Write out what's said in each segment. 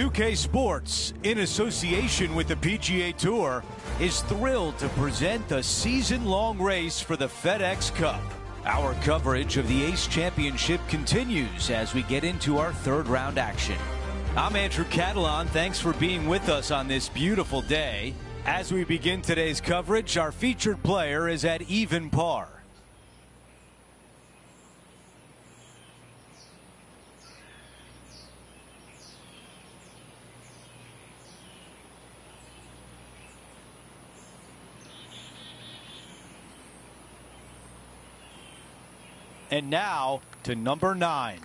2K Sports, in association with the PGA Tour, is thrilled to present the season-long race for the FedEx Cup. Our coverage of the Ace Championship continues as we get into our third round action. I'm Andrew Catalon. Thanks for being with us on this beautiful day. As we begin today's coverage, our featured player is at even par. And now to number 9.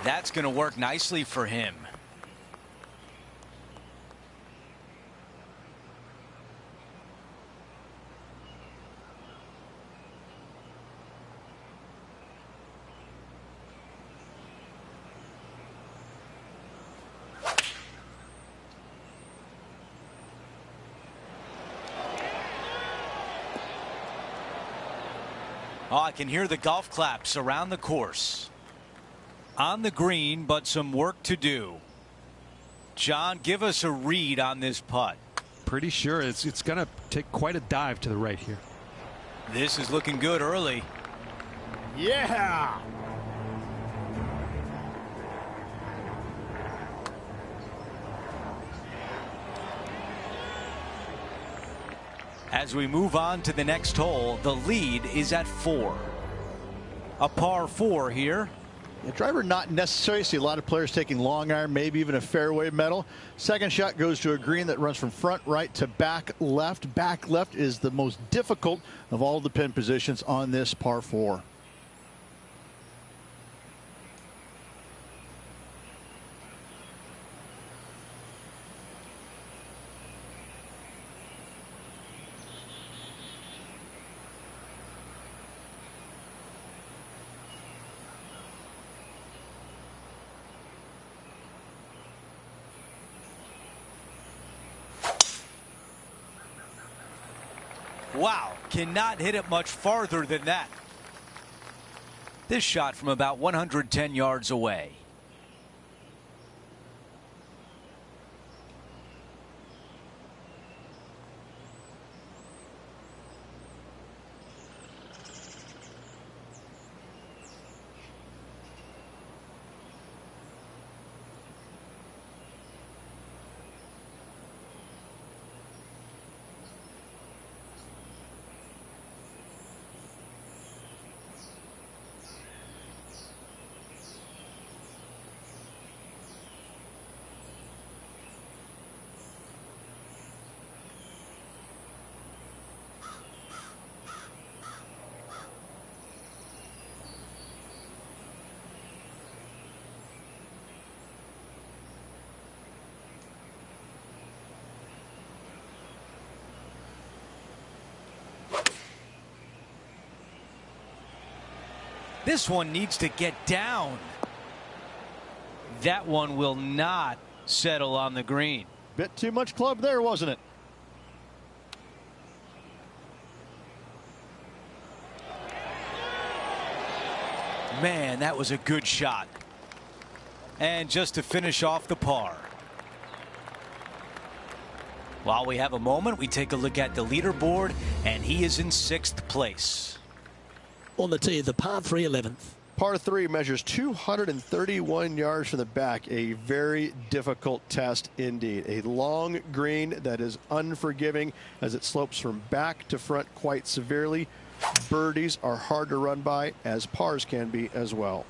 That's going to work nicely for him. Oh, I can hear the golf claps around the course. On the green, but some work to do. John, give us a read on this putt. Pretty sure it's going to take quite a dive to the right here. This is looking good early. Yeah. As we move on to the next hole, the lead is at 4. A par 4 here. The driver not necessary. See a lot of players taking long iron, maybe even a fairway metal. Second shot goes to a green that runs from front right to back left. Back left is the most difficult of all the pin positions on this par 4. Wow, cannot hit it much farther than that. This shot from about 110 yards away. This one needs to get down. That one will not settle on the green. Bit too much club there, wasn't it? Man, that was a good shot. And just to finish off the par. While we have a moment, we take a look at the leaderboard, and he is in 6th place. On the tee of the par 3 11th. Par 3 measures 231 yards from the back. A very difficult test indeed. A long green that is unforgiving as it slopes from back to front quite severely. Birdies are hard to run by, as pars can be as well.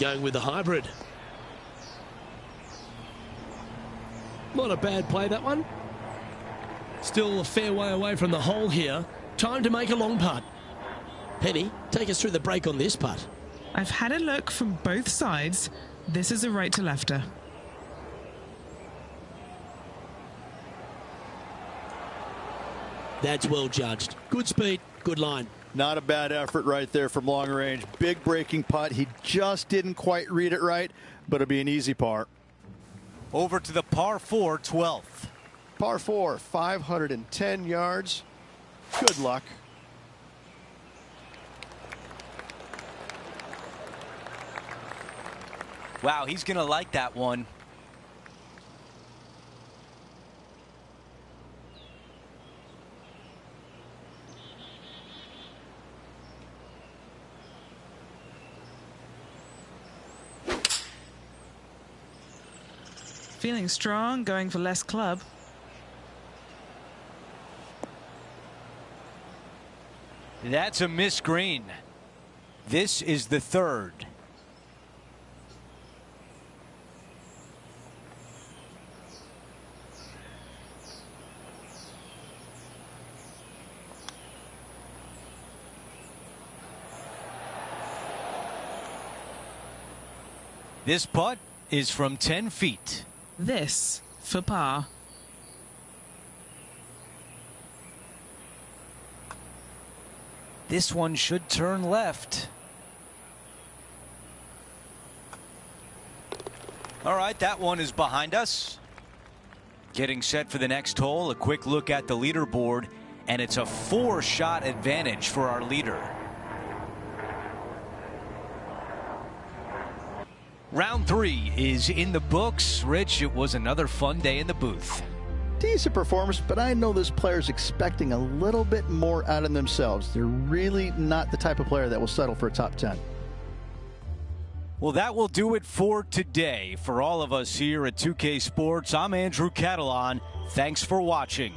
Going with the hybrid. Not a bad play, that one. Still a fair way away from the hole here. Time to make a long putt. Penny, take us through the break on this putt. I've had a look from both sides. This is a right to lefter. That's well judged. Good speed, good line. Not a bad effort right there from long range. Big breaking putt. He just didn't quite read it right, but it'll be an easy par. Over to the par 4 12th. Par 4, 510 yards. Good luck. Wow, he's going to like that one. Feeling strong, going for less club. That's a missed green. This is the third. This putt is from 10 feet. This for par. This one should turn left. All right, that one is behind us. Getting set for the next hole, a quick look at the leaderboard, and it's a 4-shot advantage for our leader. Round 3 is in the books. Rich, it was another fun day in the booth. Decent performance, but I know this player's expecting a little bit more out of themselves. They're really not the type of player that will settle for a top 10. Well, that will do it for today. For all of us here at 2K Sports, I'm Andrew Catalon. Thanks for watching.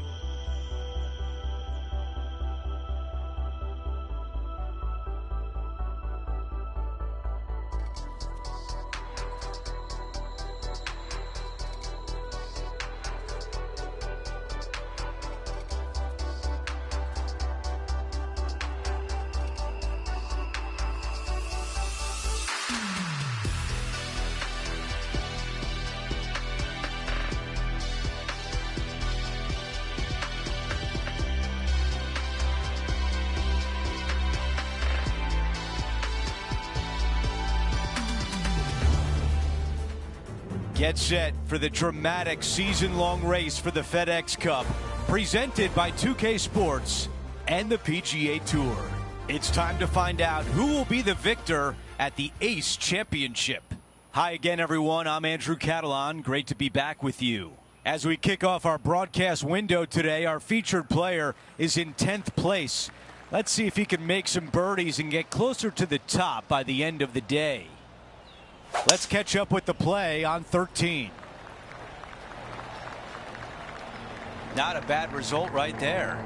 Get set for the dramatic season-long race for the FedEx Cup, presented by 2K Sports and the PGA Tour. It's time to find out who will be the victor at the ACE Championship. Hi again, everyone. I'm Andrew Catalon. Great to be back with you. As we kick off our broadcast window today, our featured player is in 10th place. Let's see if he can make some birdies and get closer to the top by the end of the day. Let's catch up with the play on 13. Not a bad result right there.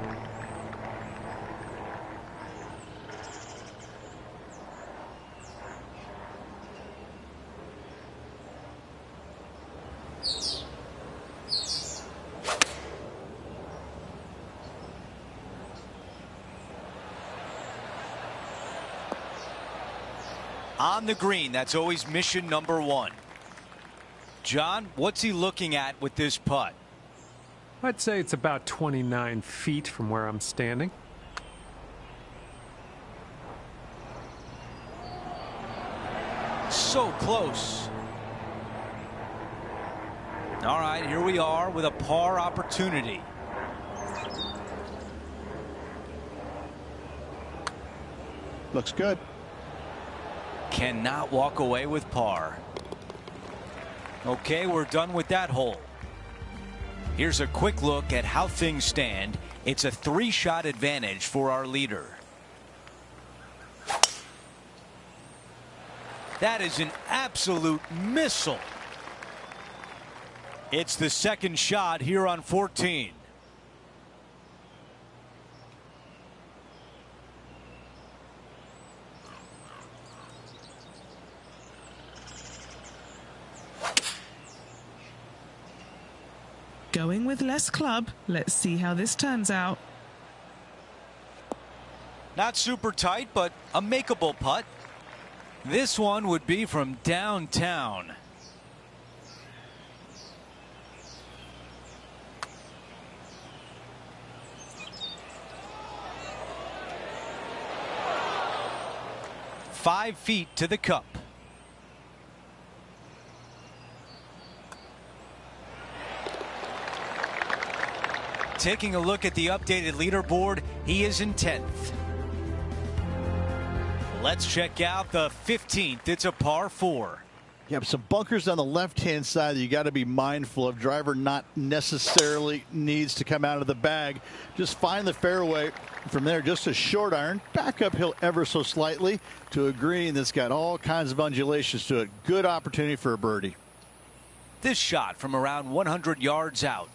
On the green, that's always mission number 1. John, what's he looking at with this putt? I'd say it's about 29 feet from where I'm standing. So close. All right, here we are with a par opportunity. Looks good. Cannot walk away with par. Okay, we're done with that hole. Here's a quick look at how things stand. It's a 3-shot advantage for our leader. That is an absolute missile. It's the second shot here on 14. Going with less club. Let's see how this turns out. Not super tight, but a makeable putt. This one would be from downtown. Five feet to the cup. taking a look at the updated leaderboard, he is in 10th. Let's check out the 15th. It's a par 4. Yeah, some bunkers on the left-hand side that you got to be mindful of. Driver not necessarily needs to come out of the bag. Just find the fairway. From there, just a short iron. Back uphill ever so slightly to a green that's got all kinds of undulations to it. Good opportunity for a birdie. This shot from around 100 yards out.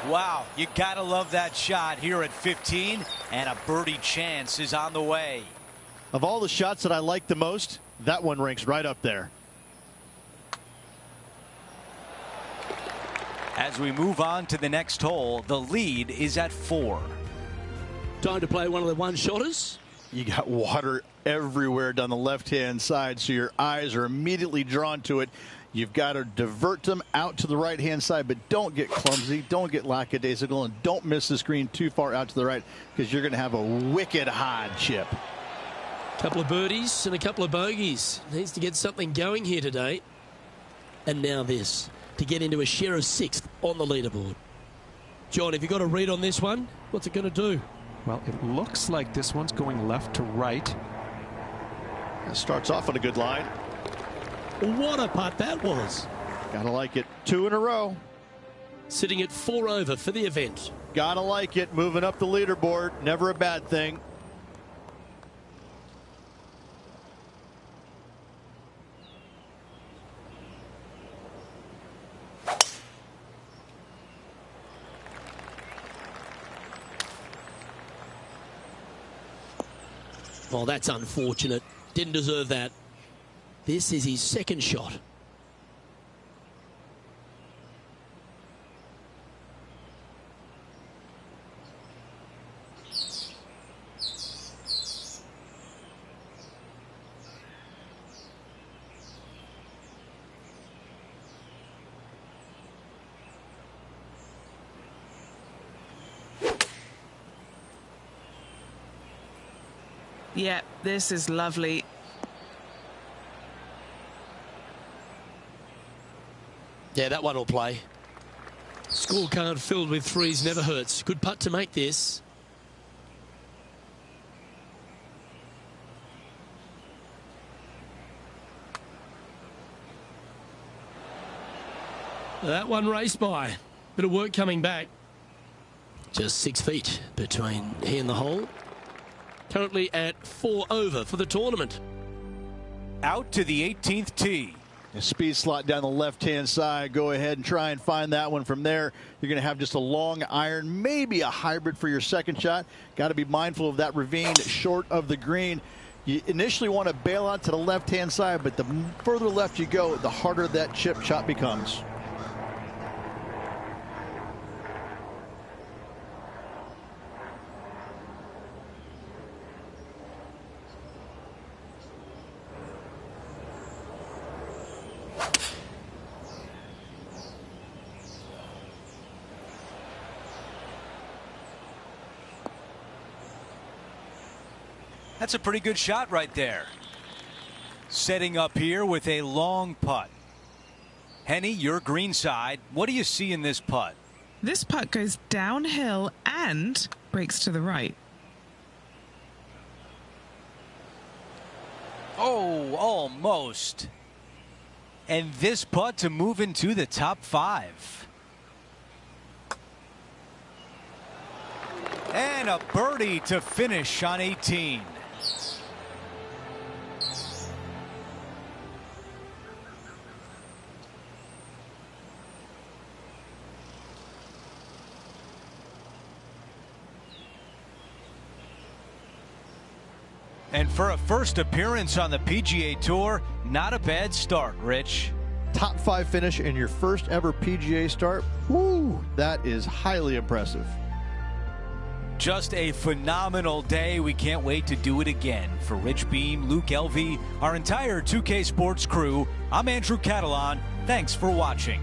Wow, you gotta love that shot here at 15, and a birdie chance is on the way. Of all the shots that I like the most, that one ranks right up there. As we move on to the next hole, the lead is at 4. Time to play one of the one-shotters. You got water everywhere down the left-hand side, so your eyes are immediately drawn to it. You've got to divert them out to the right-hand side, but don't get clumsy, don't get lackadaisical, and don't miss the screen too far out to the right, because you're going to have a wicked hard chip. Couple of birdies and a couple of bogeys. Needs to get something going here today. And now this, to get into a share of 6th on the leaderboard. John, have you got a read on this one? What's it going to do? Well, it looks like this one's going left to right. It starts off on a good line. What a putt that was. Gotta like it. 2 in a row. Sitting at 4 over for the event. Gotta like it. Moving up the leaderboard. Never a bad thing. Oh, that's unfortunate. Didn't deserve that. This is his second shot. Yeah, this is lovely. Yeah, that one will play. Scorecard filled with threes never hurts. Good putt to make this. That one raced by. Bit of work coming back. Just 6 feet between he and the hole. Currently at 4 over for the tournament. Out to the 18th tee. A speed slot down the left-hand side. Go ahead and try and find that one. From there, you're going to have just a long iron, maybe a hybrid for your second shot. Got to be mindful of that ravine short of the green. You initially want to bail out to the left-hand side, but the further left you go, the harder that chip shot becomes. That's a pretty good shot right there. Setting up here with a long putt. Henny, your green side. What do you see in this putt? This putt goes downhill and breaks to the right. Oh, almost. And this putt to move into the top 5. And a birdie to finish on 18. And for a first appearance on the PGA Tour, not a bad start, Rich. Top 5 finish in your first ever PGA start. Woo! That is highly impressive. Just a phenomenal day. We can't wait to do it again. For Rich Beam, Luke Elvey, our entire 2K Sports crew, I'm Andrew Catalan. Thanks for watching.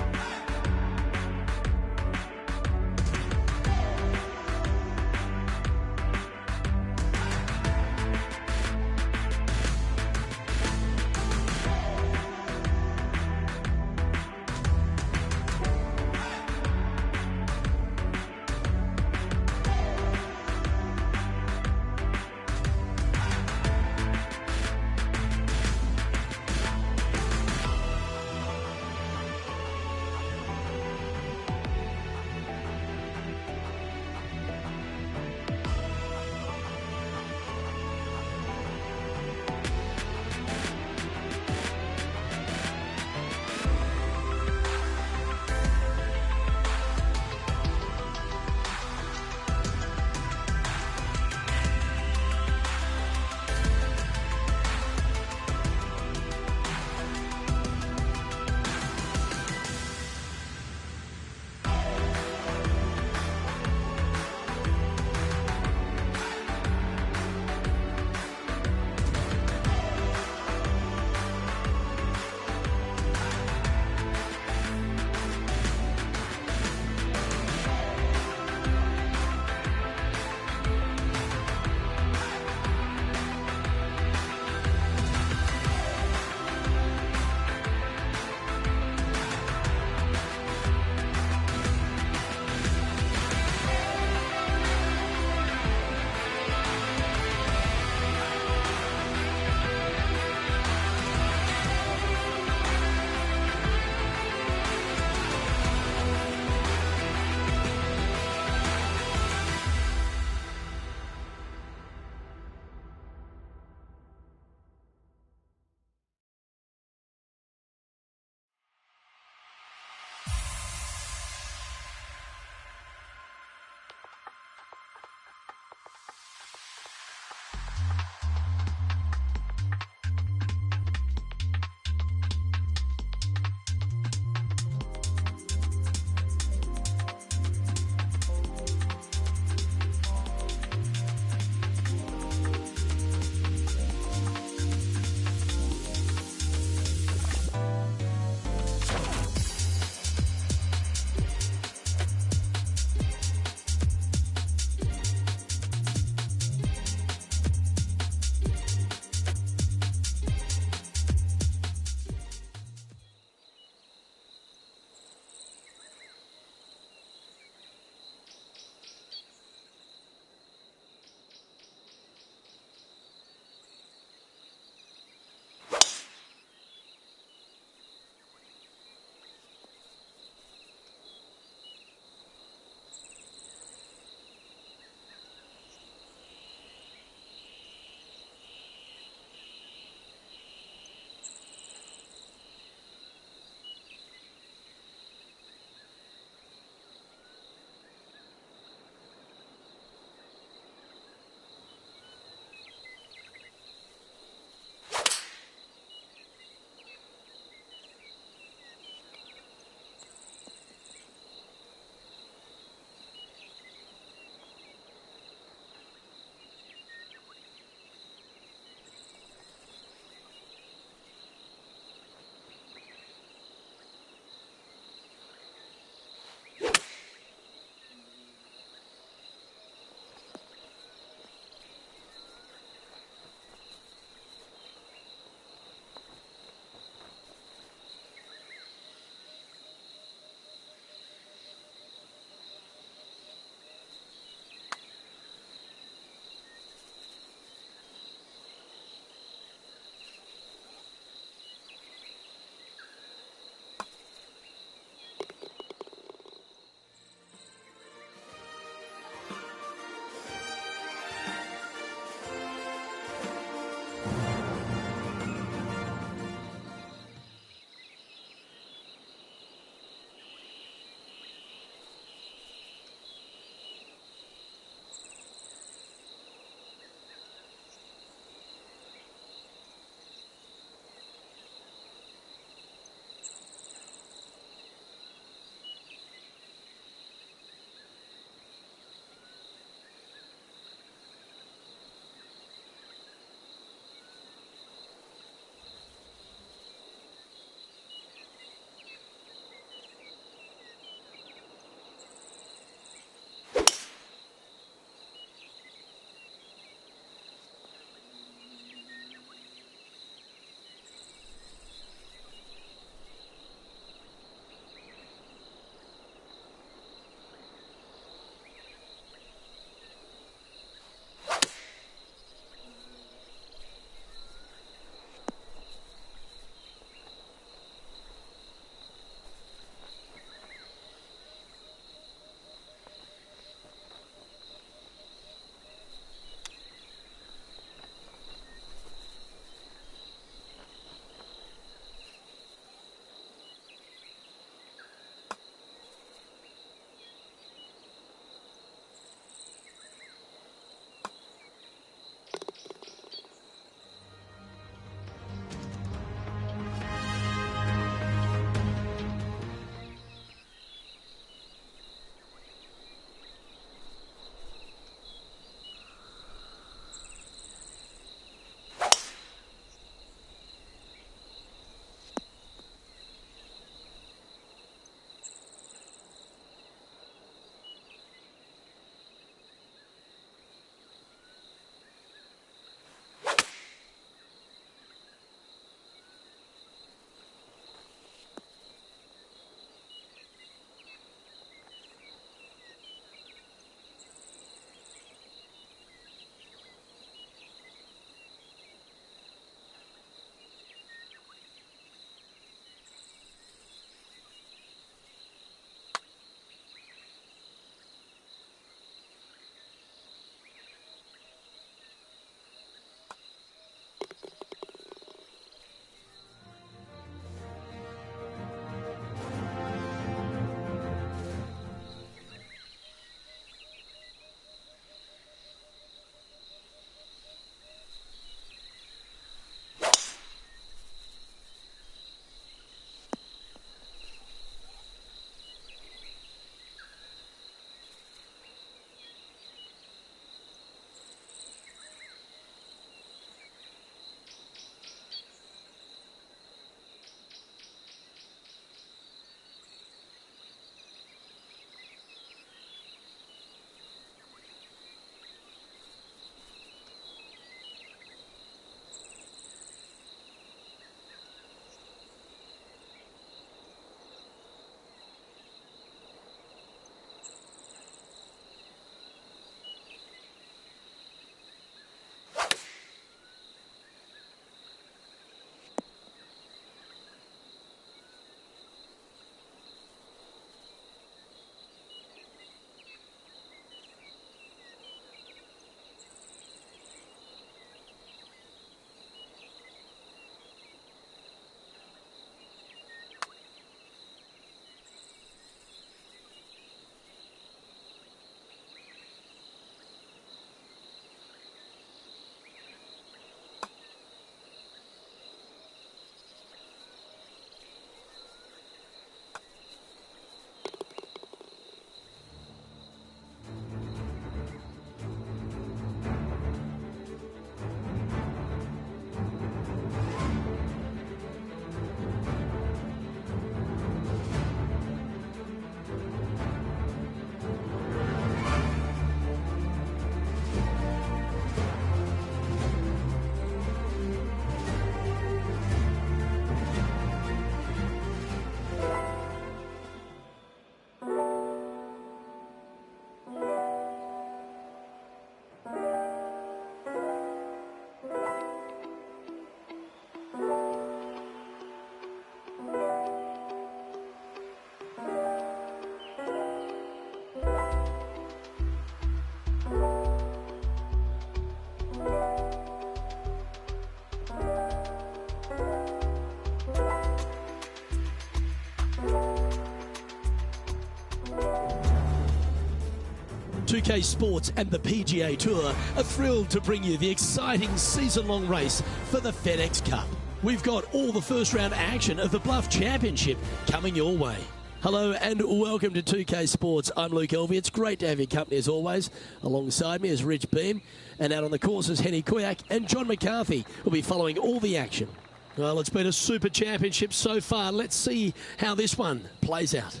2K Sports and the PGA Tour are thrilled to bring you the exciting season-long race for the FedEx Cup. We've got all the first-round action of the Bluff Championship coming your way. Hello and welcome to 2K Sports. I'm Luke Elvey. It's great to have your company as always. Alongside me is Rich Beam, and out on the course is Henny Kuyak and John McCarthy will be following all the action. Well, it's been a super championship so far. Let's see how this one plays out.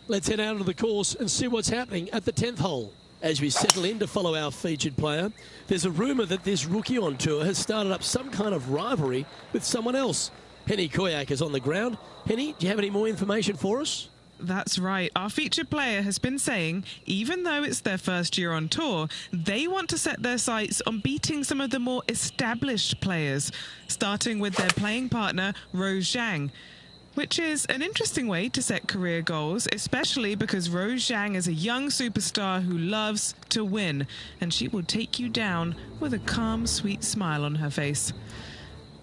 Let's head out onto the course and see what's happening at the 10th hole. As we settle in to follow our featured player, there's a rumour that this rookie on tour has started up some kind of rivalry with someone else. Henny Kuyak is on the ground. Henny, do you have any more information for us? That's right. Our featured player has been saying, even though it's their first year on tour, they want to set their sights on beating some of the more established players, starting with their playing partner, Rose Zhang. Which is an interesting way to set career goals, especially because Rose Zhang is a young superstar who loves to win, and she will take you down with a calm, sweet smile on her face.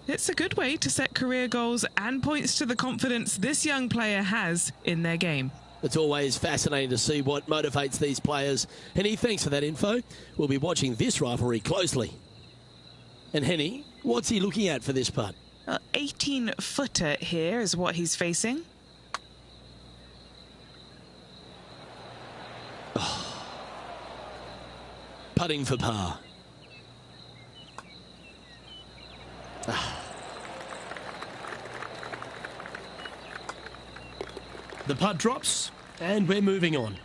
It's a good way to set career goals and points to the confidence this young player has in their game. It's always fascinating to see what motivates these players. Henny, thanks for that info. We'll be watching this rivalry closely. And Henny, what's he looking at for this putt? 18-footer here is what he's facing. Oh. Putting for par. The putt drops, and we're moving on.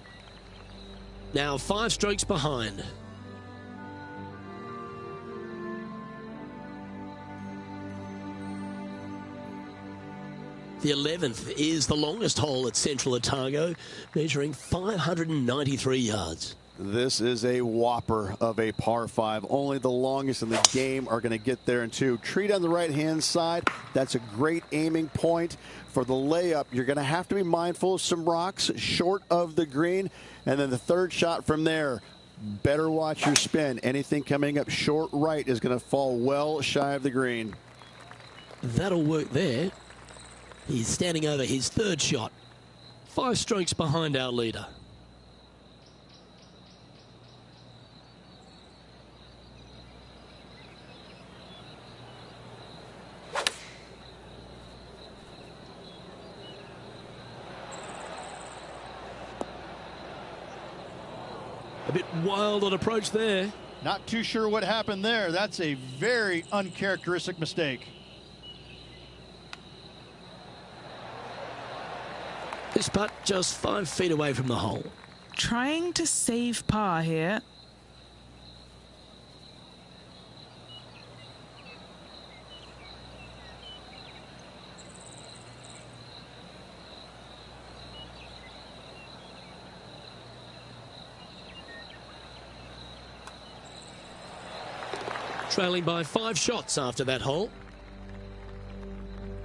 Now 5 strokes behind. The 11th is the longest hole at Central Otago, measuring 593 yards. This is a whopper of a par 5. Only the longest in the game are going to get there in 2. Tree on the right-hand side. That's a great aiming point. For the layup, you're going to have to be mindful of some rocks short of the green. And then the third shot from there, better watch your spin. Anything coming up short right is going to fall well shy of the green. That'll work there. He's standing over his third shot. 5 strokes behind our leader. A bit wild on approach there. Not too sure what happened there. That's a very uncharacteristic mistake. This putt just 5 feet away from the hole. Trying to save par here. Trailing by 5 shots after that hole.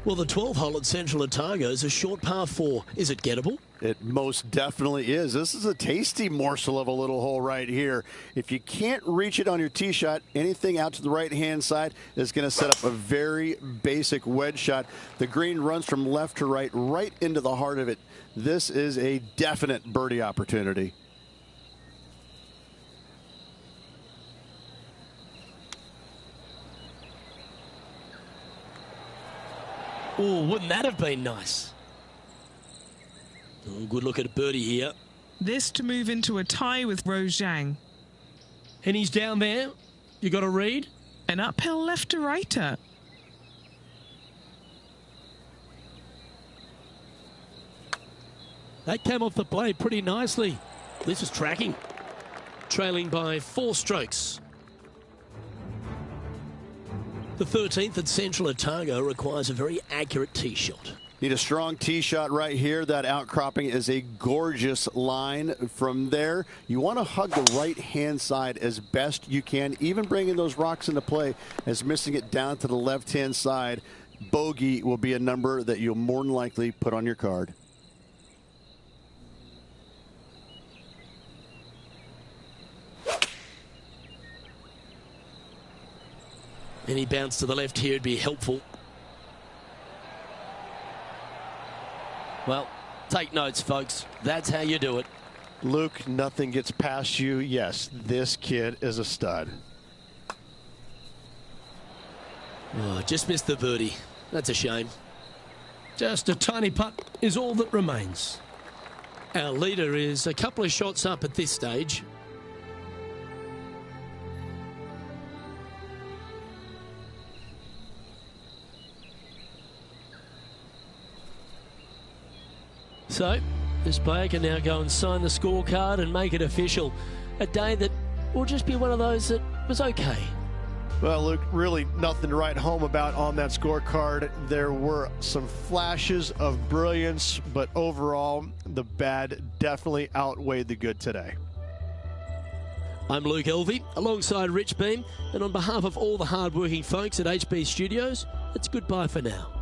Well, the 12th hole at Central Otago is a short par 4. Is it gettable? It most definitely is. This is a tasty morsel of a little hole right here. If you can't reach it on your tee shot, anything out to the right-hand side is going to set up a very basic wedge shot. The green runs from left to right, right into the heart of it. This is a definite birdie opportunity. Oh, wouldn't that have been nice? Oh, good look at a birdie here. This to move into a tie with Rose Zhang. And he's down there. You got a read? An uphill left to righter. That came off the blade pretty nicely. This is tracking. Trailing by 4 strokes. The 13th at Central Otago requires a very accurate tee shot. Need a strong tee shot right here. That outcropping is a gorgeous line. From there, you want to hug the right-hand side as best you can, even bringing those rocks into play as missing it down to the left-hand side. Bogey will be a number that you'll more than likely put on your card. Any bounce to the left here would be helpful. Well, take notes, folks. That's how you do it. Luke, nothing gets past you. Yes, this kid is a stud. Oh, just missed the birdie. That's a shame. Just a tiny putt is all that remains. Our leader is a couple of shots up at this stage. So, this player can now go and sign the scorecard and make it official. A day that will just be one of those that was okay. Well, Luke, really nothing to write home about on that scorecard. There were some flashes of brilliance, but overall, the bad definitely outweighed the good today. I'm Luke Elvey, alongside Rich Beam, and on behalf of all the hard-working folks at HB Studios, it's goodbye for now.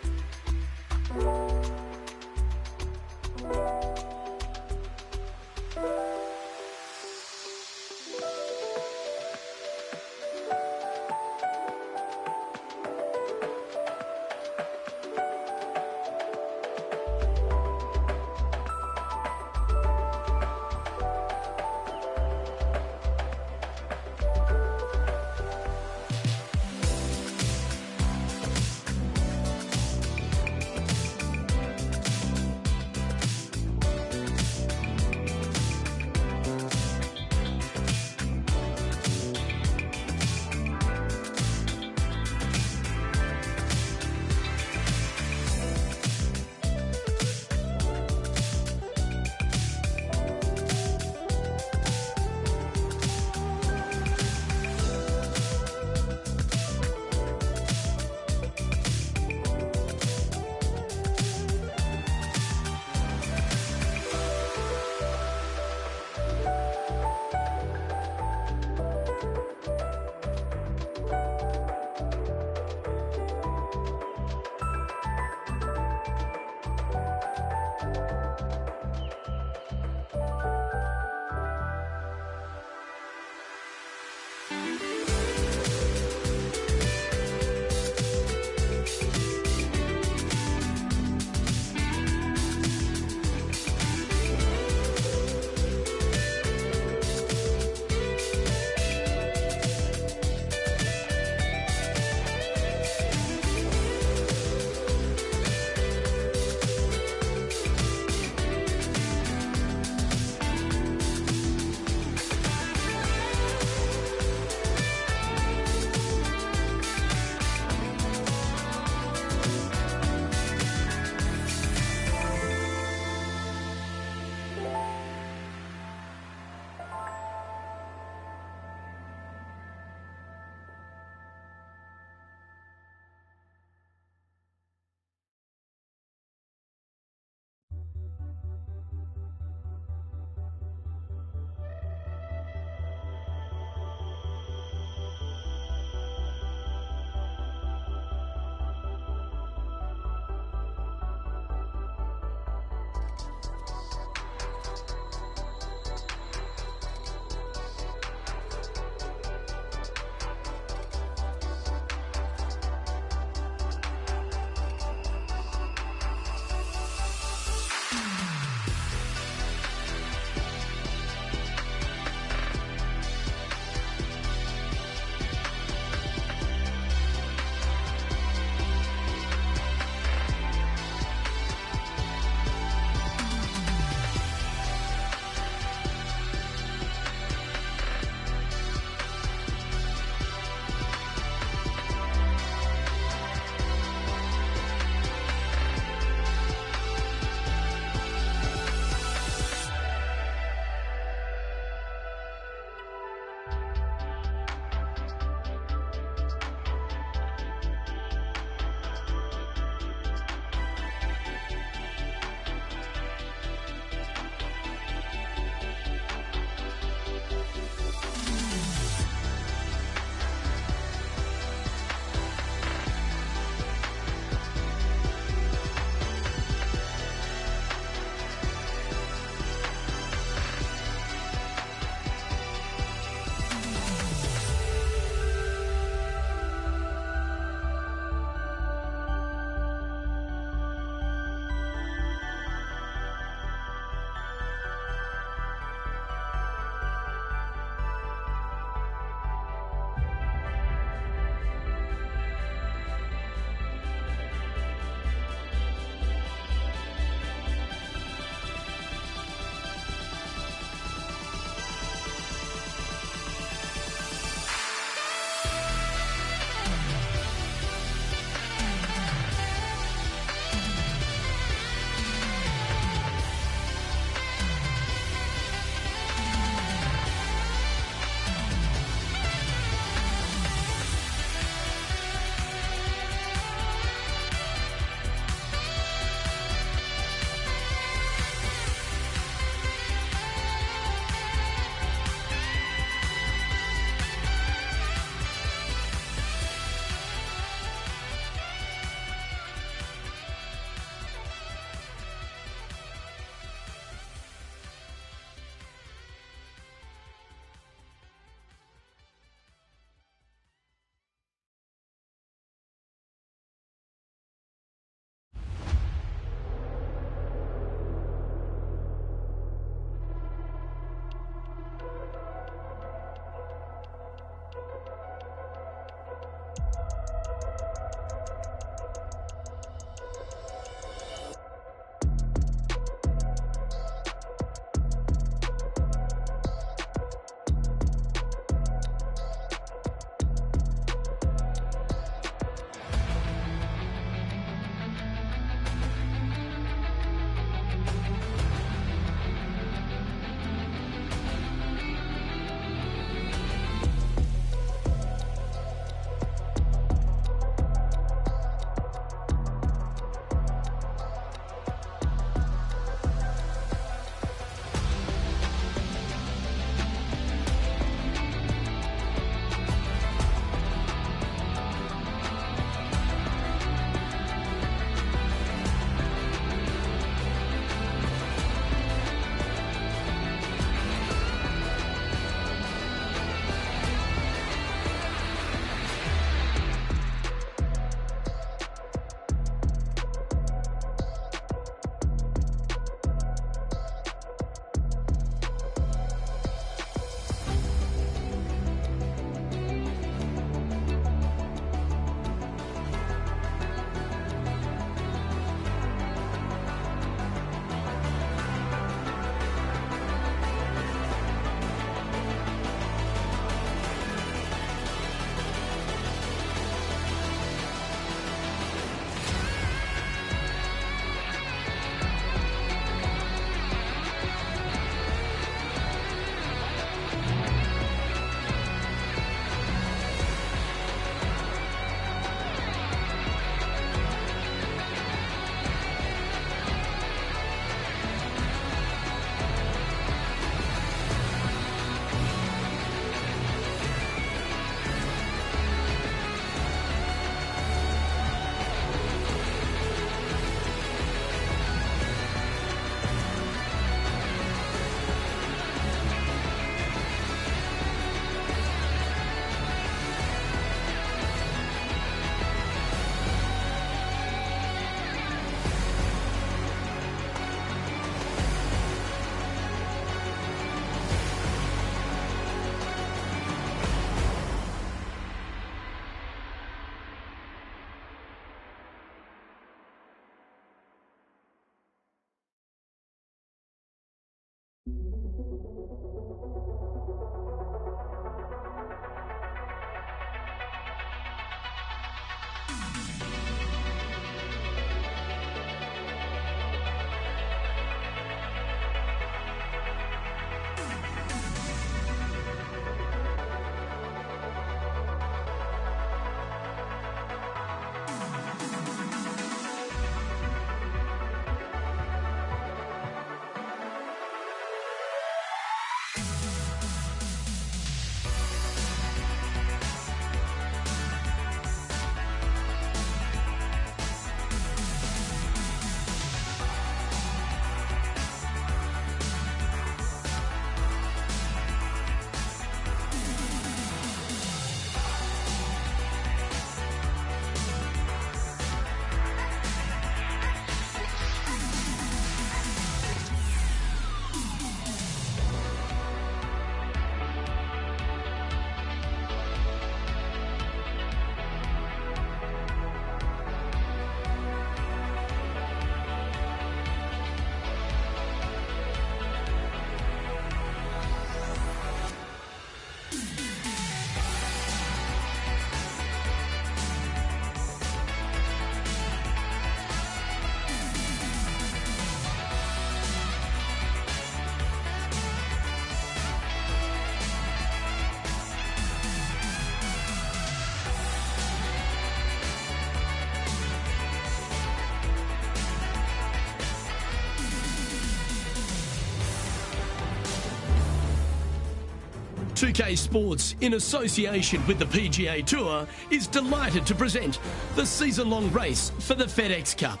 UK Sports, in association with the PGA Tour, is delighted to present the season-long race for the FedEx Cup.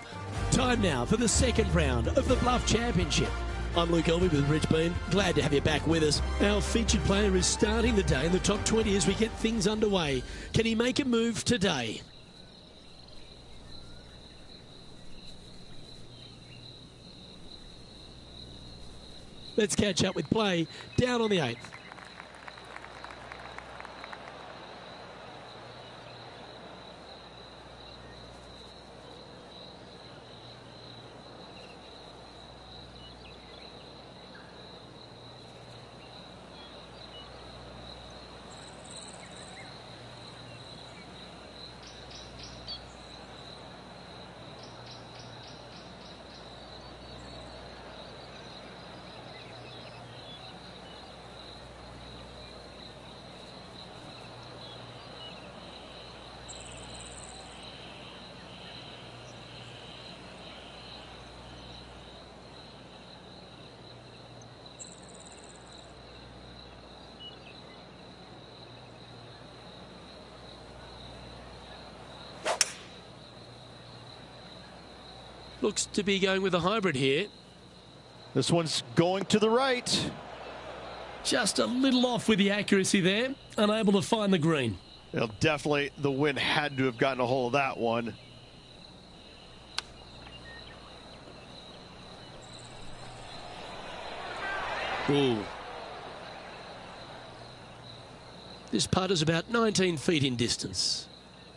Time now for the second round of the Bluff Championship. I'm Luke Elvey with Rich Beam. Glad to have you back with us. Our featured player is starting the day in the top 20 as we get things underway. Can he make a move today? Let's catch up with play down on the 8th. Looks to be going with a hybrid here. This one's going to the right. Just a little off with the accuracy there, unable to find the green. Well, definitely the wind had to have gotten a hold of that one. Ooh. This putt is about 19 feet in distance.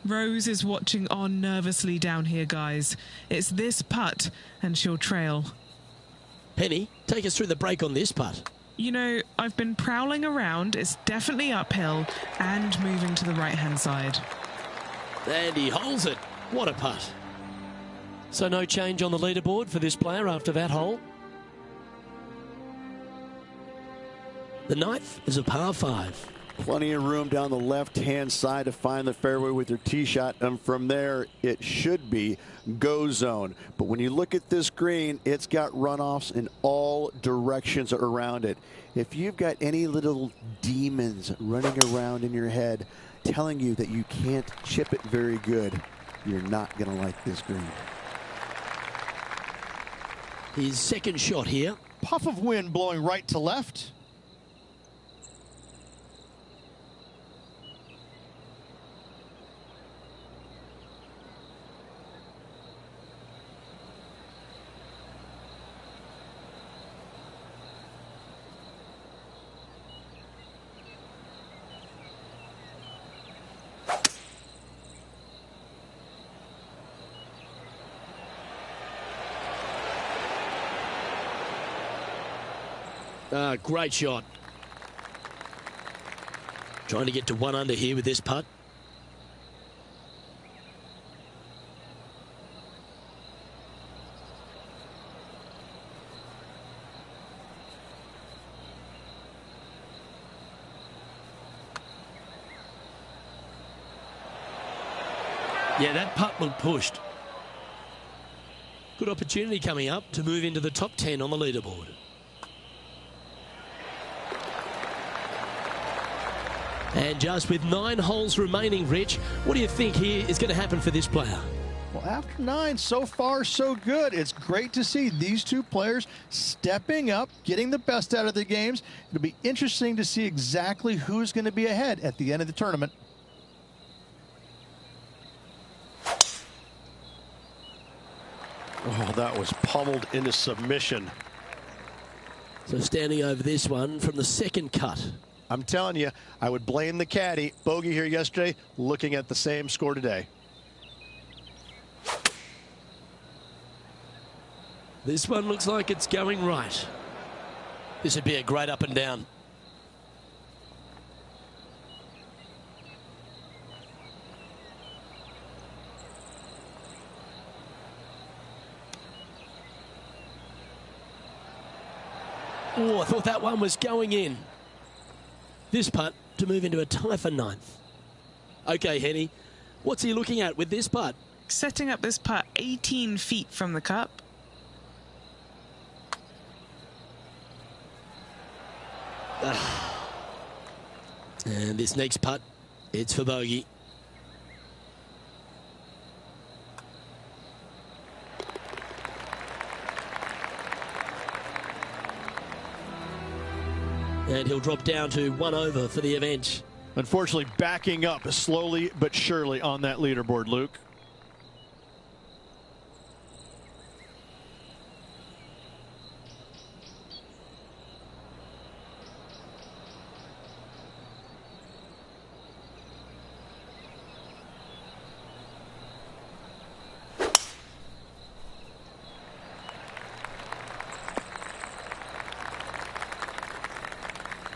Rose is watching on nervously down here, guys. It's this putt, and she'll trail. Penny, take us through the break on this putt. You know, I've been prowling around. It's definitely uphill and moving to the right-hand side. And he holds it. What a putt. So no change on the leaderboard for this player after that hole. The 9th is a par 5. Plenty of room down the left-hand side to find the fairway with your tee shot, and from there it should be go zone. But when you look at this green, it's got runoffs in all directions around it. If you've got any little demons running around in your head telling you that you can't chip it very good, you're not going to like this green. His second shot here. Puff of wind blowing right to left. Great shot. Trying to get to 1 under here with this putt. Yeah, that putt looked pushed. Good opportunity coming up to move into the top 10 on the leaderboard. And just with 9 holes remaining, Rich, what do you think here is going to happen for this player? Well, after 9, so far so good. It's great to see these two players stepping up, getting the best out of their games. It'll be interesting to see exactly who's going to be ahead at the end of the tournament. Oh, that was pummeled into submission. So standing over this one from the second cut. I'm telling you, I would blame the caddy. Bogey here yesterday, looking at the same score today. This one looks like it's going right. This would be a great up and down. Oh, I thought that one was going in. This putt to move into a tie for 9th. Okay, Henny, what's he looking at with this putt? Setting up this putt 18 feet from the cup. And this next putt, it's for bogey. And he'll drop down to 1 over for the event. Unfortunately, backing up slowly but surely on that leaderboard, Luke.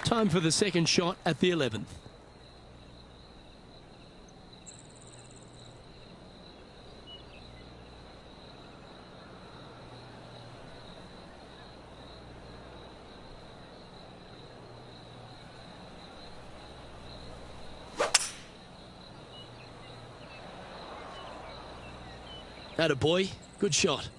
Time for the second shot at the 11th. Atta boy, good shot.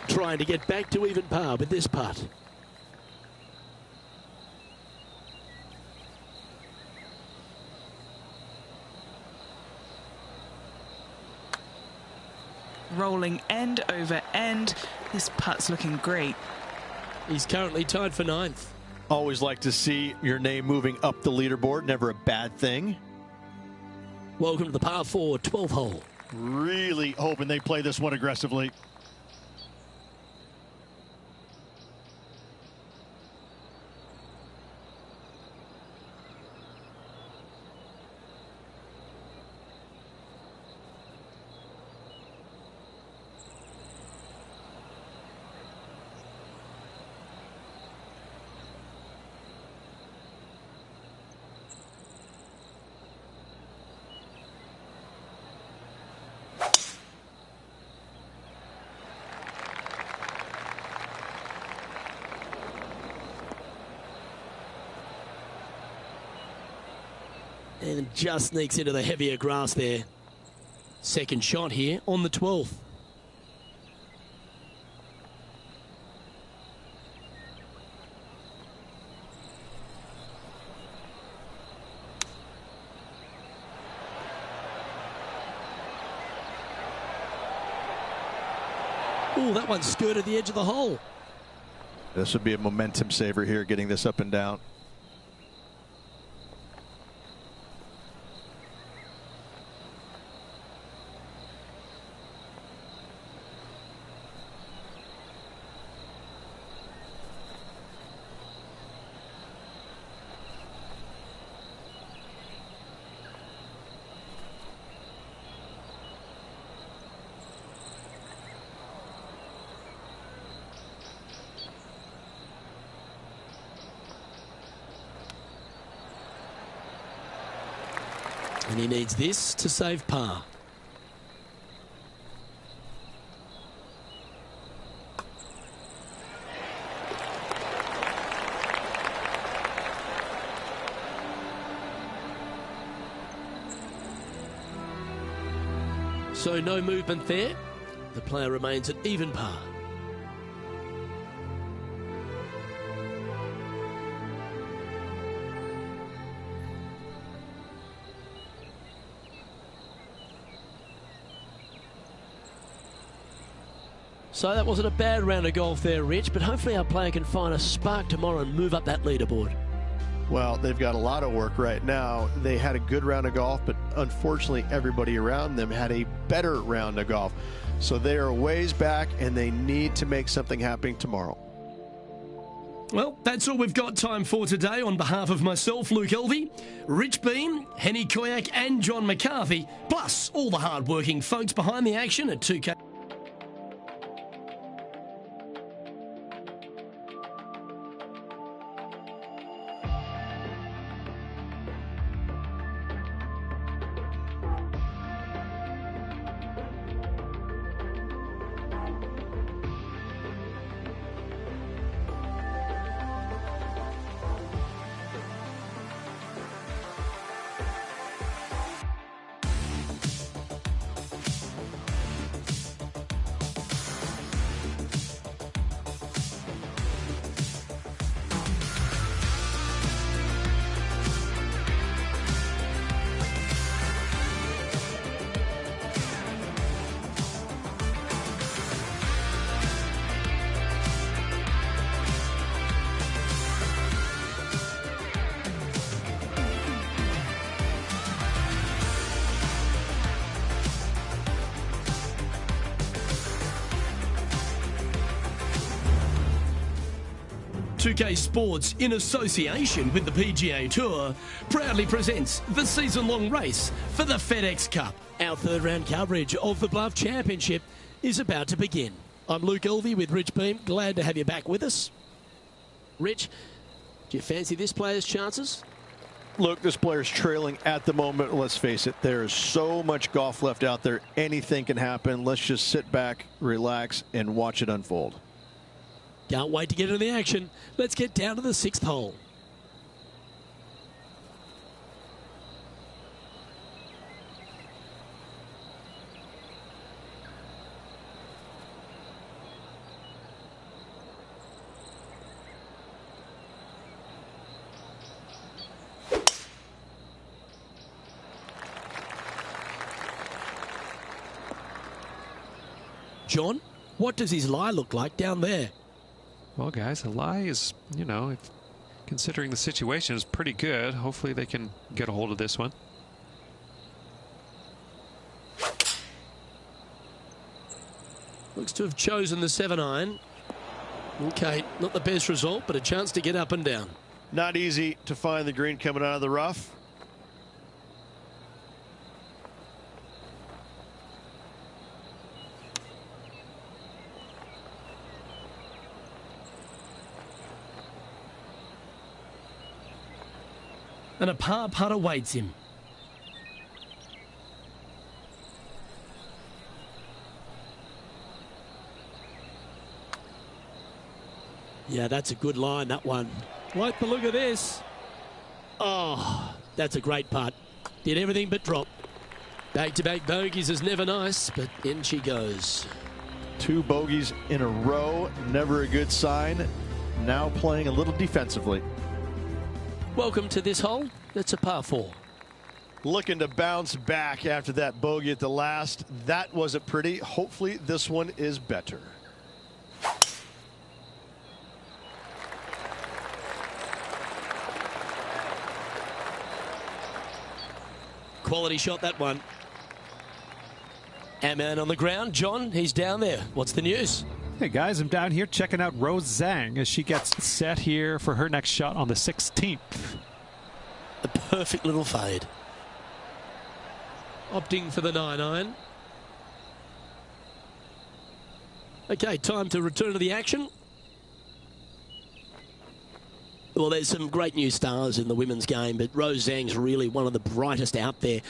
Trying to get back to even par with this putt. Rolling end over end. This putt's looking great. He's currently tied for 9th. Always like to see your name moving up the leaderboard. Never a bad thing. Welcome to the par 4 12th hole. Really hoping they play this one aggressively. And just sneaks into the heavier grass there. Second shot here on the 12th. Oh, that one skirted the edge of the hole. This would be a momentum saver here, getting this up and down. And he needs this to save par. So no movement there. The player remains at even par. So that wasn't a bad round of golf there, Rich, but hopefully our player can find a spark tomorrow and move up that leaderboard. Well, they've got a lot of work right now. They had a good round of golf, but unfortunately everybody around them had a better round of golf. So they are ways back, and they need to make something happen tomorrow. Well, that's all we've got time for today. On behalf of myself, Luke Elvey, Rich Bean, Henny Koyak and John McCarthy, plus all the hard-working folks behind the action at 2K. 2K Sports, in association with the PGA Tour, proudly presents the season-long race for the FedEx Cup. Our third round coverage of the Bluff Championship is about to begin. I'm Luke Elvey with Rich Beem. Glad to have you back with us. Rich, do you fancy this player's chances? Look, this player's trailing at the moment. Let's face it, there is so much golf left out there. Anything can happen. Let's just sit back, relax, and watch it unfold. Can't wait to get into the action. Let's get down to the 6th hole. John, what does his lie look like down there? Well, guys, the lie is, considering the situation, is pretty good. Hopefully they can get a hold of this one. Looks to have chosen the 7-iron. Okay, not the best result, but a chance to get up and down. Not easy to find the green coming out of the rough. And a par putt awaits him. Yeah, that's a good line, that one. Like the look of this. Oh, that's a great putt. Did everything but drop. Back-to-back bogeys is never nice, but in she goes. 2 bogeys in a row, never a good sign. Now playing a little defensively. Welcome to this hole. It's a par 4. Looking to bounce back after that bogey at the last. That wasn't pretty. Hopefully this one is better. Quality shot, that one. Our man on the ground, John, he's down there. What's the news? Hey guys, I'm down here checking out Rose Zhang as she gets set here for her next shot on the 16th. A perfect little fade. Opting for the 9-iron. Okay, time to return to the action. Well, there's some great new stars in the women's game, but Rose Zhang's really one of the brightest out there.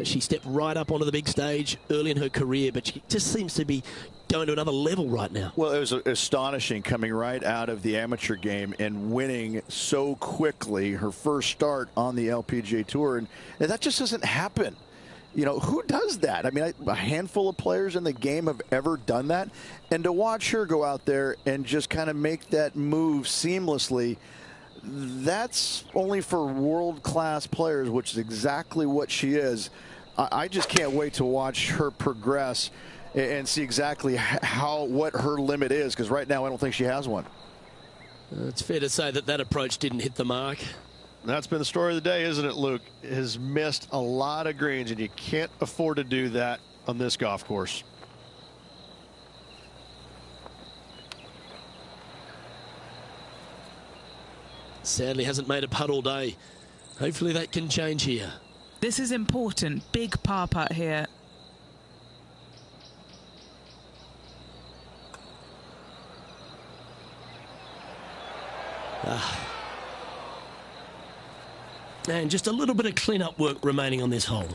She stepped right up onto the big stage early in her career, but she just seems to be going to another level right now. Well, it was astonishing coming right out of the amateur game and winning so quickly her first start on the LPGA Tour. And that just doesn't happen. Who does that? I mean, a handful of players in the game have ever done that. And to watch her go out there and just kind of make that move seamlessly, that's only for world-class players, which is exactly what she is. I just can't wait to watch her progress and see exactly what her limit is, because right now I don't think she has one. It's fair to say that approach didn't hit the mark. That's been the story of the day, isn't it, Luke? Has missed a lot of greens, and you can't afford to do that on this golf course. Sadly hasn't made a putt all day. Hopefully that can change here. This is important. Big par putt here. And just a little bit of clean-up work remaining on this hole.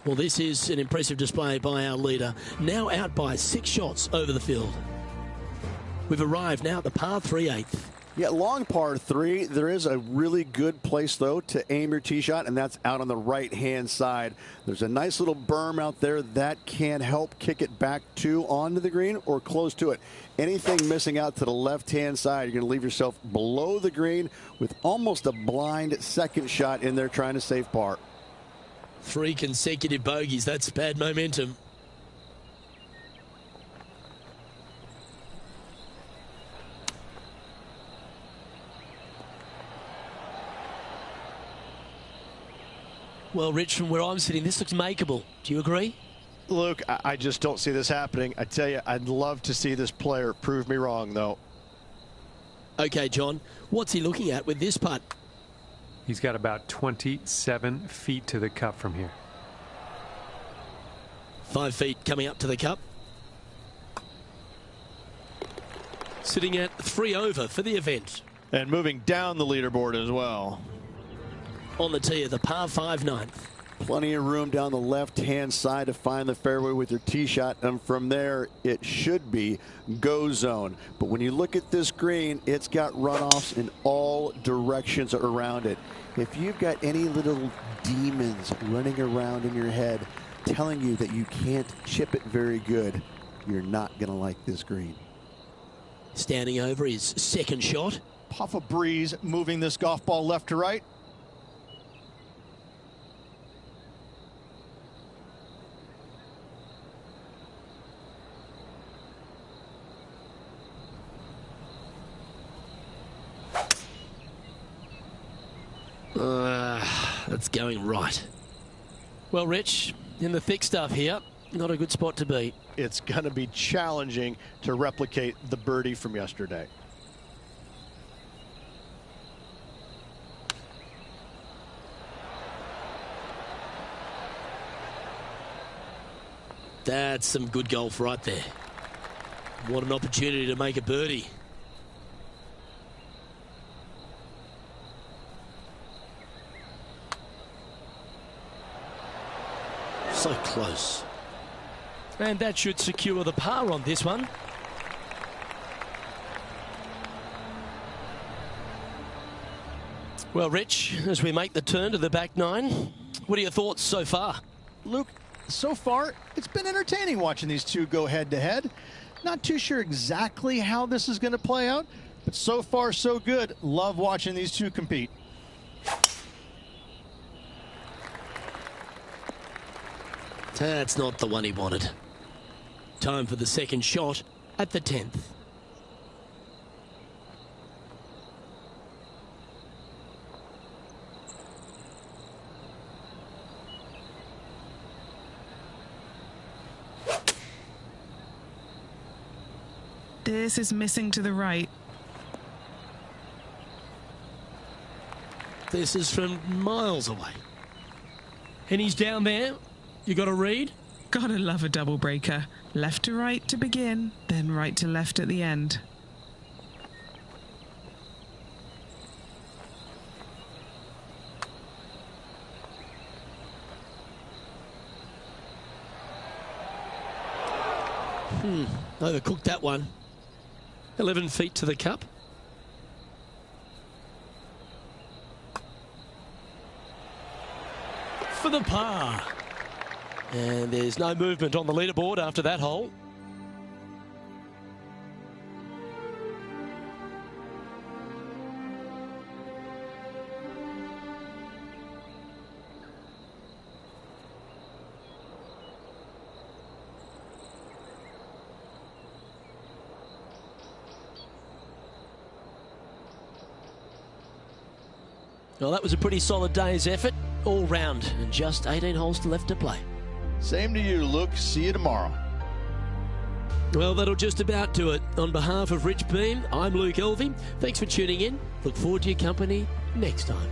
Well, this is an impressive display by our leader, now out by 6 shots over the field. We've arrived now at the par 3/8. Yeah, long par 3. There is a really good place, though, to aim your tee shot, and that's out on the right-hand side. There's a nice little berm out there that can help kick it back to onto the green or close to it. Anything missing out to the left-hand side, you're going to leave yourself below the green with almost a blind second shot in there trying to save par. 3 consecutive bogeys. That's bad momentum. Well, Rich, from where I'm sitting, this looks makeable. Do you agree? Luke, I just don't see this happening. I tell you, I'd love to see this player prove me wrong, though. Okay, John, what's he looking at with this putt? He's got about 27 feet to the cup from here. 5 feet coming up to the cup. Sitting at 3 over for the event. And moving down the leaderboard as well. On the tee of the par 5 ninth. Plenty of room down the left-hand side to find the fairway with your tee shot, and from there it should be go zone. But when you look at this green, it's got runoffs in all directions around it. If you've got any little demons running around in your head telling you that you can't chip it very good, you're not going to like this green. Standing over his second shot. Puff of breeze moving this golf ball left to right. That's going right. Well, Rich, in the thick stuff here, not a good spot to be. It's going to be challenging to replicate the birdie from yesterday. That's some good golf right there. What an opportunity to make a birdie. So close. And that should secure the par on this one. Well, Rich, as we make the turn to the back nine, what are your thoughts so far? Luke, so far, it's been entertaining watching these two go head-to-head. Not too sure exactly how this is going to play out, but so far, so good. Love watching these two compete. That's not the one he wanted. Time for the second shot at the 10th. This is missing to the right. This is from miles away. And he's down there. You got a read? Gotta love a double breaker. Left to right to begin, then right to left at the end. Overcooked that one. 11 feet to the cup. For the par. And there's no movement on the leaderboard after that hole. Well, that was a pretty solid day's effort all round, and just 18 holes left to play. Same to you, Luke. See you tomorrow. Well, that'll just about do it. On behalf of Rich Beem, I'm Luke Elvey. Thanks for tuning in. Look forward to your company next time.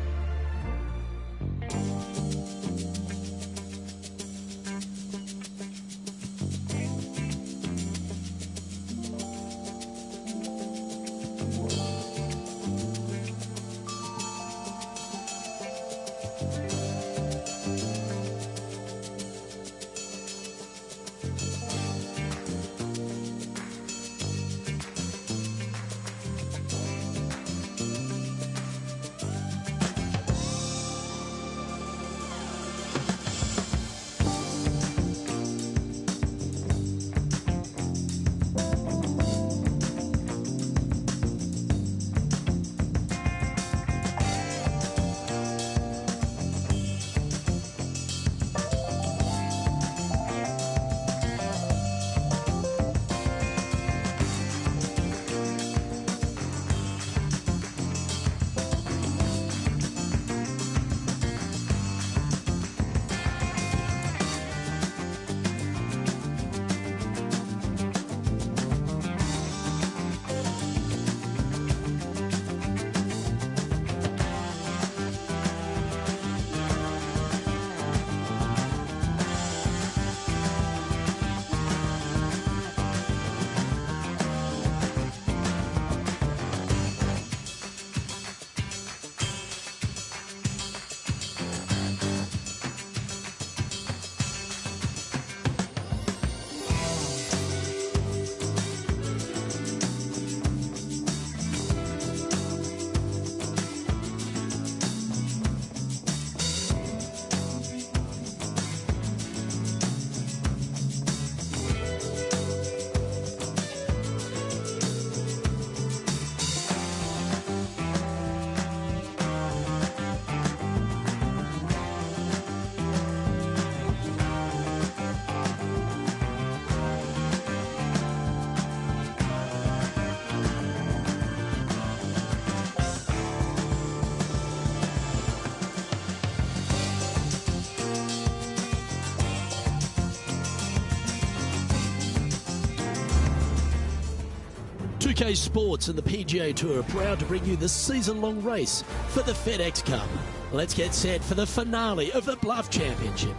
SK Sports and the PGA Tour are proud to bring you the season-long race for the FedEx Cup. Let's get set for the finale of the Bluff Championship.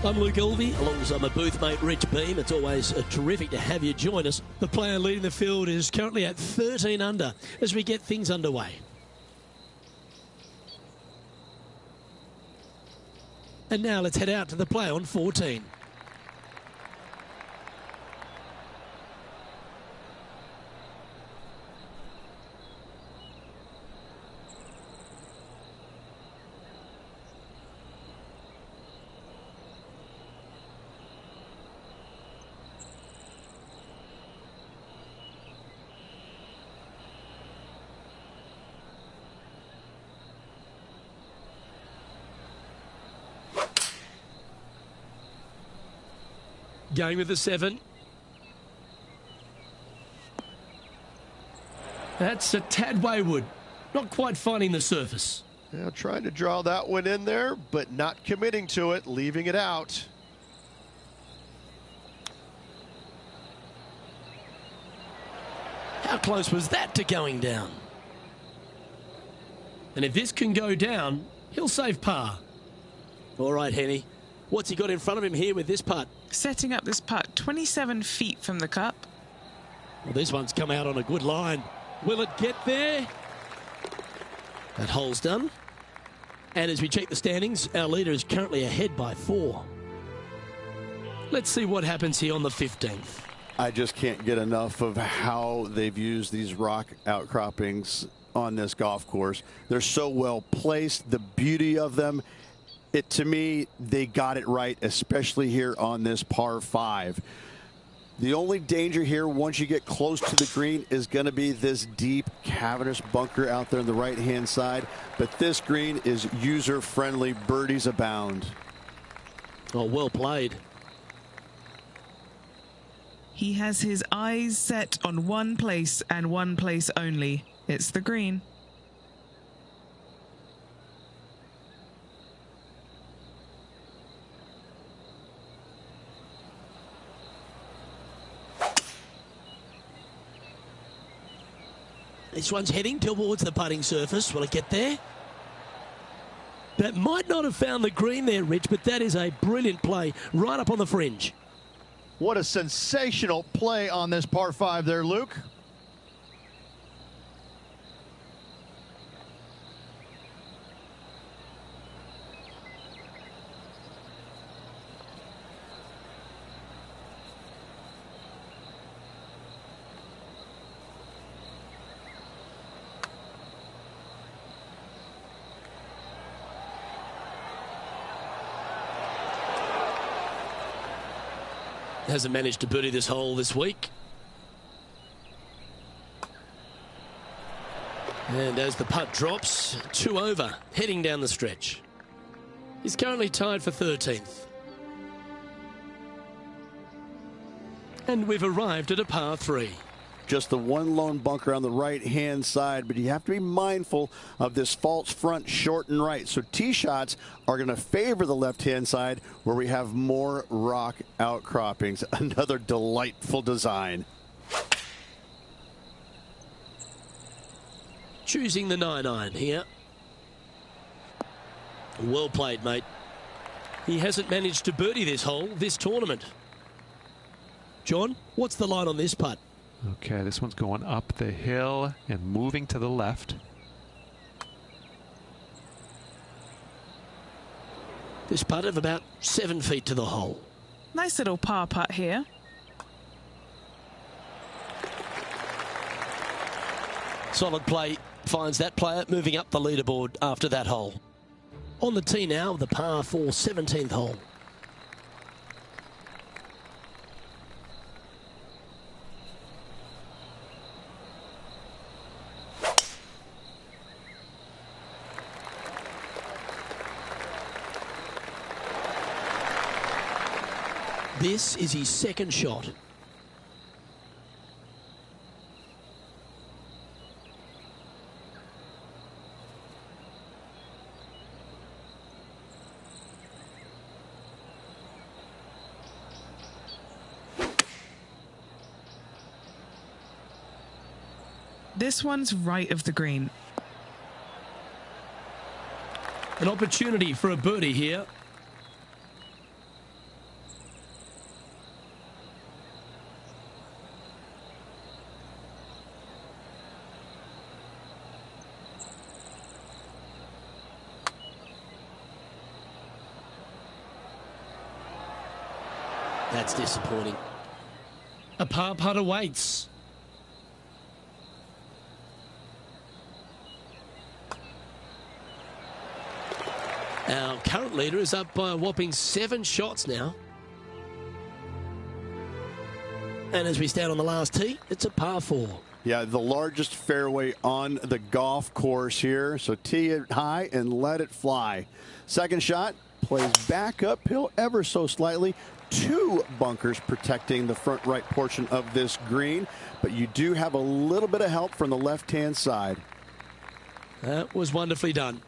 I'm Luke Elvey, alongside my booth mate Rich Beam. It's always terrific to have you join us. The player leading the field is currently at 13 under as we get things underway. And now let's head out to the play on 14. Going with the 7. That's a tad wayward. Not quite finding the surface. Now trying to draw that one in there, but not committing to it, leaving it out. How close was that to going down? And if this can go down, he'll save par. All right, Henny. What's he got in front of him here with this putt? Setting up this putt 27 feet from the cup. Well, this one's come out on a good line. Will it get there? That hole's done. And as we check the standings, our leader is currently ahead by 4. Let's see what happens here on the 15th. I just can't get enough of how they've used these rock outcroppings on this golf course. They're so well placed, the beauty of them. To me, they got it right, especially here on this par 5. The only danger here, once you get close to the green, is going to be this deep, cavernous bunker out there on the right-hand side. But this green is user-friendly. Birdies abound. Oh, well played. He has his eyes set on one place and one place only. It's the green. This one's heading towards the putting surface. Will it get there? That might not have found the green there, Rich, but that is a brilliant play right up on the fringe. What a sensational play on this par 5 there, Luke. Hasn't managed to birdie this hole this week. And as the putt drops, 2 over, heading down the stretch. He's currently tied for 13th. And we've arrived at a par 3. Just the one lone bunker on the right-hand side, but you have to be mindful of this false front short and right. So tee shots are going to favor the left-hand side where we have more rock outcroppings. Another delightful design. Choosing the 9-iron here. Well played, mate. He hasn't managed to birdie this hole, this tournament. John, what's the line on this putt? Okay, this one's going up the hill and moving to the left. This putt of about 7 feet to the hole. Nice little par putt here. Solid play finds that player moving up the leaderboard after that hole. On the tee now, the par 4 17th hole. This is his second shot. This one's right of the green. An opportunity for a birdie here. That's disappointing. A par putt awaits. Our current leader is up by a whopping 7 shots now. And as we stand on the last tee, it's a par 4. Yeah, the largest fairway on the golf course here. So tee it high and let it fly. Second shot plays back uphill ever so slightly. 2 bunkers protecting the front right portion of this green, but you do have a little bit of help from the left-hand side. That was wonderfully done.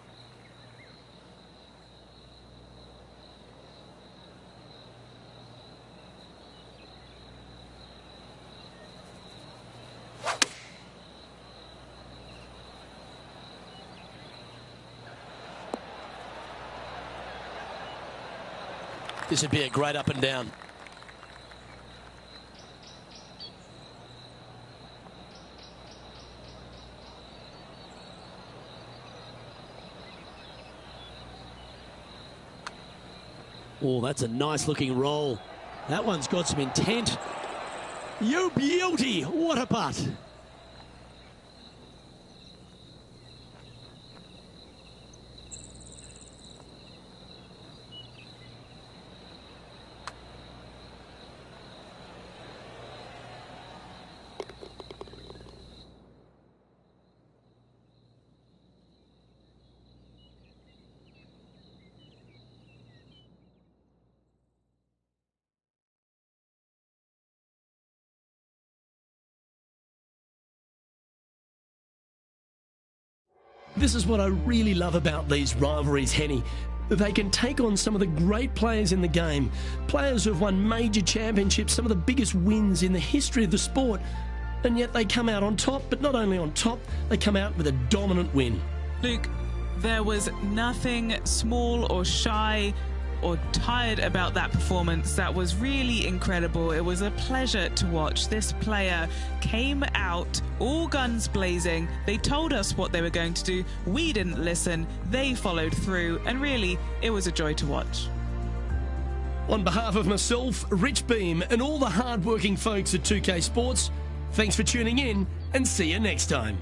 This would be a great up and down. Oh, that's a nice looking roll. That one's got some intent. You beauty! What a putt. This is what I really love about these rivalries, Henny. They can take on some of the great players in the game, players who have won major championships, some of the biggest wins in the history of the sport, and yet they come out on top, but not only on top, they come out with a dominant win. Luke, there was nothing small or shy or tired about that performance. That was really incredible. It was a pleasure to watch. This player came out all guns blazing. They told us what they were going to do. We didn't listen. They followed through, and really, it was a joy to watch. On behalf of myself, Rich Beem, and all the hard-working folks at 2K Sports, thanks for tuning in, and see you next time.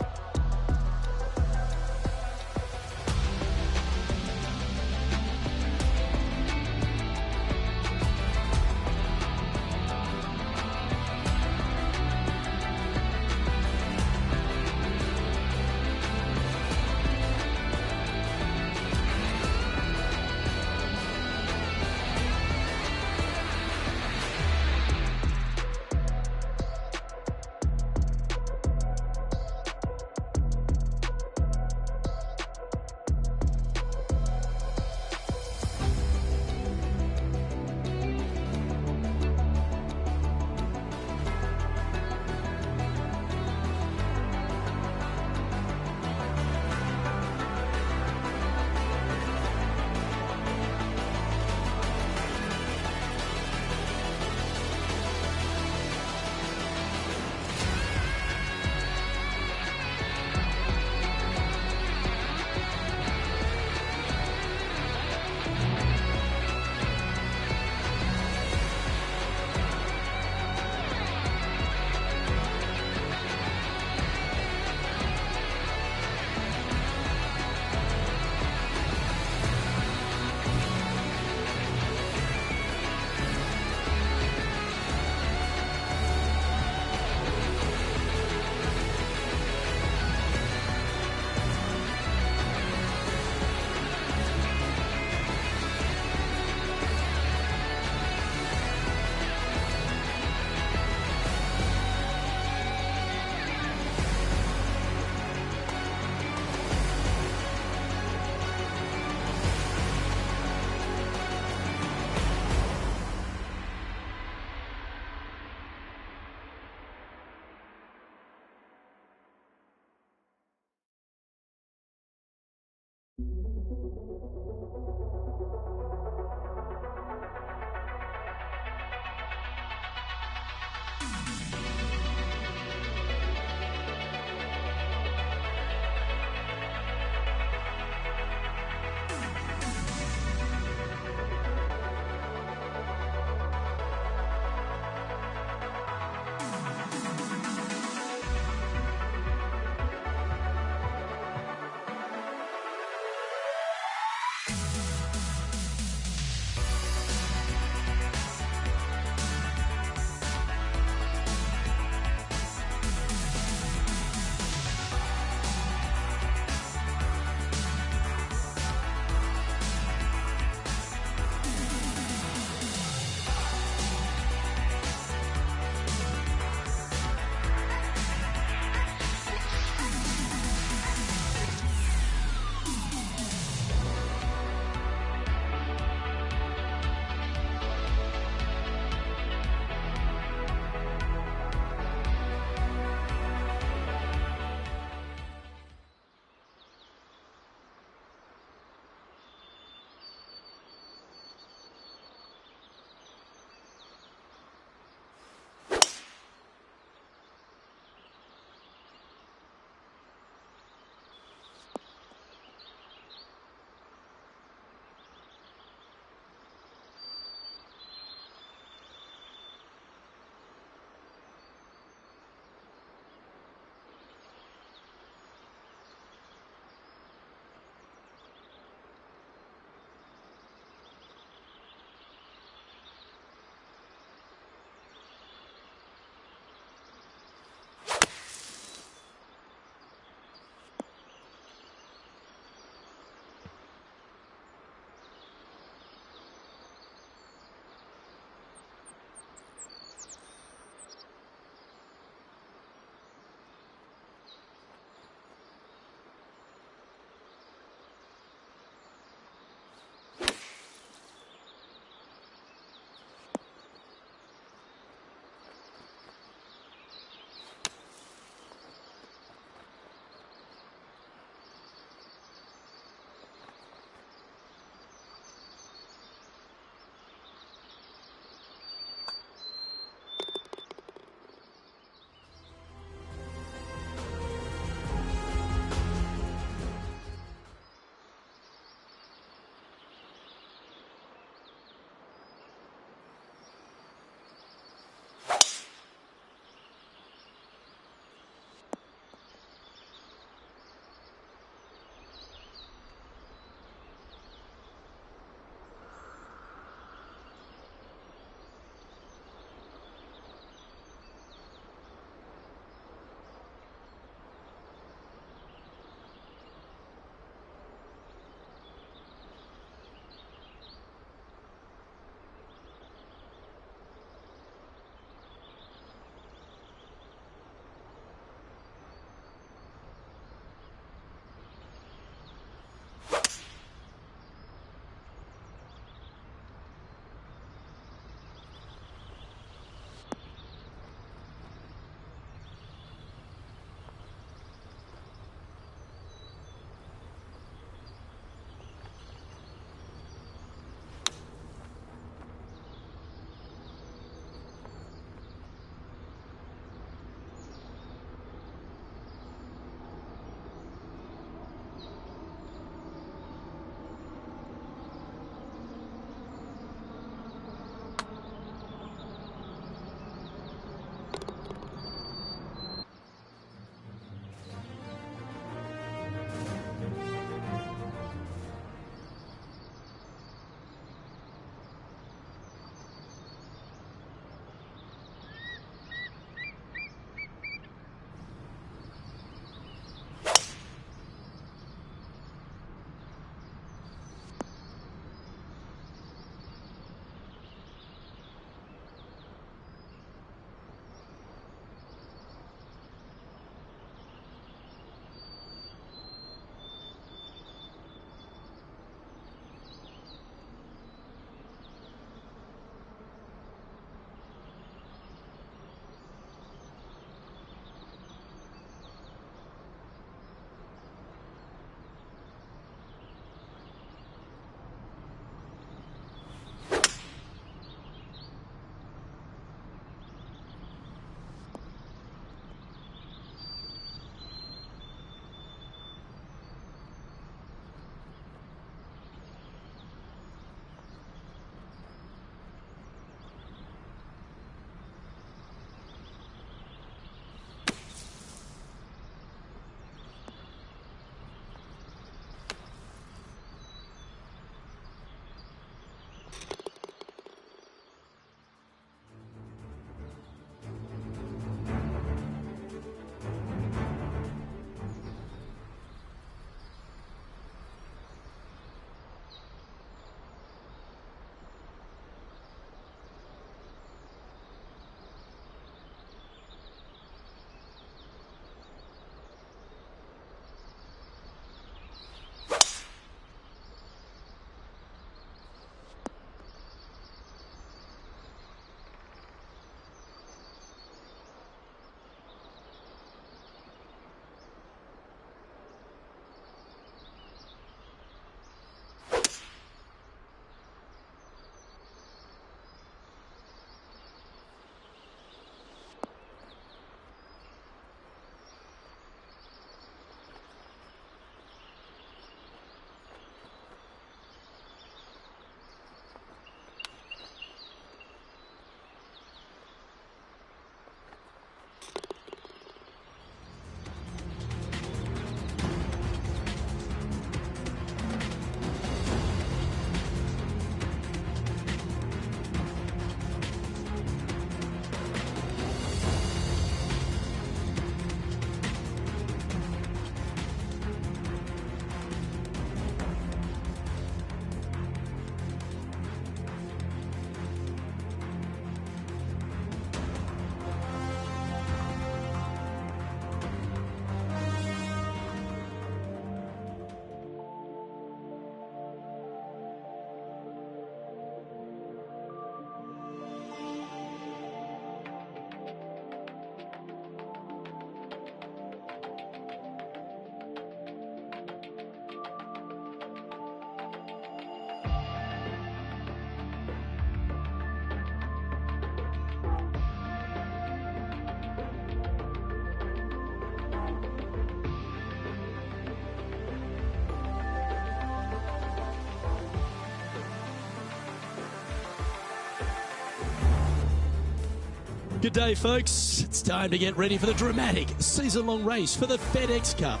Good day, folks. It's time to get ready for the dramatic season-long race for the FedEx Cup,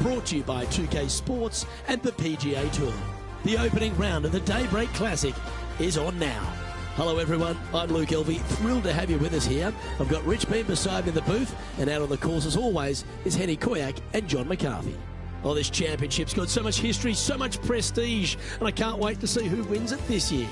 brought to you by 2K Sports and the PGA Tour. The opening round of the Daybreak Classic is on now. Hello, everyone. I'm Luke Elvey. Thrilled to have you with us here. I've got Rich Beam beside me in the booth, and out on the course, as always, is Henny Koyak and John McCarthy. Oh, this championship's got so much history, so much prestige, and I can't wait to see who wins it this year.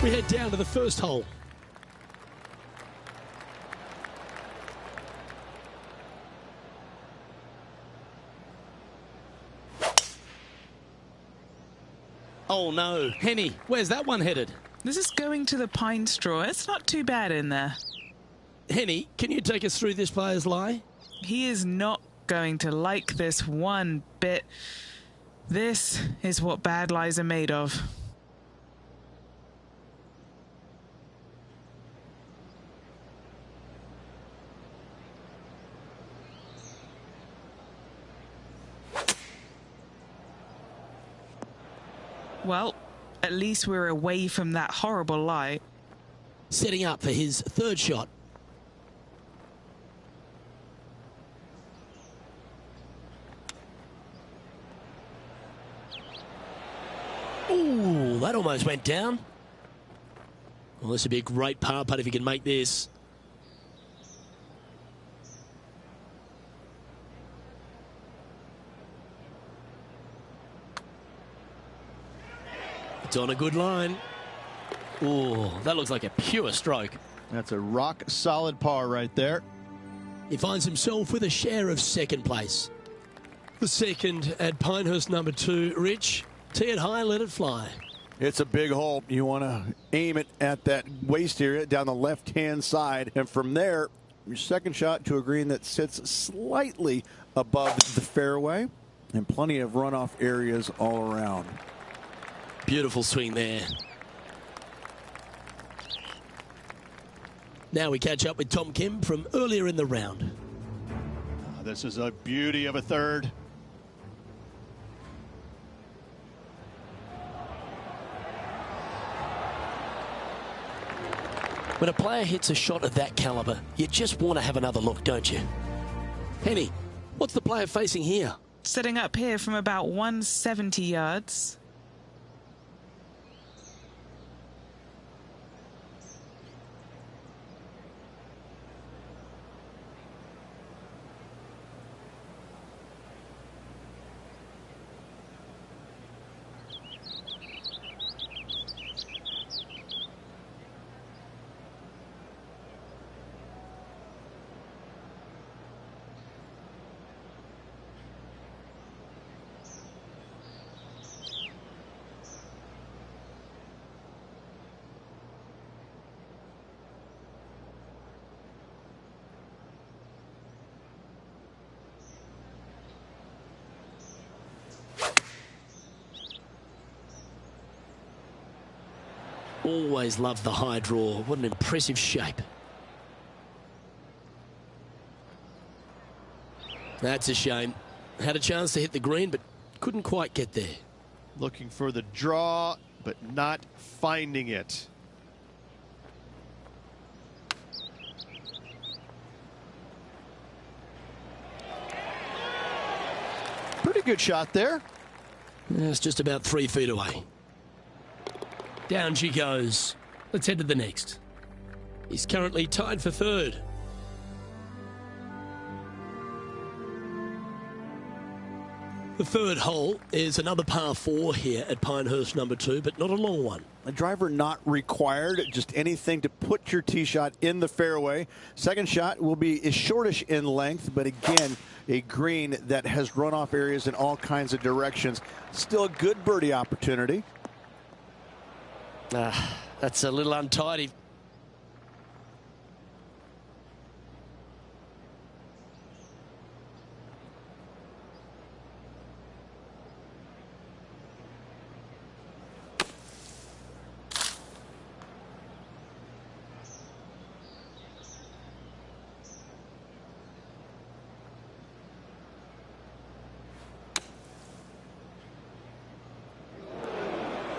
We head down to the first hole. Oh no, Henny, where's that one headed? This is going to the pine straw. It's not too bad in there. Henny, can you take us through this player's lie? He is not going to like this one bit. This is what bad lies are made of. Well, at least we're away from that horrible lie. Setting up for his third shot. Ooh, that almost went down. Well, this would be a great par putt if he can make this. It's on a good line. Ooh, that looks like a pure stroke. That's a rock-solid par right there. He finds himself with a share of second place. The second at Pinehurst number 2. Rich, tee it high, let it fly. It's a big hole. You want to aim it at that waist area down the left-hand side. And from there, your second shot to a green that sits slightly above the fairway and plenty of runoff areas all around. Beautiful swing there. Now we catch up with Tom Kim from earlier in the round. This is a beauty of a third. When a player hits a shot of that caliber, you just want to have another look, don't you? Henny, what's the player facing here? Setting up here from about 170 yards. Always loved the high draw. What an impressive shape. That's a shame. Had a chance to hit the green, but couldn't quite get there. Looking for the draw, but not finding it. Pretty good shot there. It's just about 3 feet away. Down she goes. Let's head to the next. He's currently tied for third. The third hole is another par 4 here at Pinehurst number 2, but not a long one. A driver not required, just anything to put your tee shot in the fairway. Second shot will be shortish in length, but again, a green that has runoff areas in all kinds of directions. Still a good birdie opportunity. That's a little untidy.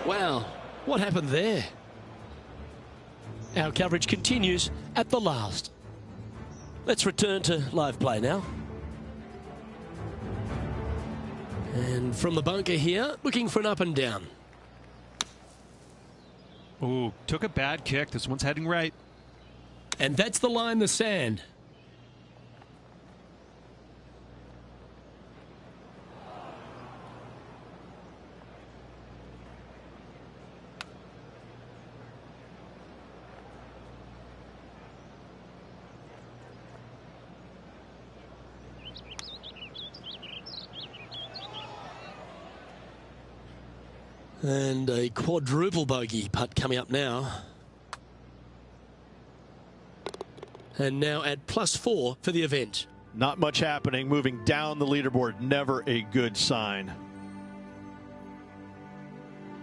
Wow, what happened there? Our coverage continues at the last. Let's return to live play now. And from the bunker here, looking for an up and down. Ooh, took a bad kick. This one's heading right. And that's the line, the sand. And a quadruple bogey putt coming up now. And now at +4 for the event. Not much happening. Moving down the leaderboard, never a good sign.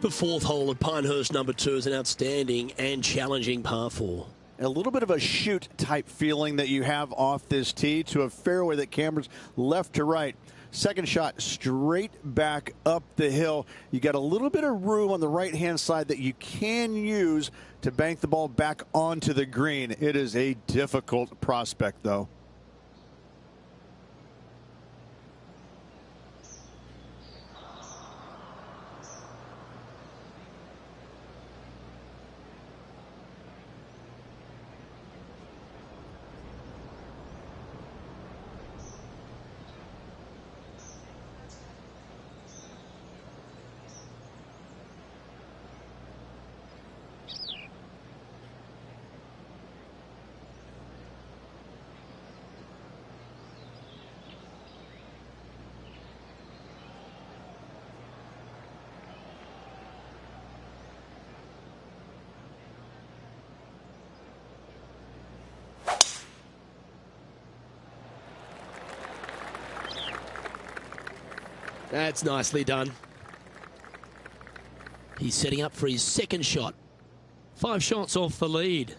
The fourth hole at Pinehurst number 2 is an outstanding and challenging par 4. A little bit of a shoot type feeling that you have off this tee to a fairway that cambers left to right. Second shot straight back up the hill. You got a little bit of room on the right hand side that you can use to bank the ball back onto the green. It is a difficult prospect though. That's nicely done. He's setting up for his second shot. 5 shots off the lead.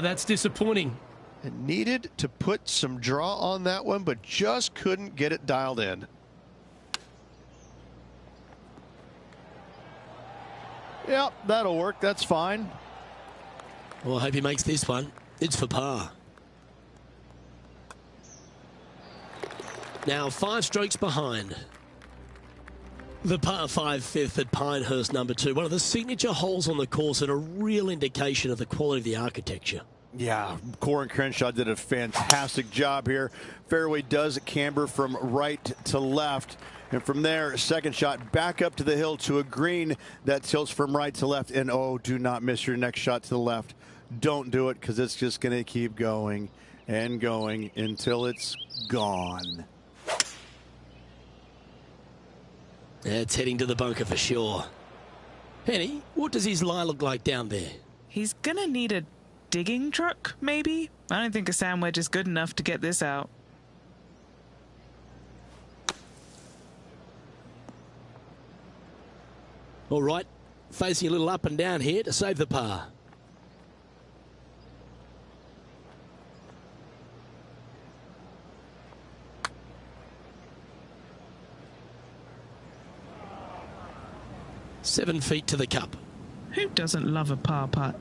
That's disappointing. It needed to put some draw on that one, but just couldn't get it dialed in. Yep, that'll work. That's fine. Well, I hope he makes this one. It's for par. Now 5 strokes behind. The par 5 fifth at Pinehurst number 2. One of the signature holes on the course and a real indication of the quality of the architecture. Yeah, Corin Crenshaw did a fantastic job here. Fairway does camber from right to left. And from there, second shot back up to the hill to a green that tilts from right to left. And oh, do not miss your next shot to the left. Don't do it because it's just going to keep going and going until it's gone. It's heading to the bunker for sure. Henny, what does his lie look like down there? He's going to need a digging truck, maybe? I don't think a sand wedge is good enough to get this out. All right, facing a little up and down here to save the par. Seven feet to the cup. Who doesn't love a par putt?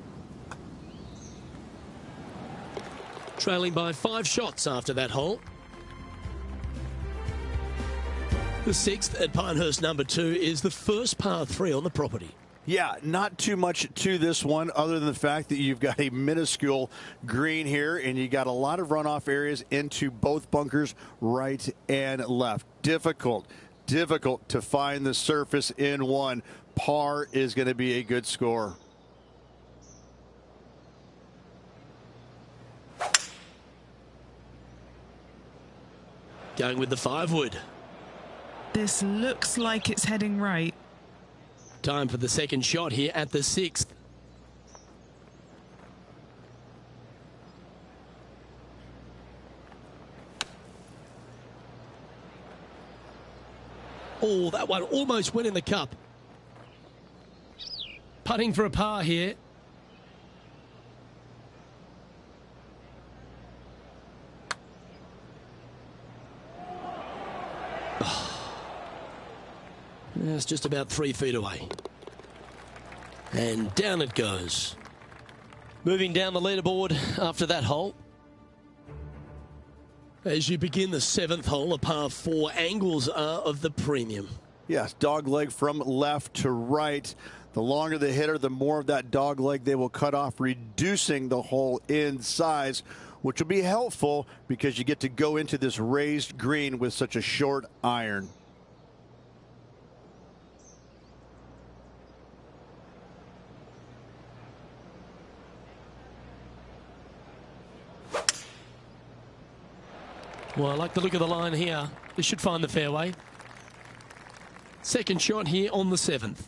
Trailing by 5 shots after that hole. The 6th at Pinehurst number 2 is the first par 3 on the property. Yeah, not too much to this one other than the fact that you've got a minuscule green here and you got a lot of runoff areas into both bunkers, right and left. Difficult to find the surface in one. Par is going to be a good score. Going with the 5-wood. This looks like it's heading right. Time for the second shot here at the 6th. Oh, that one almost went in the cup. Putting for a par here. It's just about 3 feet away. And down it goes. Moving down the leaderboard after that hole. As you begin the 7th hole, a par 4, angles are of the premium. Yes, dog leg from left to right. The longer the hitter, the more of that dog leg they will cut off, reducing the hole in size, which will be helpful because you get to go into this raised green with such a short iron. Well, I like the look of the line here. This should find the fairway. Second shot here on the 7th.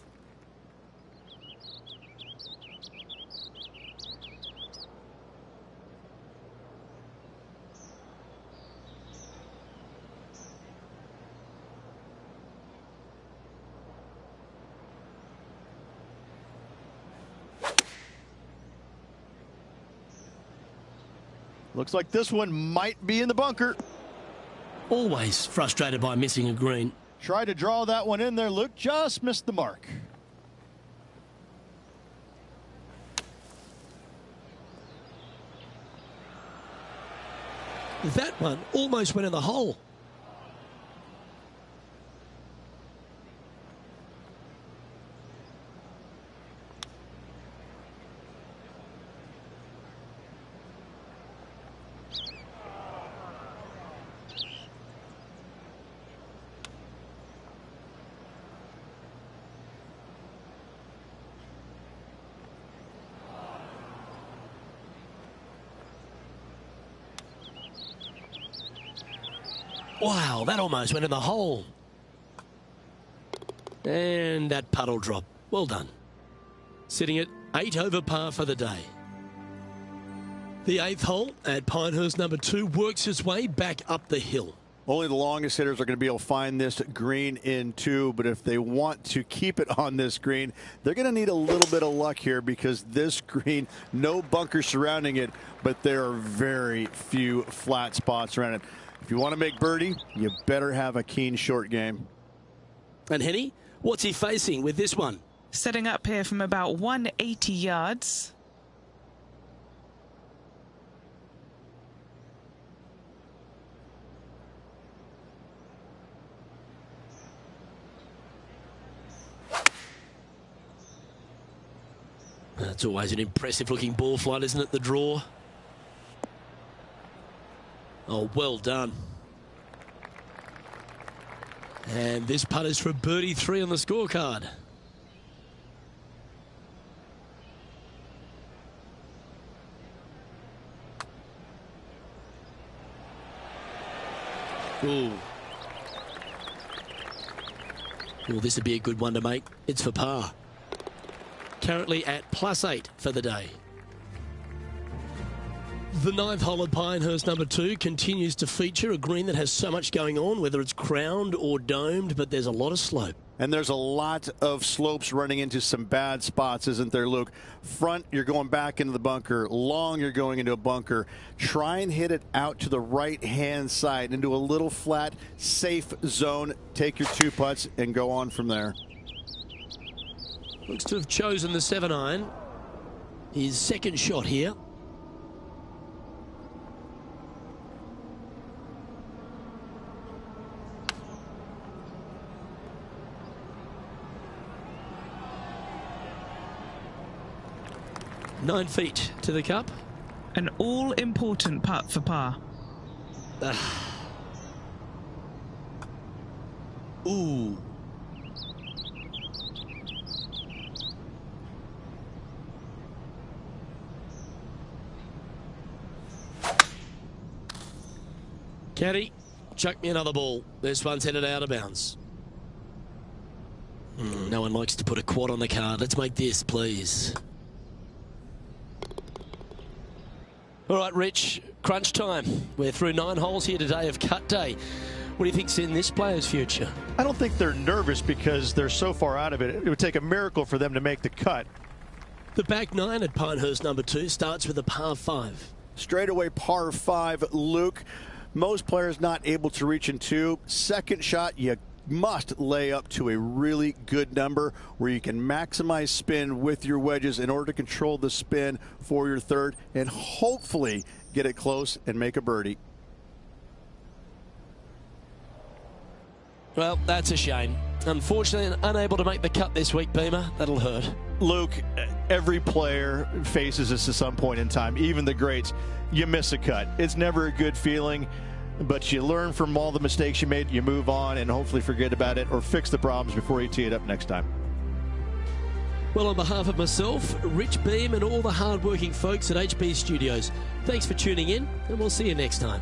Looks like this one might be in the bunker. Always frustrated by missing a green. Try to draw that one in there, Luke. Just missed the mark. That one almost went in the hole. Wow, that almost went in the hole. And that puddle drop. Well done. Sitting at 8 over par for the day. The 8th hole at Pinehurst number 2 works its way back up the hill. Only the longest hitters are going to be able to find this green in 2, but if they want to keep it on this green, they're going to need a little bit of luck here because this green, no bunker surrounding it, but there are very few flat spots around it. If you want to make birdie, you better have a keen short game. And Henny, what's he facing with this one? Setting up here from about 180 yards. That's always an impressive looking ball flight, isn't it, the draw? Oh, well done. And this putt is for birdie 3 on the scorecard. Ooh. Well, this would be a good one to make. It's for par. Currently at +8 for the day. The 9th hole at Pinehurst number 2 continues to feature a green that has so much going on, whether it's crowned or domed, but there's a lot of slope. And there's a lot of slopes running into some bad spots, isn't there, Luke? Front, you're going back into the bunker. Long, you're going into a bunker. Try and hit it out to the right-hand side into a little flat, safe zone. Take your 2 putts and go on from there. Looks to have chosen the 7-iron. His second shot here. Nine feet to the cup. An all-important putt for par. Ooh. Caddy, chuck me another ball. This one's headed out of bounds. No one likes to put a quad on the card. Let's make this, please. All right, Rich, crunch time. We're through 9 holes here today of cut day. What do you think's in this player's future? I don't think they're nervous because they're so far out of it. It would take a miracle for them to make the cut. The back nine at Pinehurst number 2 starts with a par 5. Straightaway par 5, Luke. Most players not able to reach in 2. Second shot, you must lay up to a really good number where you can maximize spin with your wedges in order to control the spin for your third and hopefully get it close and make a birdie. Well, that's a shame. Unfortunately, unable to make the cut this week, Beamer. That'll hurt. Luke, every player faces this at some point in time, even the greats. You miss a cut. It's never a good feeling, but you learn from all the mistakes you made, you move on, and hopefully forget about it or fix the problems before you tee it up next time. Well, on behalf of myself, Rich Beam, and all the hard-working folks at HB Studios, thanks for tuning in, and we'll see you next time.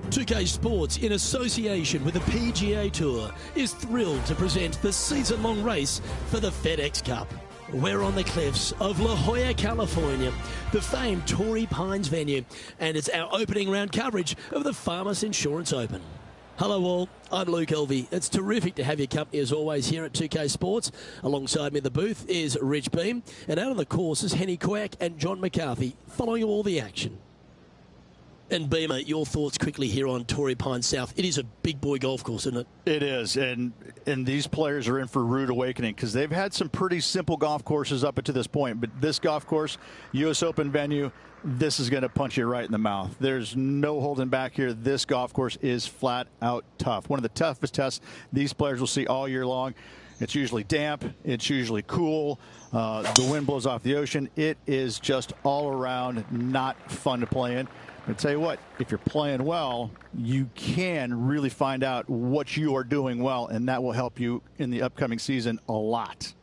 2K Sports, in association with the PGA Tour, is thrilled to present the season-long race for the FedEx Cup. We're on the cliffs of La Jolla, California, the famed Torrey Pines venue, and it's our opening round coverage of the Farmers Insurance Open. Hello all, I'm Luke Elvey. It's terrific to have your company as always here at 2K Sports. Alongside me in the booth is Rich Beem, and out on the course is Henny Koyak and John McCarthy, following all the action. And Beamer, your thoughts quickly here on Torrey Pines South. It is a big boy golf course, isn't it? It is, and these players are in for a rude awakening because they've had some pretty simple golf courses up to this point. But this golf course, U.S. Open venue, this is going to punch you right in the mouth. There's no holding back here. This golf course is flat out tough. One of the toughest tests these players will see all year long. It's usually damp. It's usually cool. The wind blows off the ocean. It is just all around not fun to play in. I tell you what, if you're playing well, you can really find out what you are doing well, and that will help you in the upcoming season a lot.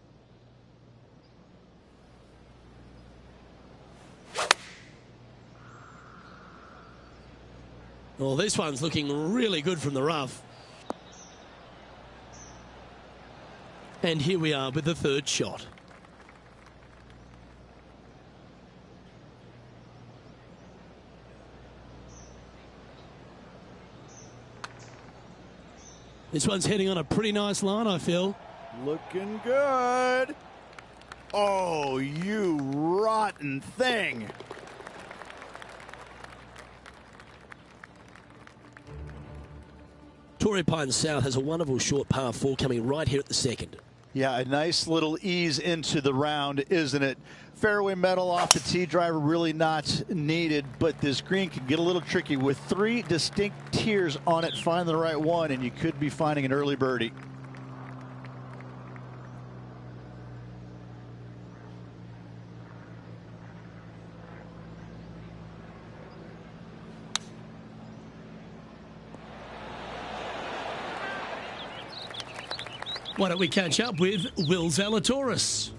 Well, this one's looking really good from the rough. And here we are with the third shot. This one's heading on a pretty nice line, I feel. Looking good. Oh, you rotten thing. Torrey Pines South has a wonderful short par 4 coming right here at the second. Yeah, a nice little ease into the round, isn't it? Fairway metal off the tee driver, really not needed, but this green can get a little tricky with 3 distinct tiers on it. Find the right one, and you could be finding an early birdie. Why don't we catch up with Will Zalatoris?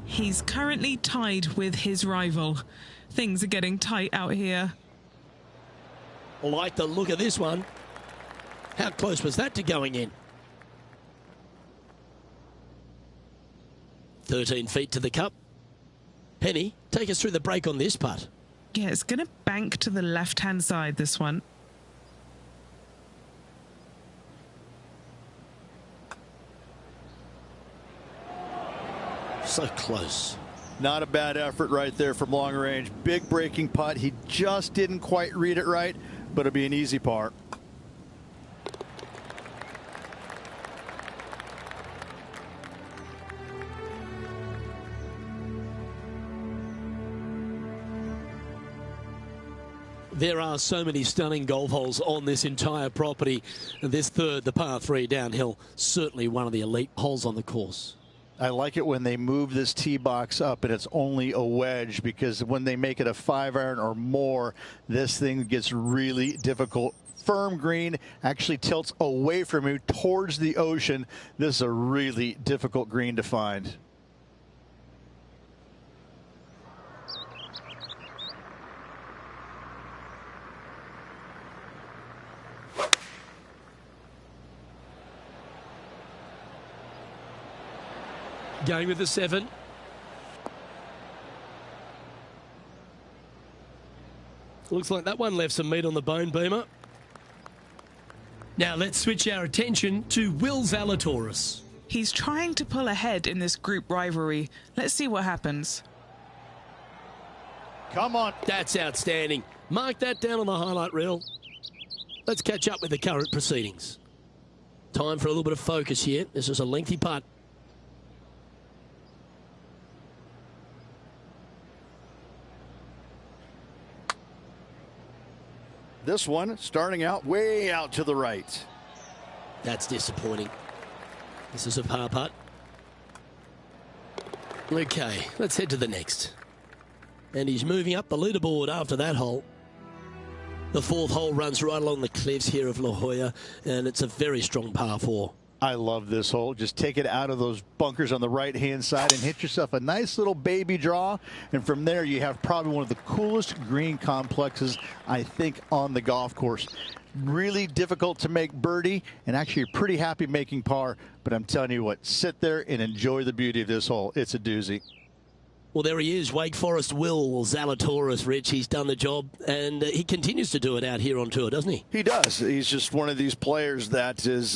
He's currently tied with his rival. Things are getting tight out here. I like the look of this one. How close was that to going in? 13 feet to the cup. Henny, take us through the break on this putt. Yeah, it's going to bank to the left-hand side, this one. So close. Not a bad effort right there from long range. Big breaking putt. He just didn't quite read it right, but it'll be an easy par. There are so many stunning golf holes on this entire property. This third, the par 3 downhill, certainly one of the elite holes on the course. I like it when they move this tee box up and it's only a wedge, because when they make it a 5-iron or more, this thing gets really difficult. Firm green actually tilts away from you towards the ocean. This is a really difficult green to find. Going with the 7. Looks like that one left some meat on the bone, Beamer. Now let's switch our attention to Will Zalatoris. He's trying to pull ahead in this group rivalry. Let's see what happens. Come on. That's outstanding. Mark that down on the highlight reel. Let's catch up with the current proceedings. Time for a little bit of focus here. This is a lengthy putt. This one starting out way out to the right. That's disappointing. This is a par putt. Okay, let's head to the next. And he's moving up the leaderboard after that hole. The 4th hole runs right along the cliffs here of La Jolla, and it's a very strong par 4. I love this hole. Just take it out of those bunkers on the right-hand side and hit yourself a nice little baby draw. And from there, you have probably one of the coolest green complexes, I think, on the golf course. really difficult to make birdie, and actually you're pretty happy making par. But I'm telling you what, sit there and enjoy the beauty of this hole. It's a doozy. Well, there he is, Wake Forest Will Zalatoris, Rich. He's done the job, and he continues to do it out here on tour, doesn't he? He does. He's just one of these players that is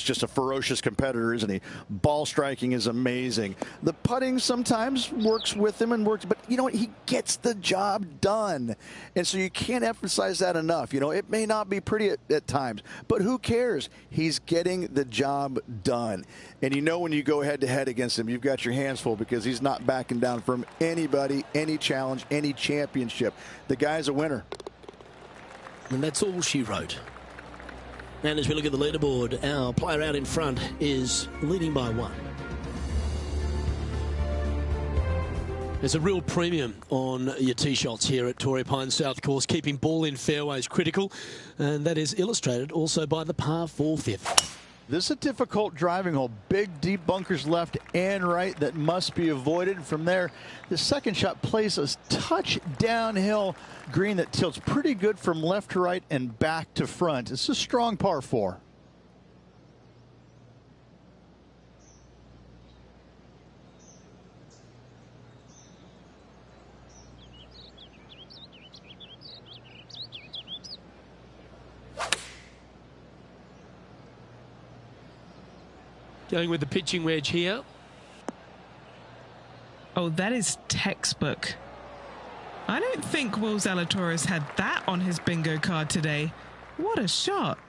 just a ferocious competitor, isn't he? Ball striking is amazing. The putting sometimes works with him and works, but you know what? He gets the job done. And so you can't emphasize that enough. You know, it may not be pretty at times, but who cares? He's getting the job done. And you know when you go head-to-head against him, you've got your hands full because he's not backing down from anybody, any challenge, any championship. The guy's a winner. And that's all she wrote. And as we look at the leaderboard, our player out in front is leading by 1. There's a real premium on your tee shots here at Torrey Pines South Course. Keeping ball in fairways critical, and that is illustrated also by the par 4 fifth. This is a difficult driving hole. Big, deep bunkers left and right that must be avoided. From there, the second shot plays a touch downhill green that tilts pretty good from left to right and back to front. It's a strong par 4. Going with the pitching wedge here. Oh, that is textbook. I don't think Will Zalatoris had that on his bingo card today. What a shot.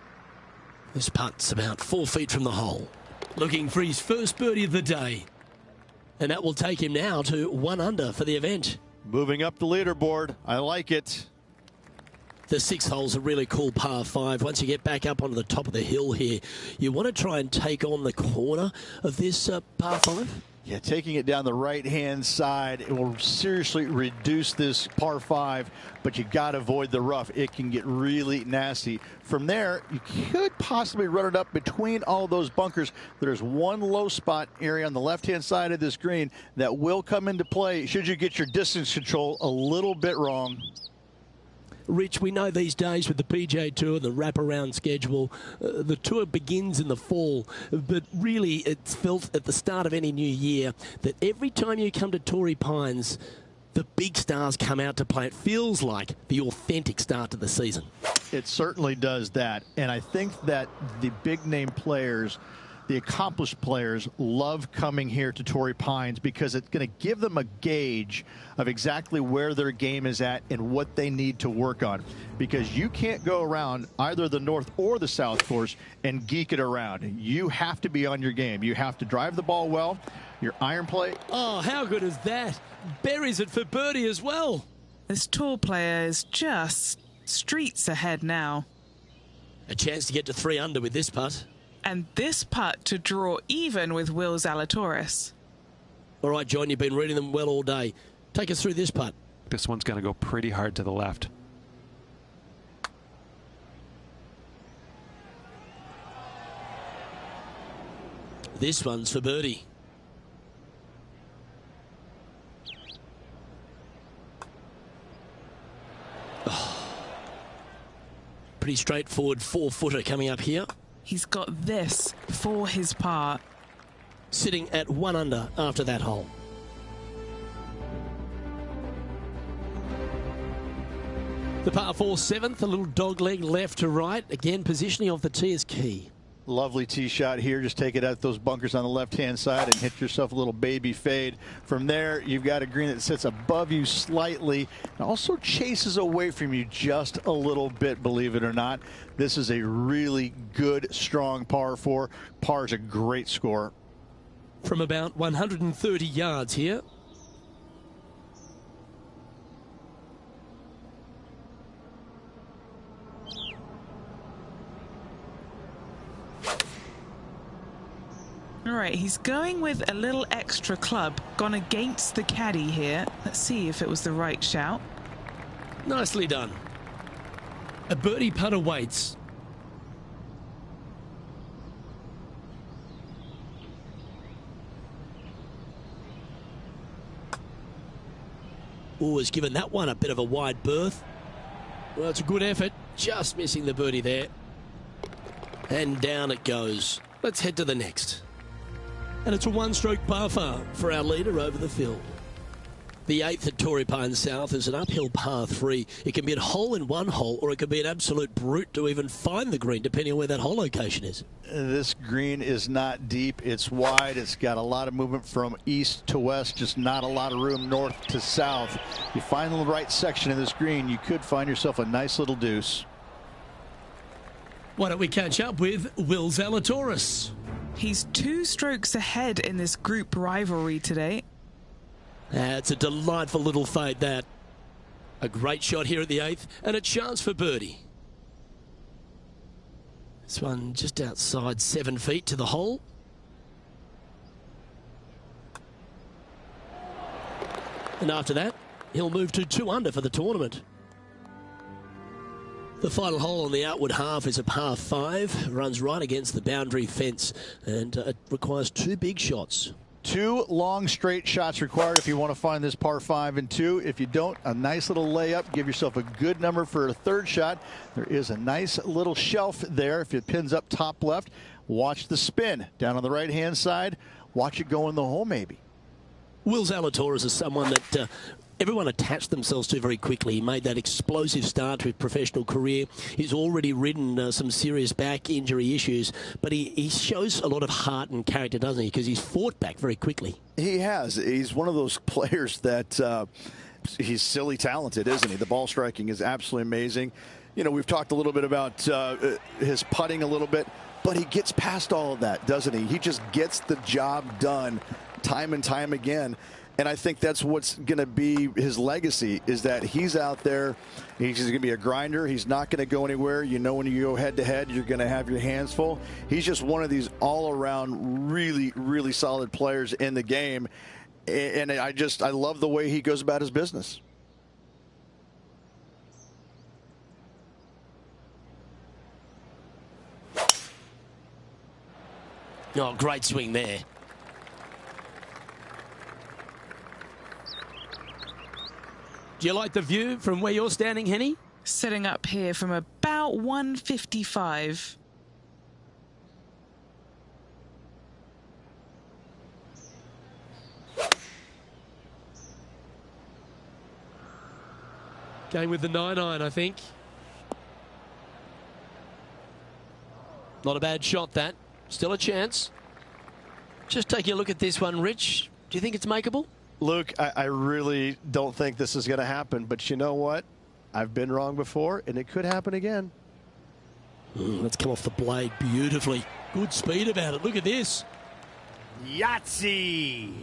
This putt's about 4 feet from the hole. Looking for his first birdie of the day. And that will take him now to 1 under for the event. Moving up the leaderboard. I like it. The 6th hole's a really cool par 5. Once you get back up onto the top of the hill here, you want to try and take on the corner of this par 5. Yeah, taking it down the right-hand side, it will seriously reduce this par 5, but you got to avoid the rough. It can get really nasty. From there, you could possibly run it up between all those bunkers. There's one low spot area on the left-hand side of this green that will come into play should you get your distance control a little bit wrong. Rich, we know these days with the PGA Tour, the wraparound schedule, the tour begins in the fall, but really it's felt at the start of any new year that every time you come to Torrey Pines, the big stars come out to play. It feels like the authentic start to the season. It certainly does that, and I think that the big-name players, the accomplished players, love coming here to Torrey Pines because it's going to give them a gauge of exactly where their game is at and what they need to work on. Because you can't go around either the North or the South Course and geek it around. You have to be on your game. You have to drive the ball well, your iron play. Oh, how good is that? Buries it for birdie as well. This tour player is just streets ahead now. A chance to get to 3 under with this putt. And this putt to draw even with Will Zalatoris. All right, John, you've been reading them well all day. Take us through this putt. This one's going to go pretty hard to the left. This one's for birdie. Oh. Pretty straightforward 4-footer coming up here. He's got this for his par. Sitting at 1 under after that hole. The par 4 7th, a little dog leg left to right. Again, positioning of the tee is key. Lovely tee shot here. Just take it out those bunkers on the left-hand side and hit yourself a little baby fade. From there, you've got a green that sits above you slightly and also chases away from you just a little bit, believe it or not. This is a really good, strong par 4. Par is a great score. From about 130 yards here. All right, he's going with a little extra club, gone against the caddy here. Let's see if it was the right shout. Nicely done. A birdie putt awaits. Oh, has given that one a bit of a wide berth. Well, it's a good effort. just missing the birdie there. And down it goes. Let's head to the next. And it's a one-stroke par four for our leader over the field. The 8th at Torrey Pines South is an uphill par 3. It can be a hole in one hole, or it can be an absolute brute to even find the green, depending on where that hole location is. This green is not deep. It's wide. It's got a lot of movement from east to west, just not a lot of room north to south. You find the right section of this green, you could find yourself a nice little deuce. Why don't we catch up with Will Zalatoris? He's 2 strokes ahead in this group rivalry today. It's a delightful little fade, that. A great shot here at the 8th, and a chance for birdie. This one just outside 7 feet to the hole. And after that, he'll move to 2 under for the tournament. The final hole on the outward half is a par 5. Runs right against the boundary fence, and it requires 2 big shots. 2 long straight shots required if you want to find this par 5 and 2. If you don't, a nice little layup. Give yourself a good number for a 3rd shot. There is a nice little shelf there. If it pins up top left, watch the spin down on the right hand side. Watch it go in the hole maybe. Will Zalatoris is someone that everyone attached themselves to very quickly. He made that explosive start to his professional career. He's already ridden some serious back injury issues, but he shows a lot of heart and character, doesn't he? Because he's fought back very quickly. He has. He's one of those players that he's silly talented, isn't he? The ball striking is absolutely amazing. You know, we've talked a little bit about his putting a little bit, but he gets past all of that, doesn't he? He just gets the job done time and time again. And I think that's what's going to be his legacy, is that he's out there. He's going to be a grinder. He's not going to go anywhere. You know, when you go head-to-head, you're going to have your hands full. He's just one of these all-around really, really solid players in the game. And I love the way he goes about his business. Oh, great swing there. Do you like the view from where you're standing, Henny? Sitting up here from about 155. Going with the 9-iron, I think. Not a bad shot, that. Still a chance. Just taking a look at this one, Rich. Do you think it's makeable? Luke, I really don't think this is going to happen, but you know what? I've been wrong before, and it could happen again. Let's come off the blade beautifully. Good speed about it. Look at this. Yahtzee!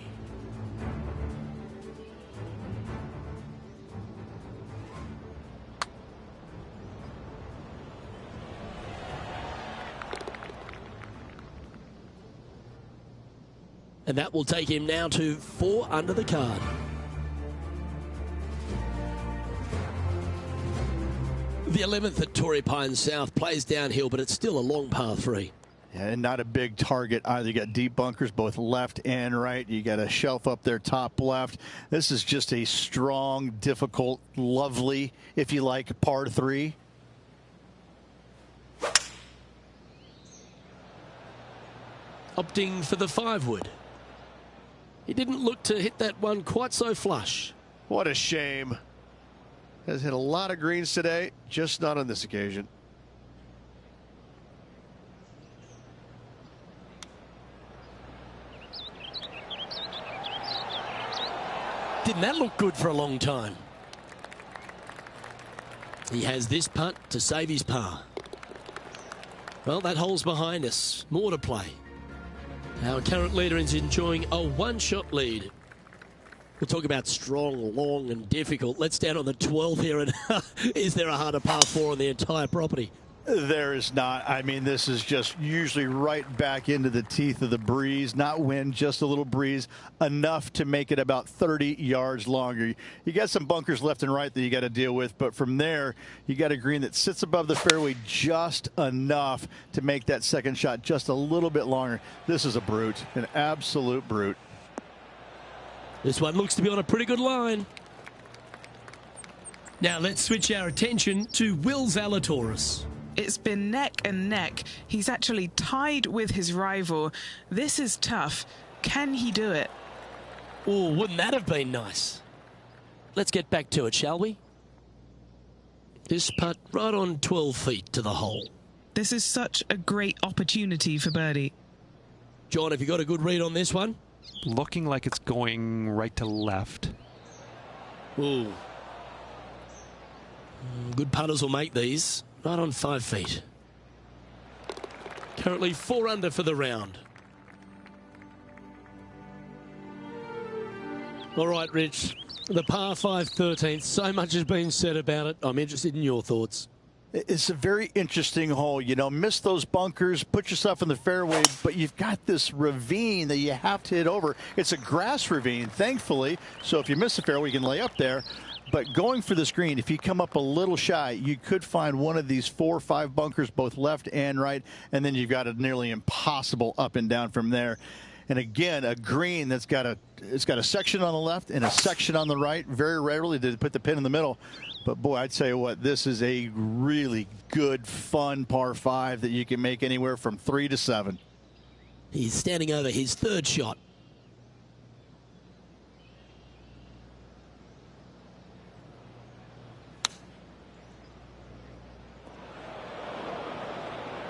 And that will take him now to 4 under the card. The 11th at Torrey Pines South plays downhill, but it's still a long par 3. Yeah, and not a big target either. You got deep bunkers both left and right. You got a shelf up there top left. This is just a strong, difficult, lovely, if you like, par 3. Opting for the 5-wood. He didn't look to hit that one quite so flush. What a shame. Has hit a lot of greens today, just not on this occasion. Didn't that look good for a long time? He has this putt to save his par. Well, that hole's behind us. More to play. Our current leader is enjoying a 1-shot lead. We'll talk about strong, long, and difficult. Let's stand on the 12 here. And is there a harder par 4 on the entire property? There is not. I mean, this is just usually right back into the teeth of the breeze. Not wind, just a little breeze. Enough to make it about 30 yards longer. You got some bunkers left and right that you got to deal with. But from there, you got a green that sits above the fairway just enough to make that second shot just a little bit longer. This is a brute, an absolute brute. This one looks to be on a pretty good line. Now let's switch our attention to Will Zalatoris. It's been neck and neck. He's actually tied with his rival. This is tough. Can he do it? Oh, wouldn't that have been nice? Let's get back to it, shall we? This putt right on 12 feet to the hole. This is such a great opportunity for birdie. John, have you got a good read on this one? Looking like it's going right to left. Ooh. Good putters will make these. Right on 5 feet. Currently 4 under for the round. All right, Rich. The par 5 13th. So much has been said about it. I'm interested in your thoughts. It's a very interesting hole. You know, miss those bunkers, put yourself in the fairway, but you've got this ravine that you have to hit over. It's a grass ravine, thankfully, so if you miss the fairway, you can lay up there. But going for this green, if you come up a little shy, you could find one of these 4 or 5 bunkers, both left and right, and then you've got a nearly impossible up and down from there. And again, a green that's got a section on the left and a section on the right. Very rarely do they put the pin in the middle. But boy, I'd tell you what, this is a really good, fun par 5 that you can make anywhere from 3 to 7. He's standing over his 3rd shot.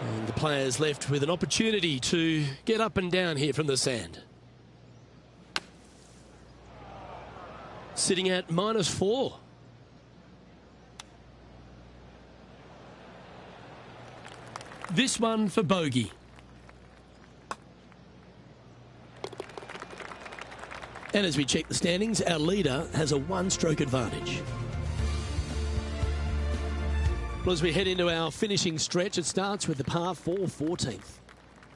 And the players left with an opportunity to get up and down here from the sand. Sitting at -4. This one for bogey. And as we check the standings, our leader has a 1-stroke advantage. Well, as we head into our finishing stretch, it starts with the par 4 14th.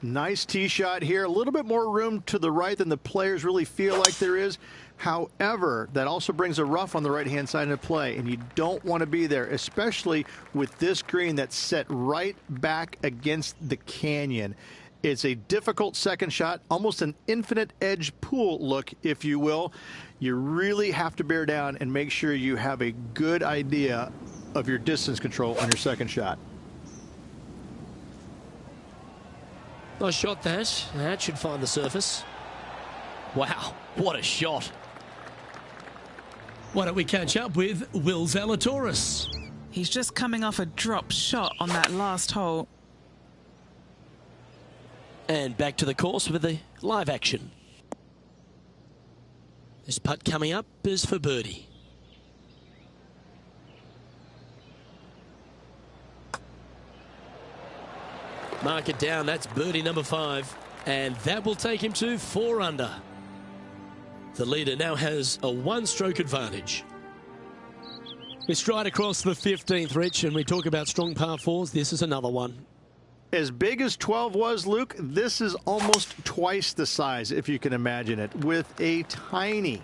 Nice tee shot here. A little bit more room to the right than the players really feel like there is. However, that also brings a rough on the right-hand side into play, and you don't want to be there, especially with this green that's set right back against the canyon. It's a difficult second shot, almost an infinite edge pool look, if you will. You really have to bear down and make sure you have a good idea of your distance control on your second shot. Nice shot, that. That should find the surface. Wow, what a shot. Why don't we catch up with Will Zalatoris? He's just coming off a drop shot on that last hole. And back to the course with the live action. This putt coming up is for birdie. Mark it down, that's birdie number 5. And that will take him to 4 under. The leader now has a 1-stroke advantage. We stride across the 15th, Rich, and we talk about strong par 4s. This is another one. As big as 12 was, Luke, this is almost twice the size, if you can imagine it, with a tiny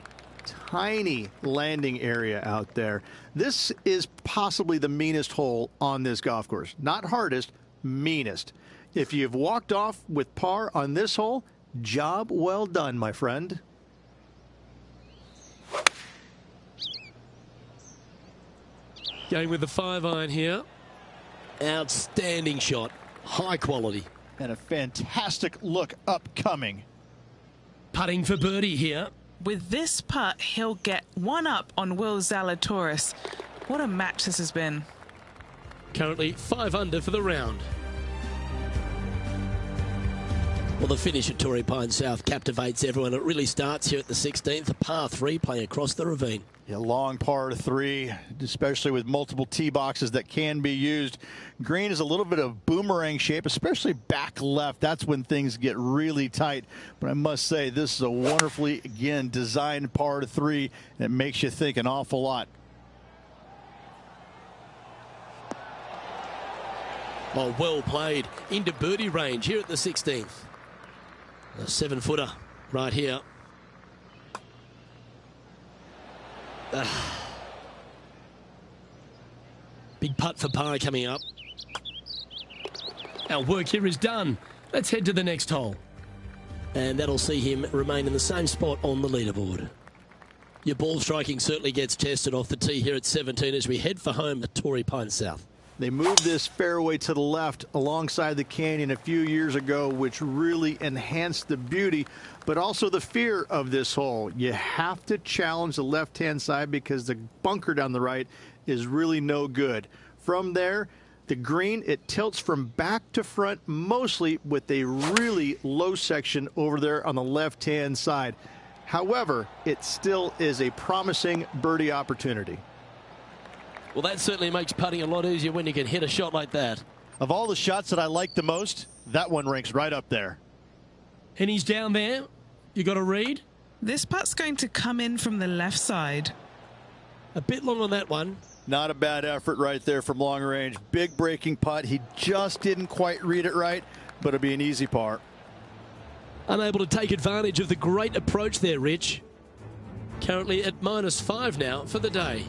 landing area out there. This is possibly the meanest hole on this golf course. Not hardest, meanest. If you've walked off with par on this hole, job well done, my friend. Going with the 5-iron here. Outstanding shot. High quality. And a fantastic look upcoming. Putting for birdie here. With this putt, he'll get 1 up on Will Zalatoris. What a match this has been. Currently 5 under for the round. Well, the finish at Torrey Pines South captivates everyone. It really starts here at the 16th, a par 3 playing across the ravine. Yeah, long par 3, especially with multiple tee boxes that can be used. Green is a little bit of boomerang shape, especially back left. That's when things get really tight. But I must say, this is a wonderfully, again, designed par 3, and it makes you think an awful lot. Oh, well played into birdie range here at the 16th. A 7-footer right here. Big putt for par coming up. Our work here is done. Let's head to the next hole. And that'll see him remain in the same spot on the leaderboard. Your ball striking certainly gets tested off the tee here at 17 as we head for home at Torrey Pines South. They moved this fairway to the left alongside the canyon a few years ago, which really enhanced the beauty, but also the fear of this hole. You have to challenge the left-hand side because the bunker down the right is really no good. From there, the green, it tilts from back to front mostly with a really low section over there on the left-hand side. However, it still is a promising birdie opportunity. Well, that certainly makes putting a lot easier when you can hit a shot like that. Of all the shots that I like the most, that one ranks right up there. And he's down there. You got a read? This putt's going to come in from the left side. A bit long on that one. Not a bad effort right there from long range. Big breaking putt. He just didn't quite read it right, but it'll be an easy par. Unable to take advantage of the great approach there, Rich. Currently at -5 now for the day.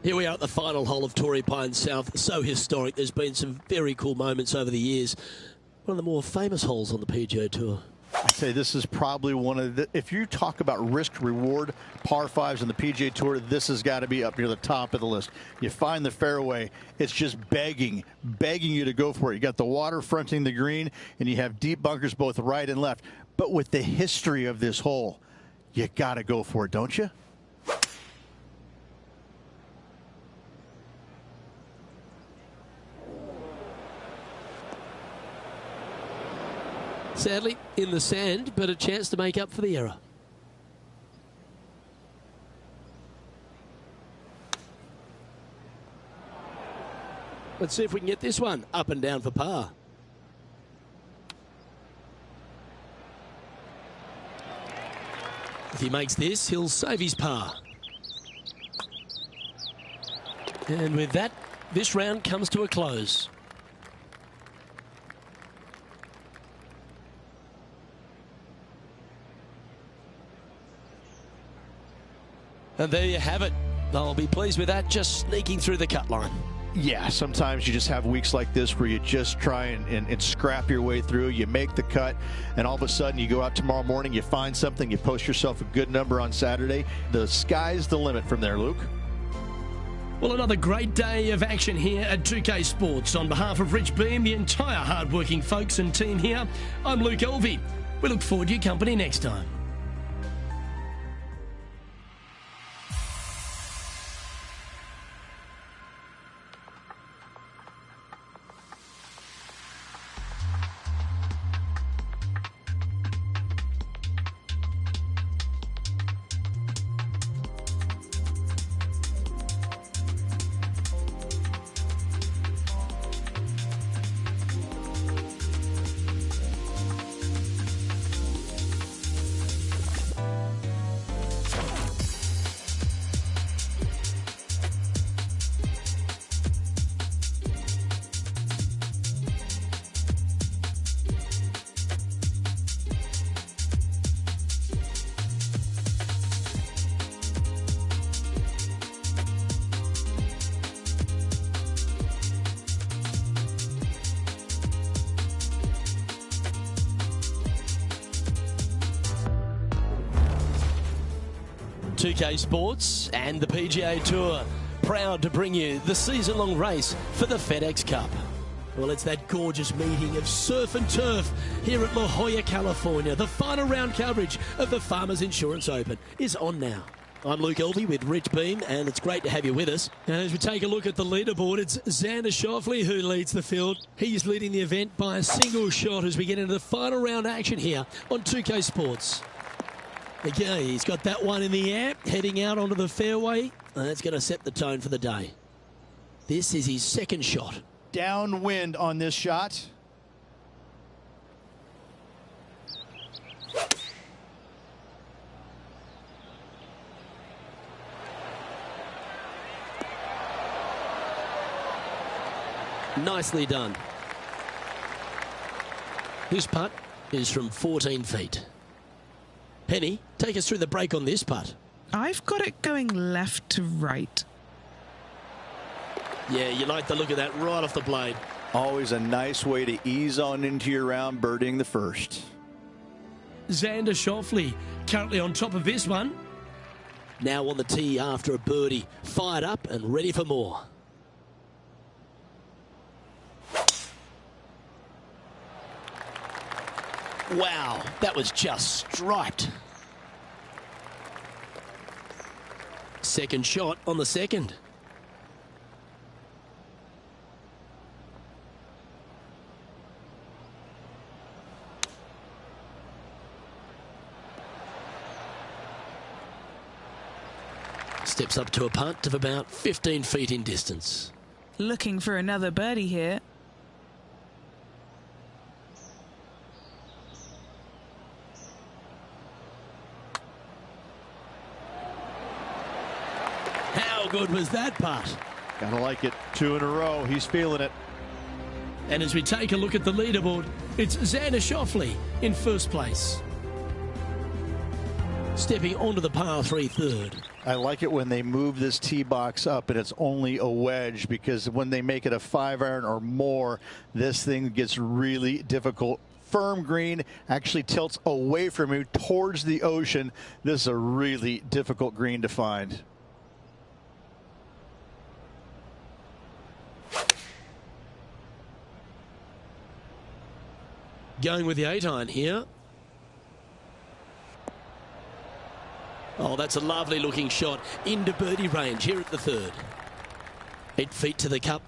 Here we are at the final hole of Torrey Pines South. So historic. There's been some very cool moments over the years. One of the more famous holes on the PGA Tour. I'd say this is probably one of the, if you talk about risk-reward par fives on the PGA Tour, this has got to be up near the top of the list. You find the fairway, it's just begging you to go for it. You got the water fronting the green, and you have deep bunkers both right and left. But with the history of this hole, you got to go for it, don't you? Sadly, in the sand, but a chance to make up for the error. Let's see if we can get this one up and down for par. If he makes this, he'll save his par. And with that, this round comes to a close. And there you have it. I'll be pleased with that, just sneaking through the cut line. Yeah, sometimes you just have weeks like this where you just try and scrap your way through. You make the cut, and all of a sudden you go out tomorrow morning, you find something, you post yourself a good number on Saturday. The sky's the limit from there, Luke. Well, another great day of action here at 2K Sports. On behalf of Rich Beam, the entire hard-working folks and team here, I'm Luke Elvey. We look forward to your company next time. .2K Sports and the PGA Tour proud to bring you the season-long race for the FedEx Cup. Well, it's that gorgeous meeting of surf and turf here at La Jolla, California. The final round coverage of the Farmers Insurance Open is on now. I'm Luke Elvey with Rich Beam, and it's great to have you with us. And as we take a look at the leaderboard, it's Xander Schauffele who leads the field. He's leading the event by a single shot as we get into the final round action here on 2K Sports. Okay, he's got that one in the air, heading out onto the fairway. And that's going to set the tone for the day. This is his second shot. Downwind on this shot. Nicely done. This putt is from 14 feet. Penny, take us through the break on this putt. I've got it going left to right. Yeah, you like the look of that right off the blade. Always a nice way to ease on into your round, birdieing the first. Xander Schauffele currently on top of this one. Now on the tee after a birdie. Fired up and ready for more. Wow, that was just striped. Second shot on the second. Steps up to a putt of about 15 feet in distance. Looking for another birdie here. How good was that putt? Gotta like it. 2 in a row. He's feeling it. And as we take a look at the leaderboard, it's Xander Schauffele in first place. Stepping onto the par 3 third. I like it when they move this tee box up and it's only a wedge, because when they make it a 5-iron or more, this thing gets really difficult. Firm green, actually tilts away from you towards the ocean. This is a really difficult green to find. Going with the 8-iron here. Oh, that's a lovely looking shot into birdie range here at the third. 8 feet to the cup.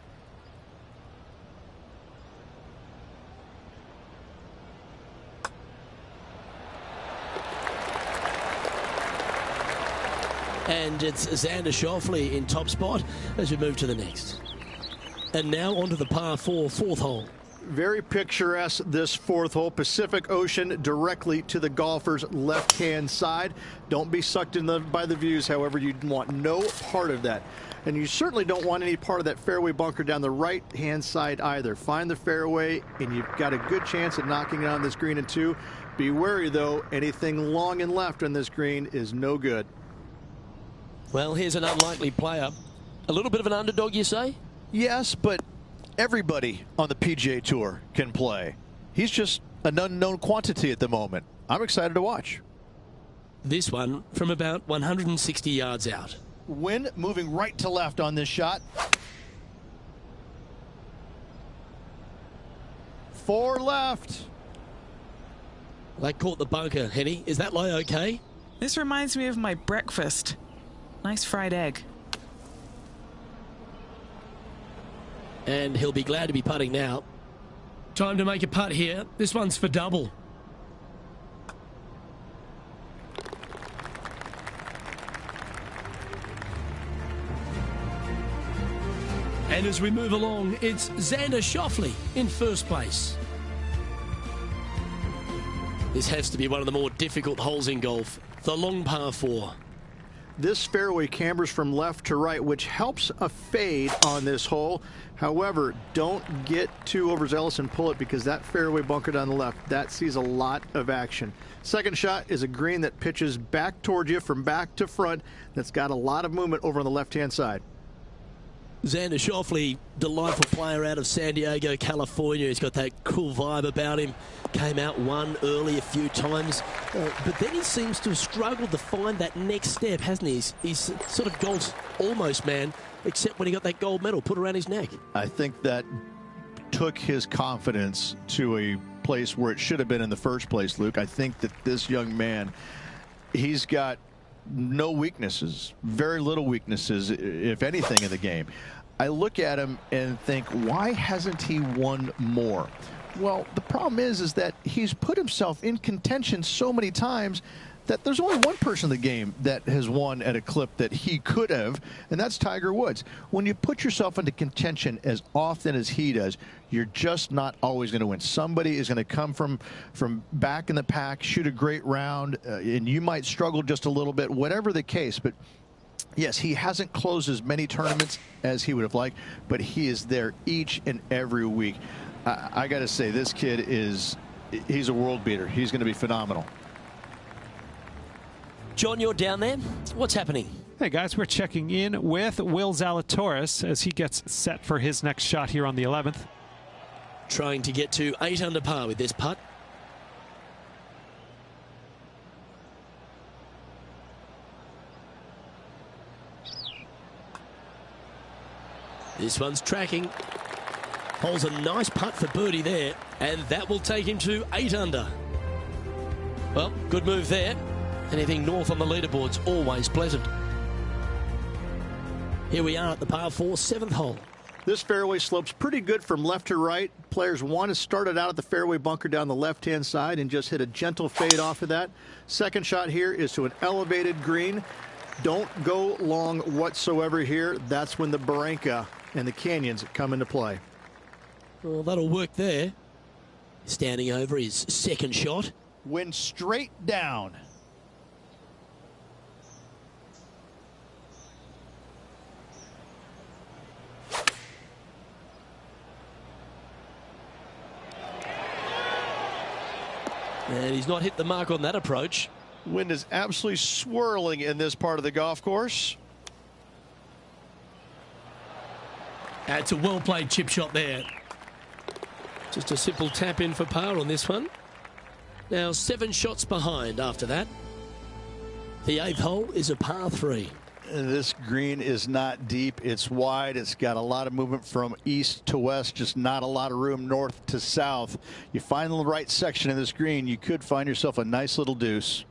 And it's Xander Schauffele in top spot as we move to the next. And now onto the par 4 fourth hole. Very picturesque, this fourth hole. Pacific Ocean directly to the golfer's left-hand side. Don't be sucked in by the views, however. You want no part of that. And you certainly don't want any part of that fairway bunker down the right-hand side either. Find the fairway, and you've got a good chance at knocking it on this green in 2. Be wary, though. Anything long and left on this green is no good. Well, here's an unlikely player. A little bit of an underdog, you say? Yes, but everybody on the PGA Tour can play. He's just an unknown quantity at the moment. I'm excited to watch. This one from about 160 yards out. Wind moving right to left on this shot. 4 left. That caught the bunker, Henny. Is that lie okay? This reminds me of my breakfast. Nice fried egg. And he'll be glad to be putting now. Time to make a putt here. This one's for double. And as we move along, it's Xander Schauffele in first place. This has to be one of the more difficult holes in golf. The long par 4. This fairway cambers from left to right, which helps a fade on this hole. However, don't get too overzealous and pull it, because that fairway bunker down the left, that sees a lot of action. Second shot is a green that pitches back towards you from back to front. That's got a lot of movement over on the left-hand side. Xander Schauffele, delightful player out of San Diego, California. He's got that cool vibe about him. Came out one early a few times, but then he seems to have struggled to find that next step, hasn't he? He's sort of golf's almost man, except when he got that gold medal put around his neck. I think that took his confidence to a place where it should have been in the first place, Luke. I think that this young man, he's got no weaknesses, very little weaknesses, if anything, in the game. I look at him and think, why hasn't he won more? Well, the problem is that he's put himself in contention so many times that there's only one person in the game that has won at a clip that he could have, and that's Tiger Woods. When you put yourself into contention as often as he does, you're just not always going to win. Somebody is going to come from back in the pack, shoot a great round, and you might struggle just a little bit, whatever the case. But yes, he hasn't closed as many tournaments as he would have liked, but he is there each and every week. I got to say, this kid he's a world beater. He's going to be phenomenal. John, you're down there. What's happening? Hey guys, we're checking in with Will Zalatoris as he gets set for his next shot here on the 11th. Trying to get to 8 under par with this putt. This one's tracking. Holds a nice putt for birdie there, and that will take him to 8 under. Well, good move there. Anything north on the leaderboard's always pleasant. Here we are at the par 4 7th hole. This fairway slopes pretty good from left to right. Players want to start it out at the fairway bunker down the left-hand side and just hit a gentle fade off of that. Second shot here is to an elevated green. Don't go long whatsoever here. That's when the Barranca and the canyons come into play. Well, that'll work there. Standing over his second shot. Wind straight down. And he's not hit the mark on that approach. Wind is absolutely swirling in this part of the golf course. That's a well-played chip shot there. Just a simple tap in for par on this one. Now 7 shots behind after that. The 8th hole is a par 3. This green is not deep. It's wide. It's got a lot of movement from east to west, just not a lot of room north to south. You find the right section of this green, you could find yourself a nice little deuce.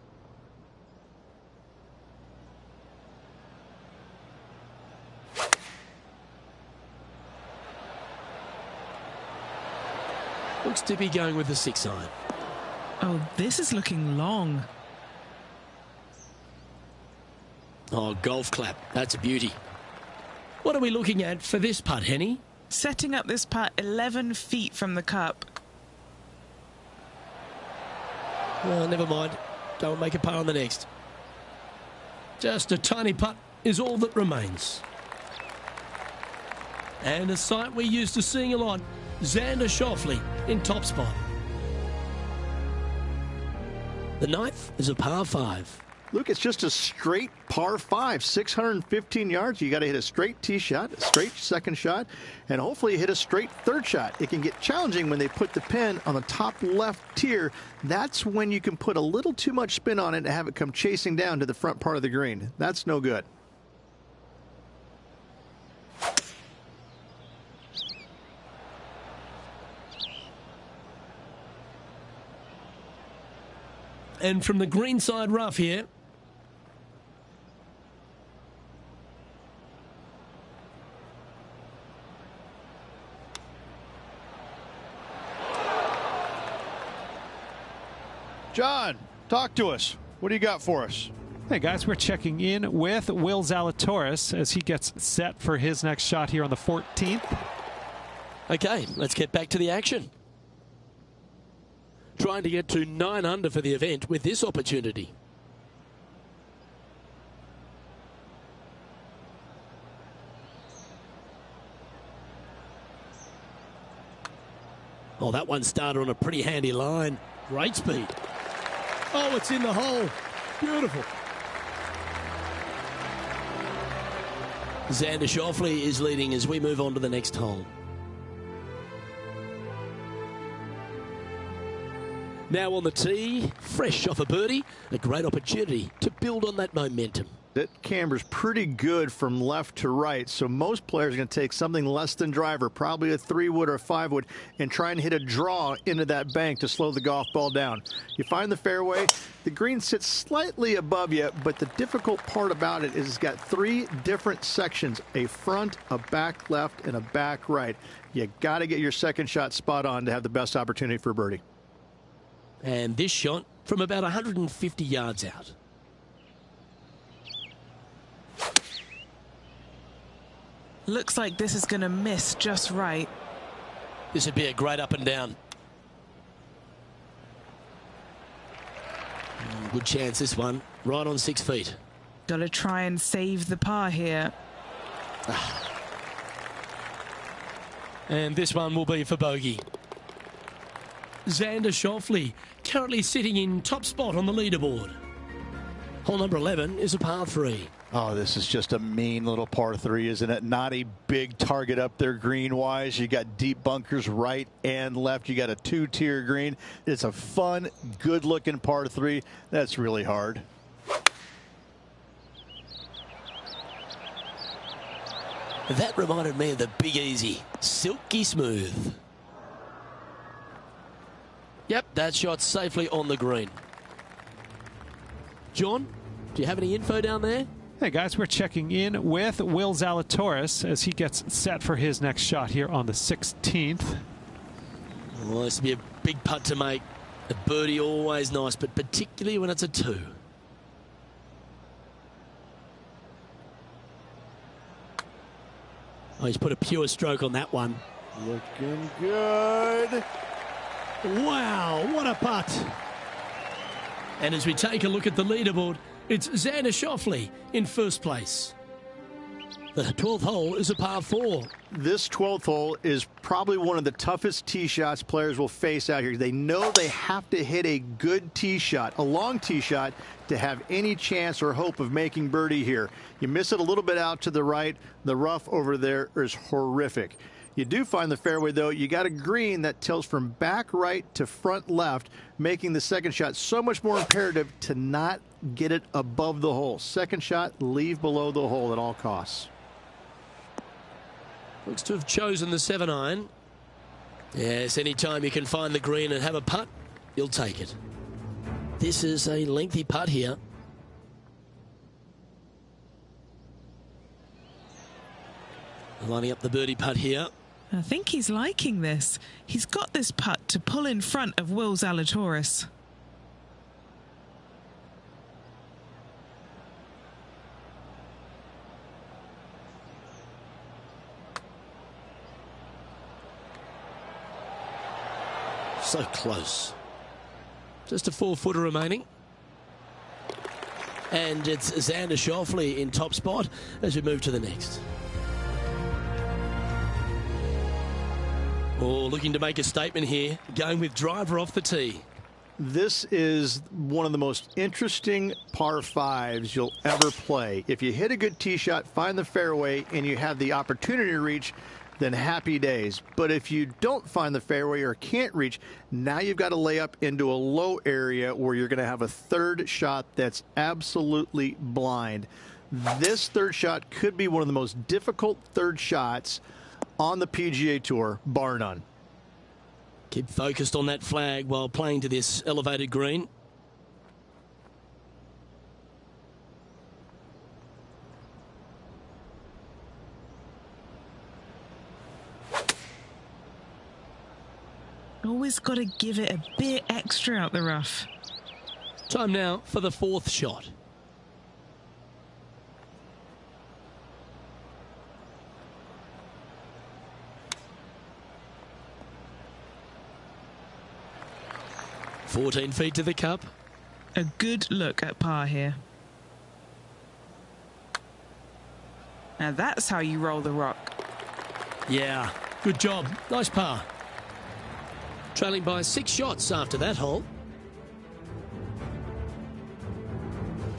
Looks to be going with the 6 iron. Oh, this is looking long. Oh, golf clap. That's a beauty. What are we looking at for this putt, Henny? Setting up this putt 11 feet from the cup. Well, never mind. Don't make a par on the next. Just a tiny putt is all that remains. And a sight we're used to seeing a lot. Xander Schauffele in top spot. The 9th is a par 5. Luke, it's just a straight par 5, 615 yards. You got to hit a straight tee shot, a straight second shot, and hopefully hit a straight third shot. It can get challenging when they put the pin on the top left tier. That's when you can put a little too much spin on it and have it come chasing down to the front part of the green. That's no good. And from the greenside rough here. John, talk to us. What do you got for us? Hey guys, we're checking in with Will Zalatoris as he gets set for his next shot here on the 14th. Okay, let's get back to the action. Trying to get to 9 under for the event with this opportunity. Oh, that one started on a pretty handy line. Great speed. Oh, it's in the hole. Beautiful. Xander Schauffele is leading as we move on to the next hole. Now on the tee, fresh off a birdie, a great opportunity to build on that momentum. That camber's pretty good from left to right, so most players are going to take something less than driver, probably a 3-wood or a 5-wood, and try and hit a draw into that bank to slow the golf ball down. You find the fairway, the green sits slightly above you, but the difficult part about it is it's got 3 different sections, a front, a back left, and a back right. You got to get your second shot spot on to have the best opportunity for birdie. And this shot from about 150 yards out. Looks like this is going to miss just right. This would be a great up and down. Good chance this one, right on 6 feet. Got to try and save the par here. And this one will be for bogey. Xander Schauffele currently sitting in top spot on the leaderboard. Hole number 11 is a par 3. Oh, this is just a mean little par 3, isn't it? Not a big target up there green-wise. You got deep bunkers right and left. You got a 2-tier green. It's a fun, good-looking par 3. That's really hard. That reminded me of the Big Easy. Silky smooth. Yep, that shot safely on the green. John, do you have any info down there? Hey guys, we're checking in with Will Zalatoris as he gets set for his next shot here on the 16th. Well, this will be a big putt to make. A birdie always nice, but particularly when it's a 2. Oh, he's put a pure stroke on that one. Looking good. Wow, what a putt. And as we take a look at the leaderboard, it's Xander Schauffele in first place. The 12th hole is a par 4. This 12th hole is probably one of the toughest tee shots players will face out here. They know they have to hit a good tee shot, a long tee shot, to have any chance or hope of making birdie here. You miss it a little bit out to the right. The rough over there is horrific. You do find the fairway, though. You got a green that tilts from back right to front left, making the second shot so much more imperative to not get it above the hole. Second shot, leave below the hole at all costs. Looks to have chosen the 7-iron. Yes, anytime you can find the green and have a putt, you'll take it. This is a lengthy putt here. Lining up the birdie putt here. I think he's liking this. He's got this putt to pull in front of Will Zalatoris. So close. Just a 4-footer remaining. And it's Xander Schauffele in top spot as we move to the next. Oh, looking to make a statement here, going with driver off the tee. This is one of the most interesting par 5s you'll ever play. If you hit a good tee shot, find the fairway, and you have the opportunity to reach, then happy days. But if you don't find the fairway or can't reach, now you've got to lay up into a low area where you're going to have a third shot that's absolutely blind. This third shot could be one of the most difficult third shots on the PGA Tour, bar none. Keep focused on that flag while playing to this elevated green. Always got to give it a bit extra out the rough. Time now for the 4th shot. "14 feet to the cup." A good look at par here. Now that's how you roll the rock. Yeah, good job. Nice par. Trailing by 6 shots after that hole.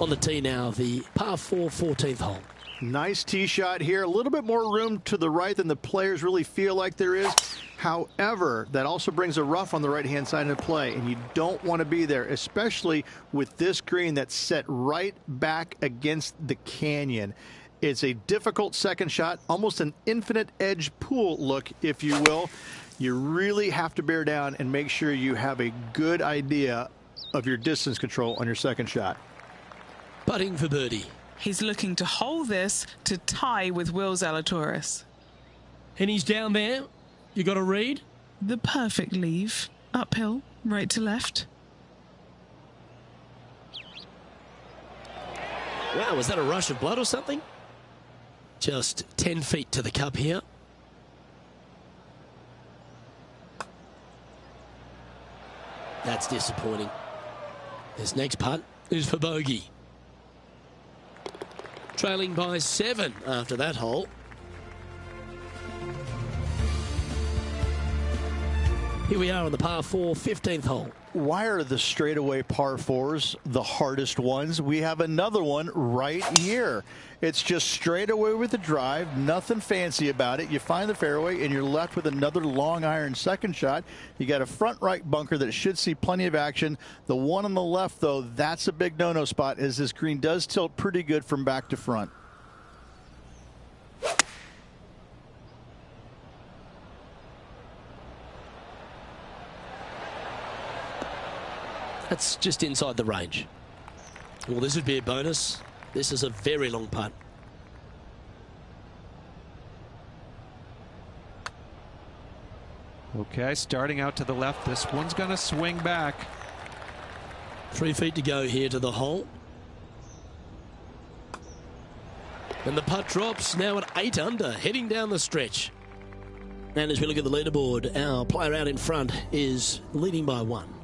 On the tee now, the par 4 14th hole. Nice tee shot here. A little bit more room to the right than the players really feel like there is. However, that also brings a rough on the right-hand side into play, and you don't want to be there, especially with this green that's set right back against the canyon. It's a difficult second shot, almost an infinite edge pool look, if you will. You really have to bear down and make sure you have a good idea of your distance control on your second shot. Putting for birdie. He's looking to hold this to tie with Will Zalatoris. And he's down there. You got a read? The perfect leave. Uphill, right to left. Wow, was that a rush of blood or something? Just 10 feet to the cup here. That's disappointing. This next putt is for bogey. Trailing by 7 after that hole. Here we are on the par 4 15th hole. Why are the straightaway par 4s the hardest ones? We have another one right here. It's just straight away with the drive, nothing fancy about it. You find the fairway and you're left with another long iron second shot. You got a front right bunker that should see plenty of action. The one on the left, though, that's a big no-no spot, as this green does tilt pretty good from back to front. That's just inside the range. Well, this would be a bonus. This is a very long putt. Okay, starting out to the left. This one's going to swing back. 3 feet to go here to the hole. And the putt drops now at 8 under, heading down the stretch. And as we look at the leaderboard, our player out in front is leading by 1.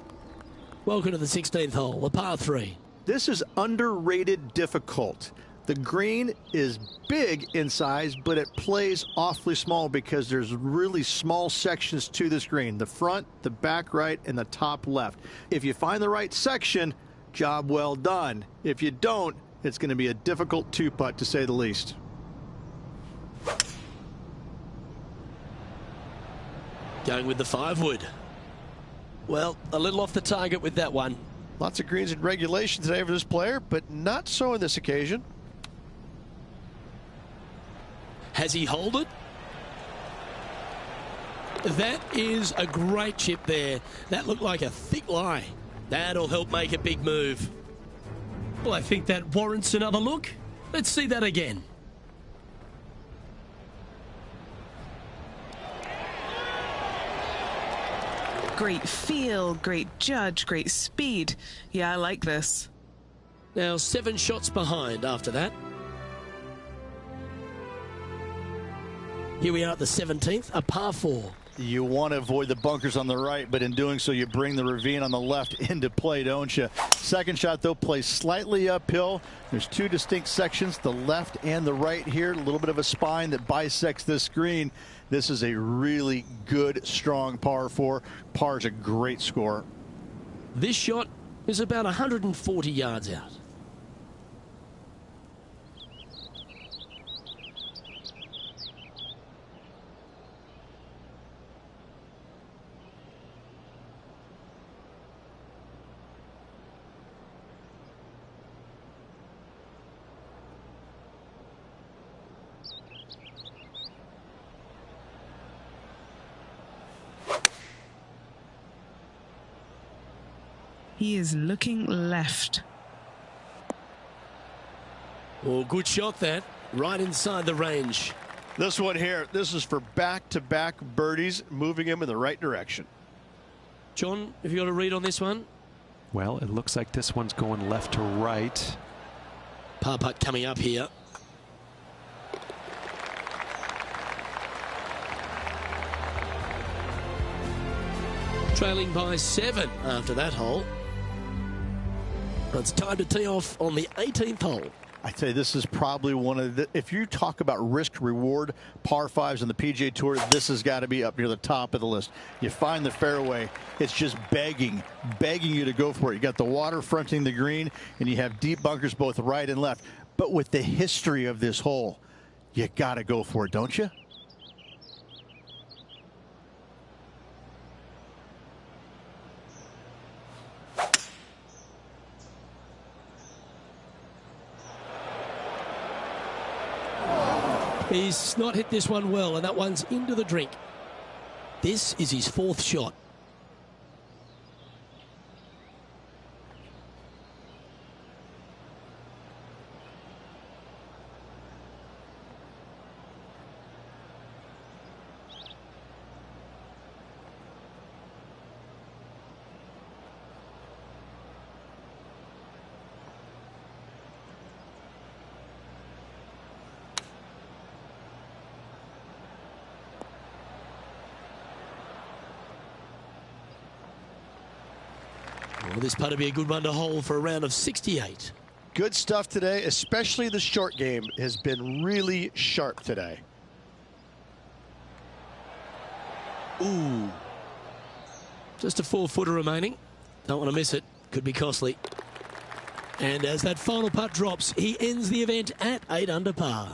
Welcome to the 16th hole, the par 3. This is underrated difficult. The green is big in size, but it plays awfully small because there's really small sections to this green. The front, the back right, and the top left. If you find the right section, job well done. If you don't, it's going to be a difficult 2-putt to say the least. Going with the 5-wood. Well, a little off the target with that one. Lots of greens in regulation today for this player, but not so on this occasion. Has he holed it? That is a great chip there. That looked like a thick lie. That'll help make a big move. Well, I think that warrants another look. Let's see that again. Great feel, great judge, great speed. Yeah, I like this. Now 7 shots behind after that. Here we are at the 17th, a par 4. You want to avoid the bunkers on the right, but in doing so, you bring the ravine on the left into play, don't you? Second shot, though, plays slightly uphill. There's 2 distinct sections, the left and the right here. A little bit of a spine that bisects this green. This is a really good, strong par 4. Par is a great score. This shot is about 140 yards out. He is looking left. Oh, good shot that. Right inside the range. This one here, this is for back-to-back birdies, moving him in the right direction. John, have you got a read on this one? Well, it looks like this one's going left to right. Par putt coming up here. Trailing by 7 after that hole. It's time to tee off on the 18th hole. I tell you, this is probably one of the, if you talk about risk reward par 5s on the PGA Tour, this has got to be up near the top of the list. You find the fairway, it's just begging you to go for it. You got the water fronting the green, and you have deep bunkers both right and left. But with the history of this hole, you got to go for it, don't you? He's not hit this one well, and that one's into the drink. This is his 4th shot. Well, this putt will be a good one to hold for a round of 68. Good stuff today, especially the short game has been really sharp today. Ooh. Just a 4-footer remaining. Don't want to miss it. Could be costly. And as that final putt drops, he ends the event at 8 under par.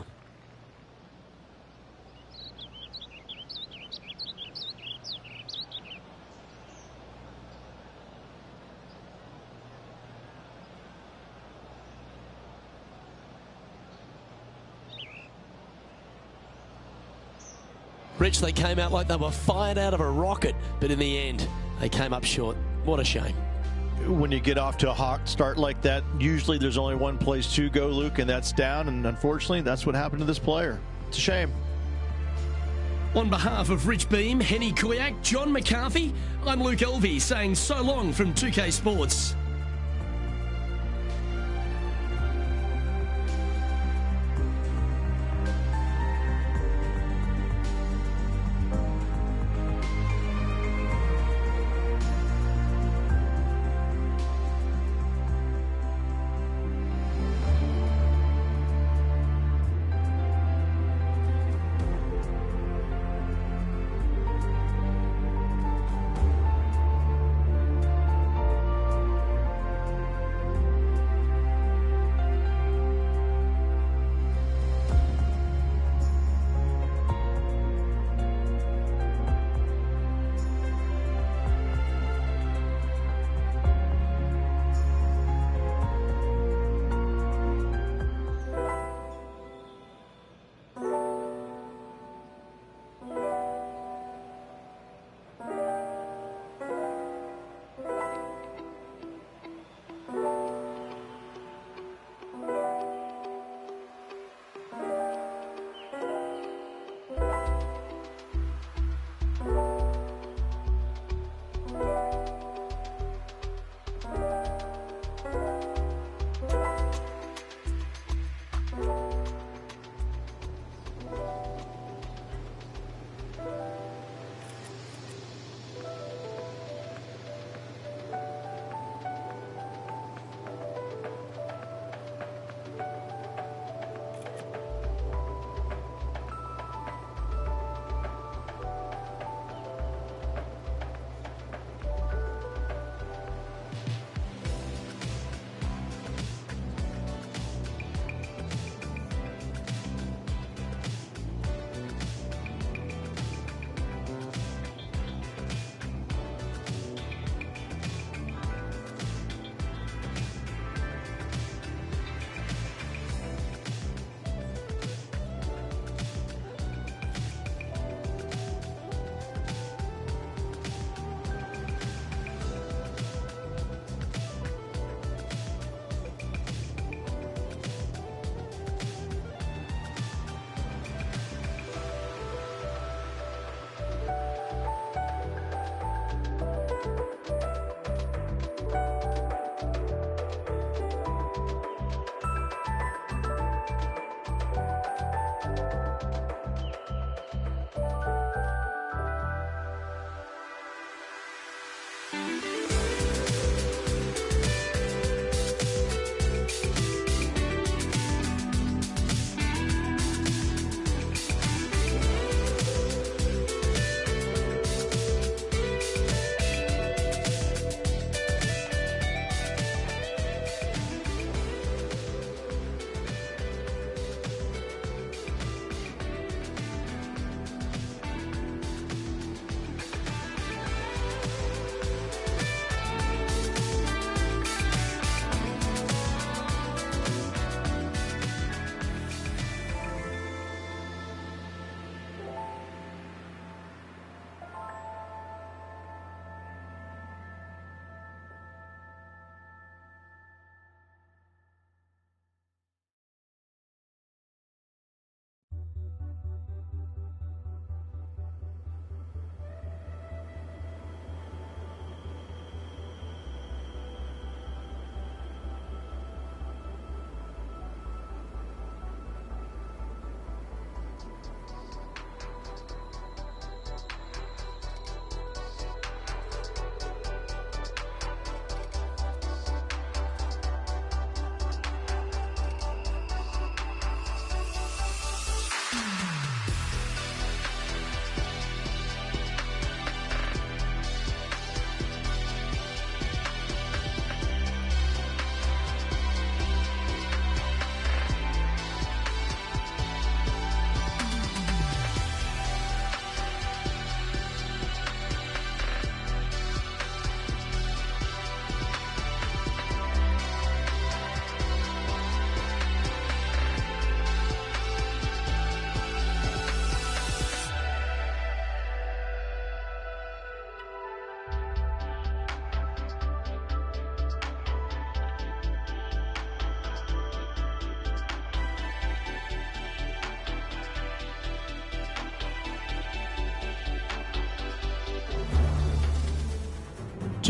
Rich, they came out like they were fired out of a rocket, but in the end, they came up short. What a shame. when you get off to a hot start like that, usually there's only one place to go, Luke, and that's down. And unfortunately, that's what happened to this player. It's a shame. On behalf of Rich Beam, Henny Koyak, John McCarthy, I'm Luke Elvey saying so long from 2K Sports.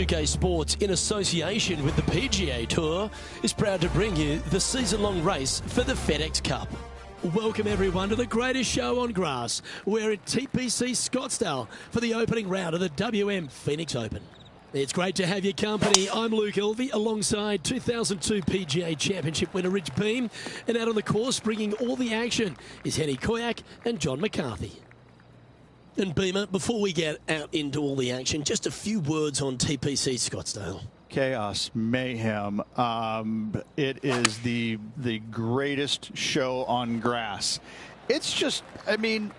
2K Sports, in association with the PGA Tour, is proud to bring you the season-long race for the FedEx Cup. Welcome everyone to the greatest show on grass. We're at TPC Scottsdale for the opening round of the WM Phoenix Open. It's great to have your company. I'm Luke Elvey alongside 2002 PGA Championship winner Rich Beem, and out on the course bringing all the action is Henny Koyak and John McCarthy. And Beamer, before we get out into all the action, just a few words on TPC Scottsdale. Chaos, mayhem. It is the greatest show on grass. It's just, I mean,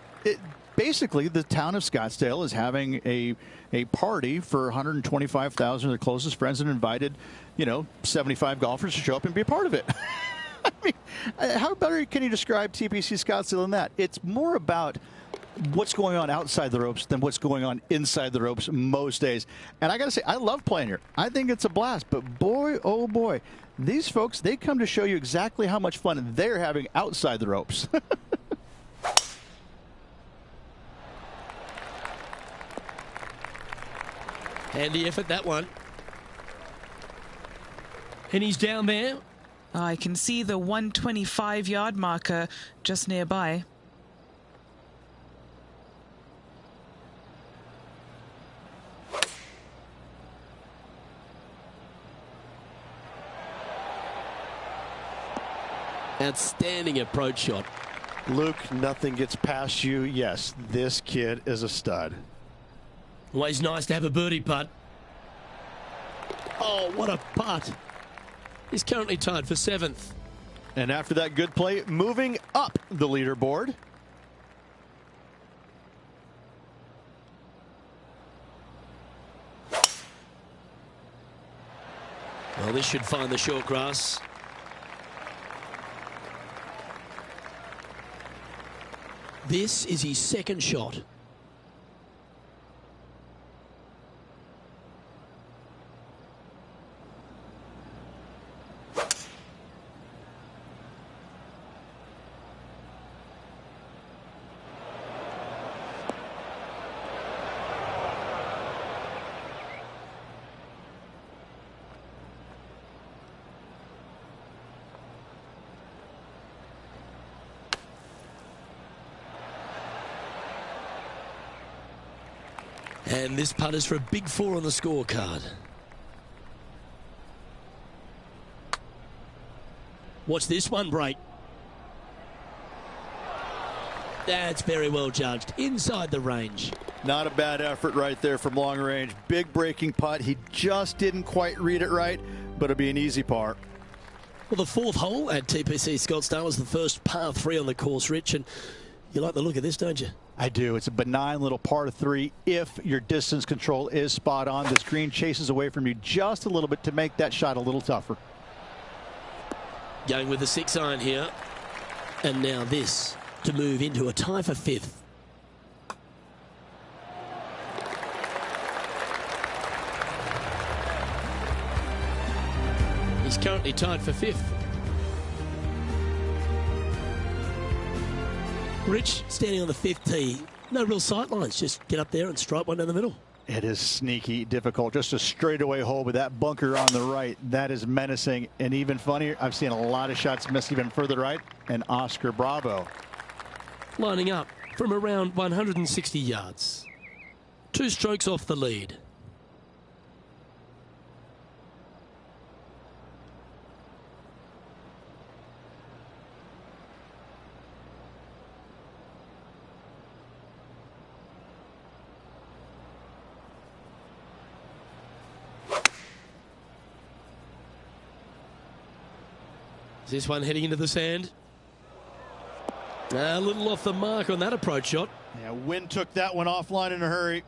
basically the town of Scottsdale is having a party for 125,000 of their closest friends and invited, 75 golfers to show up and be a part of it. I mean, how better can you describe TPC Scottsdale than that? It's more about what's going on outside the ropes than what's going on inside the ropes most days. And I got to say, I love playing here. I think it's a blast. But boy, oh boy, these folks, they come to show you exactly how much fun they're having outside the ropes. Handy effort, that one. And he's down there. I can see the 125-yard marker just nearby. Outstanding approach shot. Luke, nothing gets past you. Yes, this kid is a stud. Always nice to have a birdie putt. Oh, what a putt. He's currently tied for 7th. And after that good play, moving up the leaderboard. Well, this should find the short grass. This is his second shot. And this putt is for a big 4 on the scorecard. Watch this one break. That's very well judged. Inside the range. Not a bad effort right there from long range. Big breaking putt. He just didn't quite read it right, but it'll be an easy par. Well, the 4th hole at TPC Scottsdale is the first par 3 on the course, Rich, and you like the look of this, don't you? I do. It's a benign little par 3 if your distance control is spot on. This green chases away from you just a little bit to make that shot a little tougher. Going with the 6 iron here. And now this to move into a tie for 5th. He's currently tied for 5th. Rich, standing on the 5th tee, no real sight lines, just get up there and strike one down the middle. It is sneaky difficult. Just a straightaway hole with that bunker on the right. That is menacing. And even funnier, I've seen a lot of shots miss even further right. And Oscar Bravo. Lining up from around 160 yards. 2 strokes off the lead. This one heading into the sand. A little off the mark on that approach shot. Yeah, wind took that one offline in a hurry.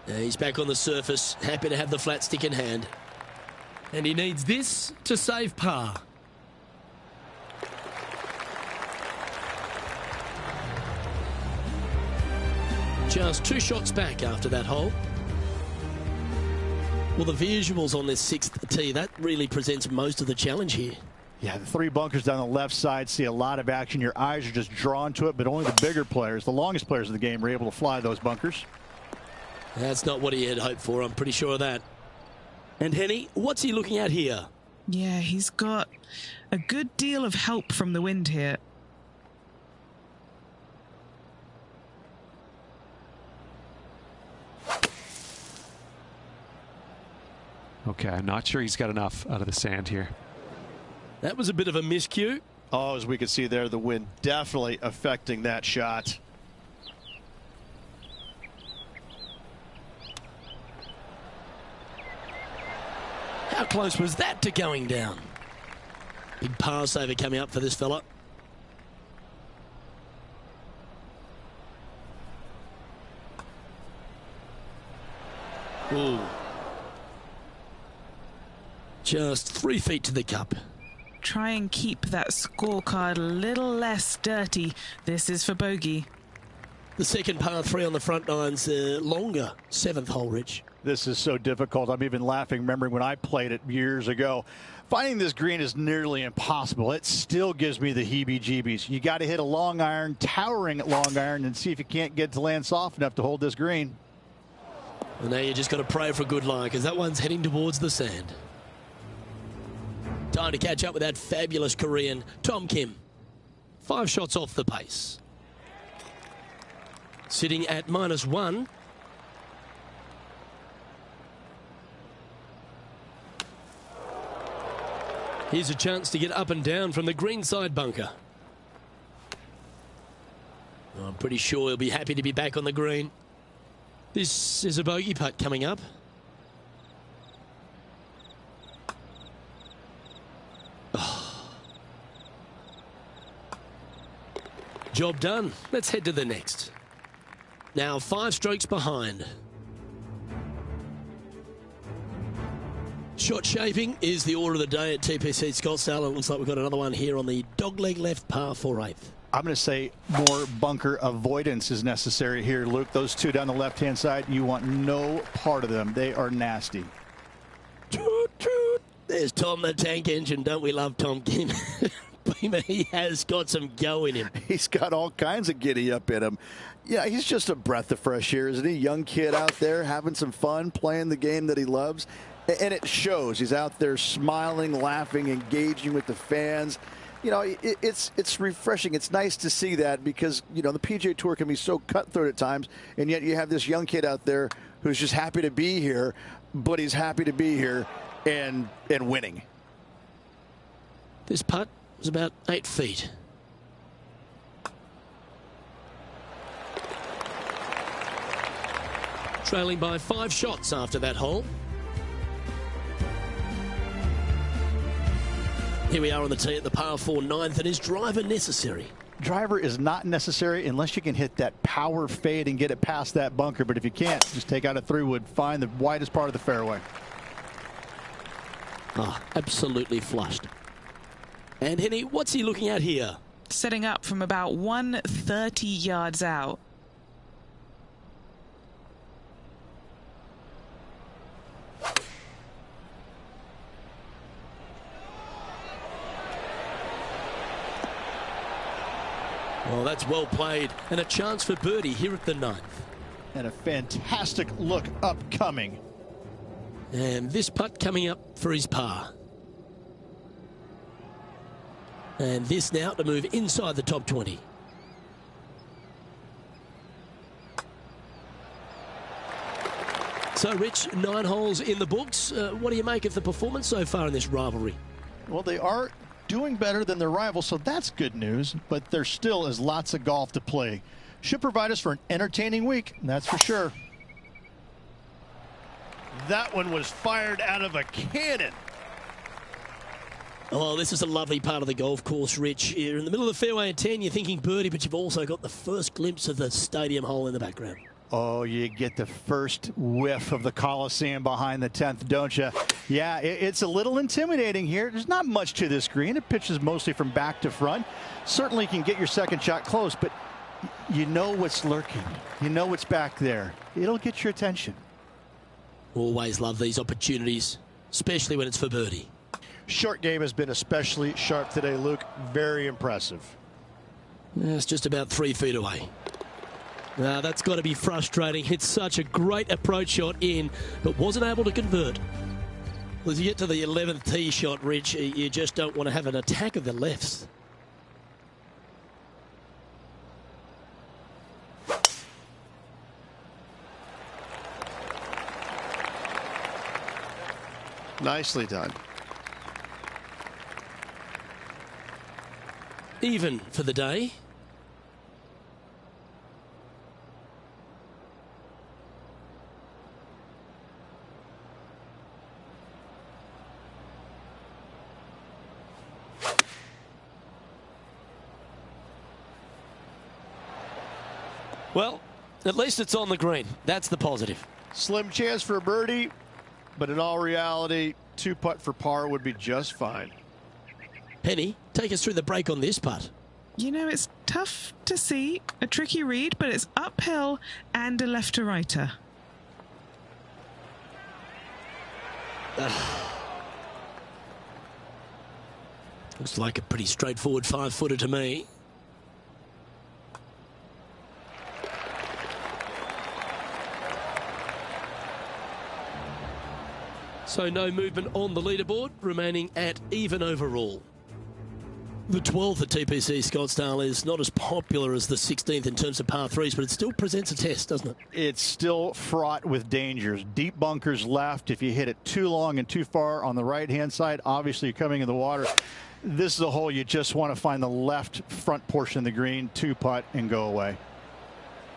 He's back on the surface, happy to have the flat stick in hand. And he needs this to save par. Just 2 shots back after that hole. Well, the visuals on this 6th tee, that really presents most of the challenge here. Yeah, the 3 bunkers down the left side see a lot of action. Your eyes are just drawn to it, but only the bigger players, the longest players of the game, are able to fly those bunkers. That's not what he had hoped for, I'm pretty sure of that. And Henny, what's he looking at here? Yeah, he's got a good deal of help from the wind here. Okay, I'm not sure he's got enough out of the sand here. That was a bit of a miscue. Oh, as we can see there, the wind definitely affecting that shot. How close was that to going down? Big par saver coming up for this fella. Ooh. Just 3 feet to the cup. Try and keep that scorecard a little less dirty. This is for bogey. The second par 3 on the front nine's longer 7th hole, Rich. This is so difficult. I'm even laughing remembering when I played it years ago. Finding this green is nearly impossible. It still gives me the heebie-jeebies. You got to hit a long iron, towering long iron, and see if you can't get to land soft enough to hold this green. And now you just got to pray for good luck, because that one's heading towards the sand. Time to catch up with that fabulous Korean, Tom Kim. 5 shots off the pace. Sitting at -1. Here's a chance to get up and down from the greenside bunker. I'm pretty sure he'll be happy to be back on the green. This is a bogey putt coming up. Job done. Let's head to the next. Now 5 strokes behind. Shot shaping is the order of the day at TPC Scottsdale. It looks like we've got another one here on the dogleg left par 4/8. I'm going to say more bunker avoidance is necessary here, Luke. Those 2 down the left-hand side, you want no part of them. They are nasty. Toot, toot. There's Tom the Tank Engine. Don't we love Tom Kim? He has got some go in him. He's got all kinds of giddy up in him. Yeah, he's just a breath of fresh air, isn't he? Young kid out there having some fun, playing the game that he loves. And it shows. He's out there smiling, laughing, engaging with the fans. You know, it's refreshing. It's nice to see that because, you know, the PGA Tour can be so cutthroat at times, and yet you have this young kid out there who's just happy to be here, but he's happy to be here and winning. This putt was about 8 feet. Trailing by 5 shots after that hole. Here we are on the tee at the par 4 9th, and is driver necessary? Driver is not necessary unless you can hit that power fade and get it past that bunker. But if you can't, just take out a 3-wood, find the widest part of the fairway. Ah, absolutely flushed. And Henny, what's he looking at here? Setting up from about 130 yards out. Well, that's well played, and a chance for birdie here at the 9th. And a fantastic look upcoming. And this putt coming up for his par. And this now to move inside the top 20. So, Rich, 9 holes in the books. What do you make of the performance so far in this rivalry? Well, they are doing better than their rivals, so that's good news, but there still is lots of golf to play. Should provide us for an entertaining week, that's for sure. That one was fired out of a cannon. Oh, this is a lovely part of the golf course, Rich. You're in the middle of the fairway at 10, you're thinking birdie, but you've also got the first glimpse of the stadium hole in the background. Oh, you get the first whiff of the Coliseum behind the 10th, don't you? Yeah, it's a little intimidating here. There's not much to this green. It pitches mostly from back to front. Certainly can get your second shot close, but you know what's lurking. You know what's back there. It'll get your attention. Always love these opportunities, especially when it's for birdie. Short game has been especially sharp today, Luke. Very impressive. It's just about 3 feet away. That's got to be frustrating. It's such a great approach shot in, but wasn't able to convert. As you get to the 11th tee shot, Rich, you just don't want to have an attack of the lefts. Nicely done. Even for the day. Well, at least it's on the green. That's the positive. Slim chance for a birdie, but in all reality, 2-putt for par would be just fine. Penny, take us through the break on this putt. You know, it's tough to see, a tricky read, but it's uphill and a left to righter. Looks like a pretty straightforward 5-footer to me. So no movement on the leaderboard, remaining at even overall. The 12th at TPC Scottsdale is not as popular as the 16th in terms of par threes, but it still presents a test, doesn't it? It's still fraught with dangers. Deep bunkers left. If you hit it too long and too far on the right-hand side, obviously you're coming in the water. This is a hole you just want to find the left front portion of the green, 2-putt, and go away.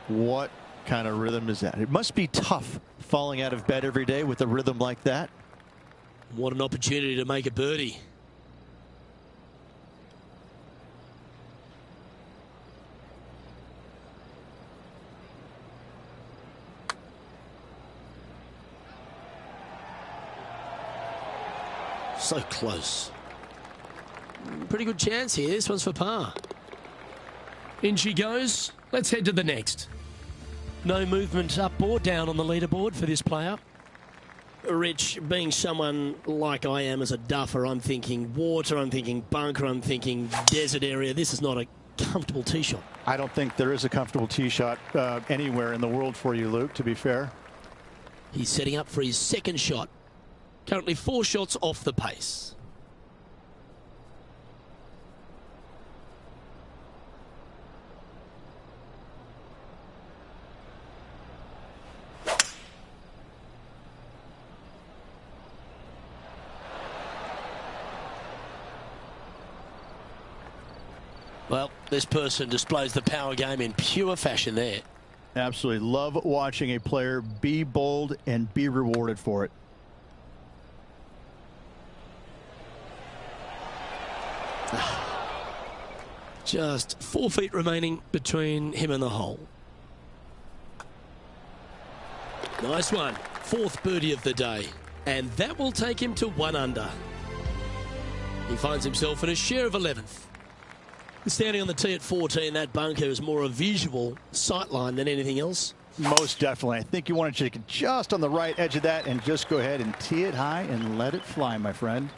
What kind of rhythm is that? It must be tough falling out of bed every day with a rhythm like that. What an opportunity to make a birdie. So close. Pretty good chance here. This one's for par. In she goes. Let's head to the next. No movement up or down on the leaderboard for this player. Rich, being someone like I am as a duffer, I'm thinking water, I'm thinking bunker, I'm thinking desert area. This is not a comfortable tee shot. I don't think there is a comfortable tee shot anywhere in the world for you, Luke, to be fair. He's setting up for his second shot. Currently 4 shots off the pace. Well, this person displays the power game in pure fashion there. Absolutely. Love watching a player be bold and be rewarded for it. Just 4 feet remaining between him and the hole. Nice one. 4th birdie of the day. And that will take him to 1 under. He finds himself in a share of 11th. Standing on the tee at 14, that bunker is more a visual sightline than anything else. Most definitely. I think you want to take it just on the right edge of that and just go ahead and tee it high and let it fly, my friend.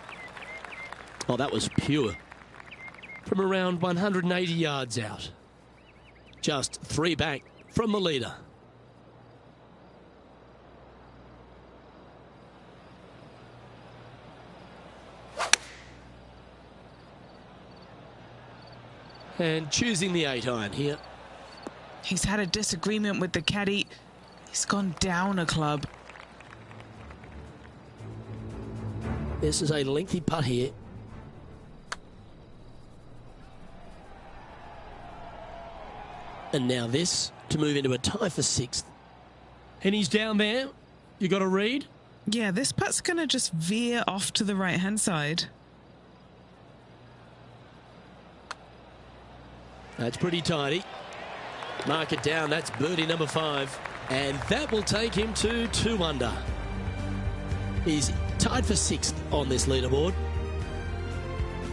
Oh, that was pure. From around 180 yards out. Just 3 back from the leader. And choosing the 8-iron here. He's had a disagreement with the caddy. He's gone down a club. This is a lengthy putt here. And now this to move into a tie for 6th. And he's down there. You got a read? Yeah, this putt's going to just veer off to the right-hand side. That's pretty tidy. Mark it down. That's birdie number 5. And that will take him to 2 under. He's tied for 6th on this leaderboard.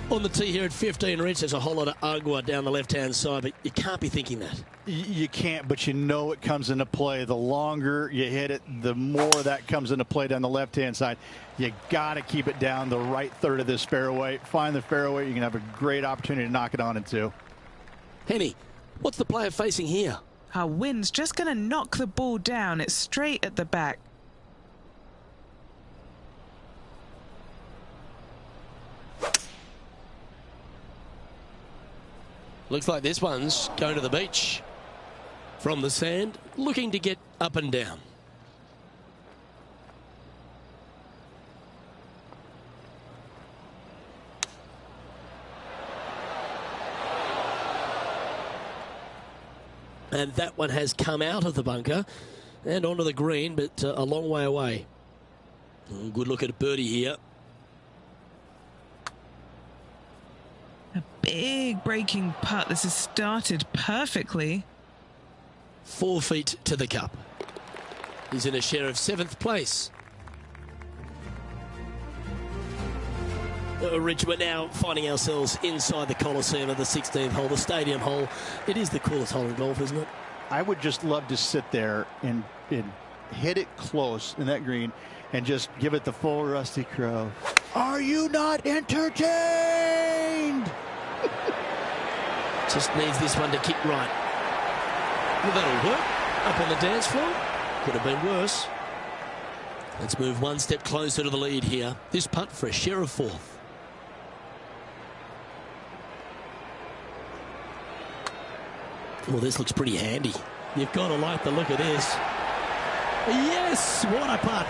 On the tee here at 15, Rich, there's a whole lot of agua down the left-hand side, but you can't be thinking that. You can't, but you know it comes into play. The longer you hit it, the more that comes into play down the left-hand side. You got to keep it down the right third of this fairway. Find the fairway. You can have a great opportunity to knock it on in 2. Henny, what's the player facing here? Our wind's just going to knock the ball down. It's straight at the back. Looks like this one's going to the beach from the sand, looking to get up and down. And that one has come out of the bunker and onto the green, but a long way away. Good look at a birdie here. A big breaking putt. This has started perfectly. 4 feet to the cup. He's in a share of 7th place. Rich, we're now finding ourselves inside the Coliseum of the 16th hole, the stadium hole. It is the coolest hole in golf, isn't it? I would just love to sit there and hit it close in that green and just give it the full Rusty Crowe. Are you not entertained? Just needs this one to kick right. Well, that'll work. Up on the dance floor. Could have been worse. Let's move one step closer to the lead here. This putt for a share of 4th. Well, this looks pretty handy. You've got to like the look of this. Yes, what a putt.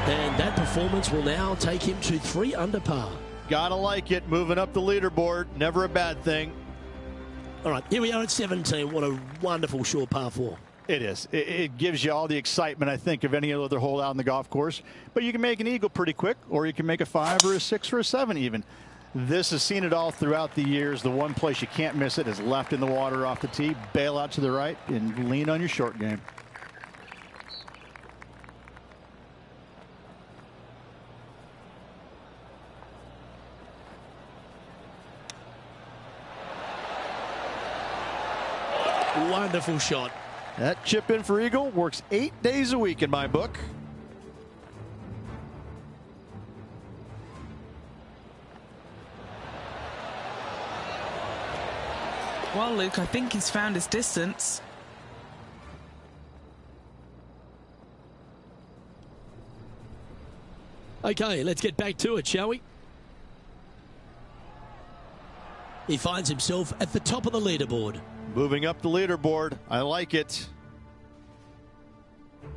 And that performance will now take him to 3 under par. Gotta like it. Moving up the leaderboard. Never a bad thing. All right, here we are at 17. What a wonderful short par 4. It is. It gives you all the excitement, I think, of any other hole out on the golf course. But you can make an eagle pretty quick, or you can make a 5 or a 6 or a 7 even. This has seen it all throughout the years. The one place you can't miss it is left in the water off the tee. Bail out to the right and lean on your short game. Wonderful shot. That chip in for eagle works 8 days a week in my book. Well, Luke, I think he's found his distance. Okay, let's get back to it, shall we? He finds himself at the top of the leaderboard. Moving up the leaderboard. I like it.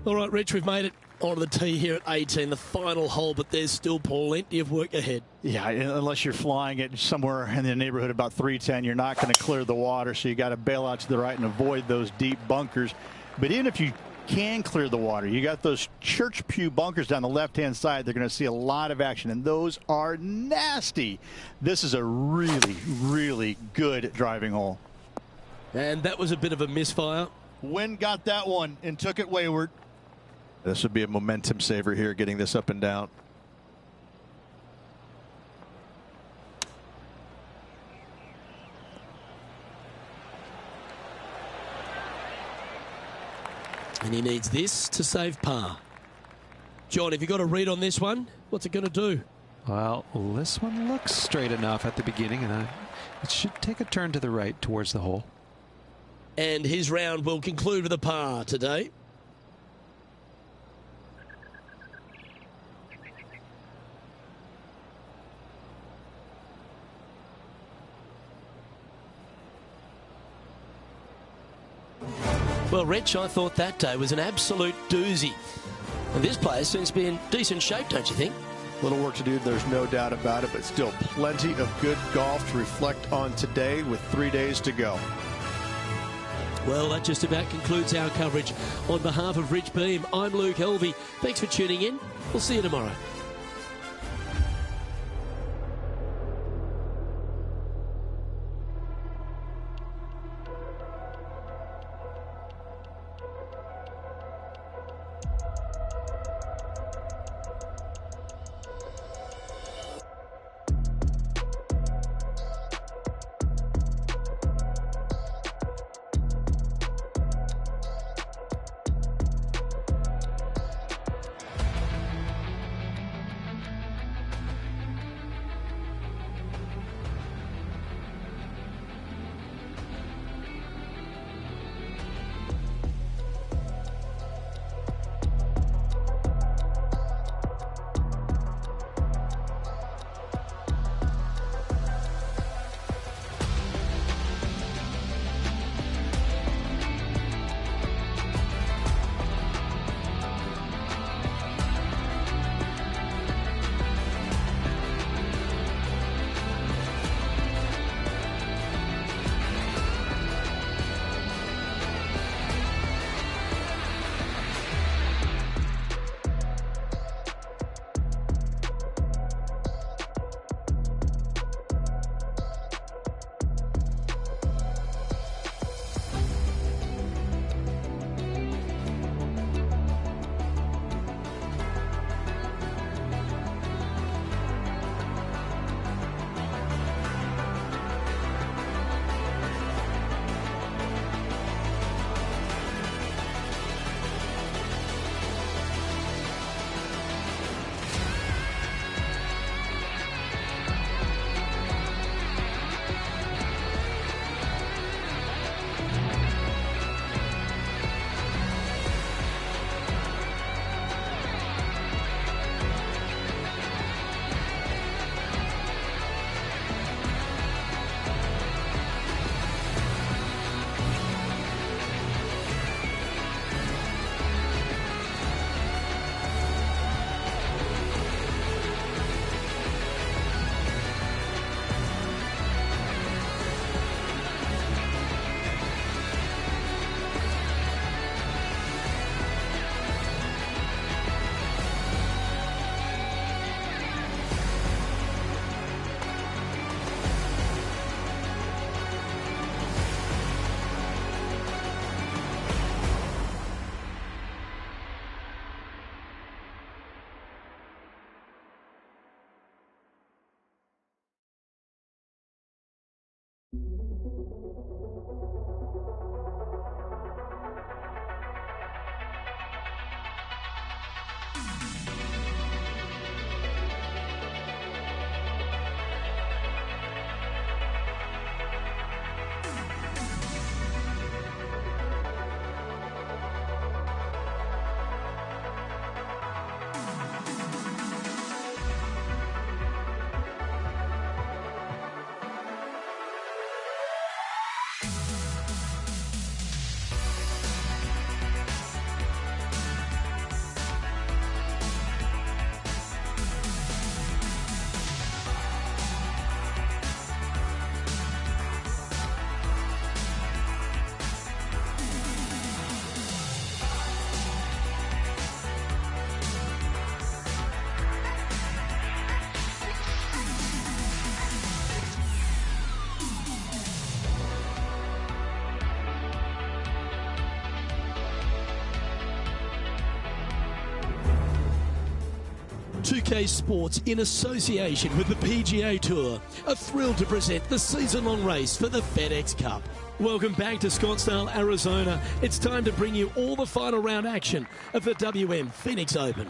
All right, Rich, we've made it onto the tee here at 18, the final hole, but there's still plenty of work ahead. Yeah, unless you're flying it somewhere in the neighborhood about 310, you're not going to clear the water, so you got to bail out to the right and avoid those deep bunkers. But even if you can clear the water, you got those church pew bunkers down the left-hand side. They're going to see a lot of action, and those are nasty. This is a really, really good driving hole. And that was a bit of a misfire. Wind got that one and took it wayward. This would be a momentum saver here, getting this up and down. And he needs this to save par. John, have you got a read on this one? What's it going to do? Well, this one looks straight enough at the beginning, and it should take a turn to the right towards the hole. And his round will conclude with a par today. Well, Rich, I thought that day was an absolute doozy. And this player seems to be in decent shape, don't you think? Little work to do, there's no doubt about it, but still plenty of good golf to reflect on today with 3 days to go. Well, that just about concludes our coverage. On behalf of Rich Beem, I'm Luke Helvey. Thanks for tuning in. We'll see you tomorrow. 2K Sports, in association with the PGA Tour, are thrilled to present the season-long race for the FedEx Cup. Welcome back to Scottsdale, Arizona. It's time to bring you all the final round action of the WM Phoenix Open.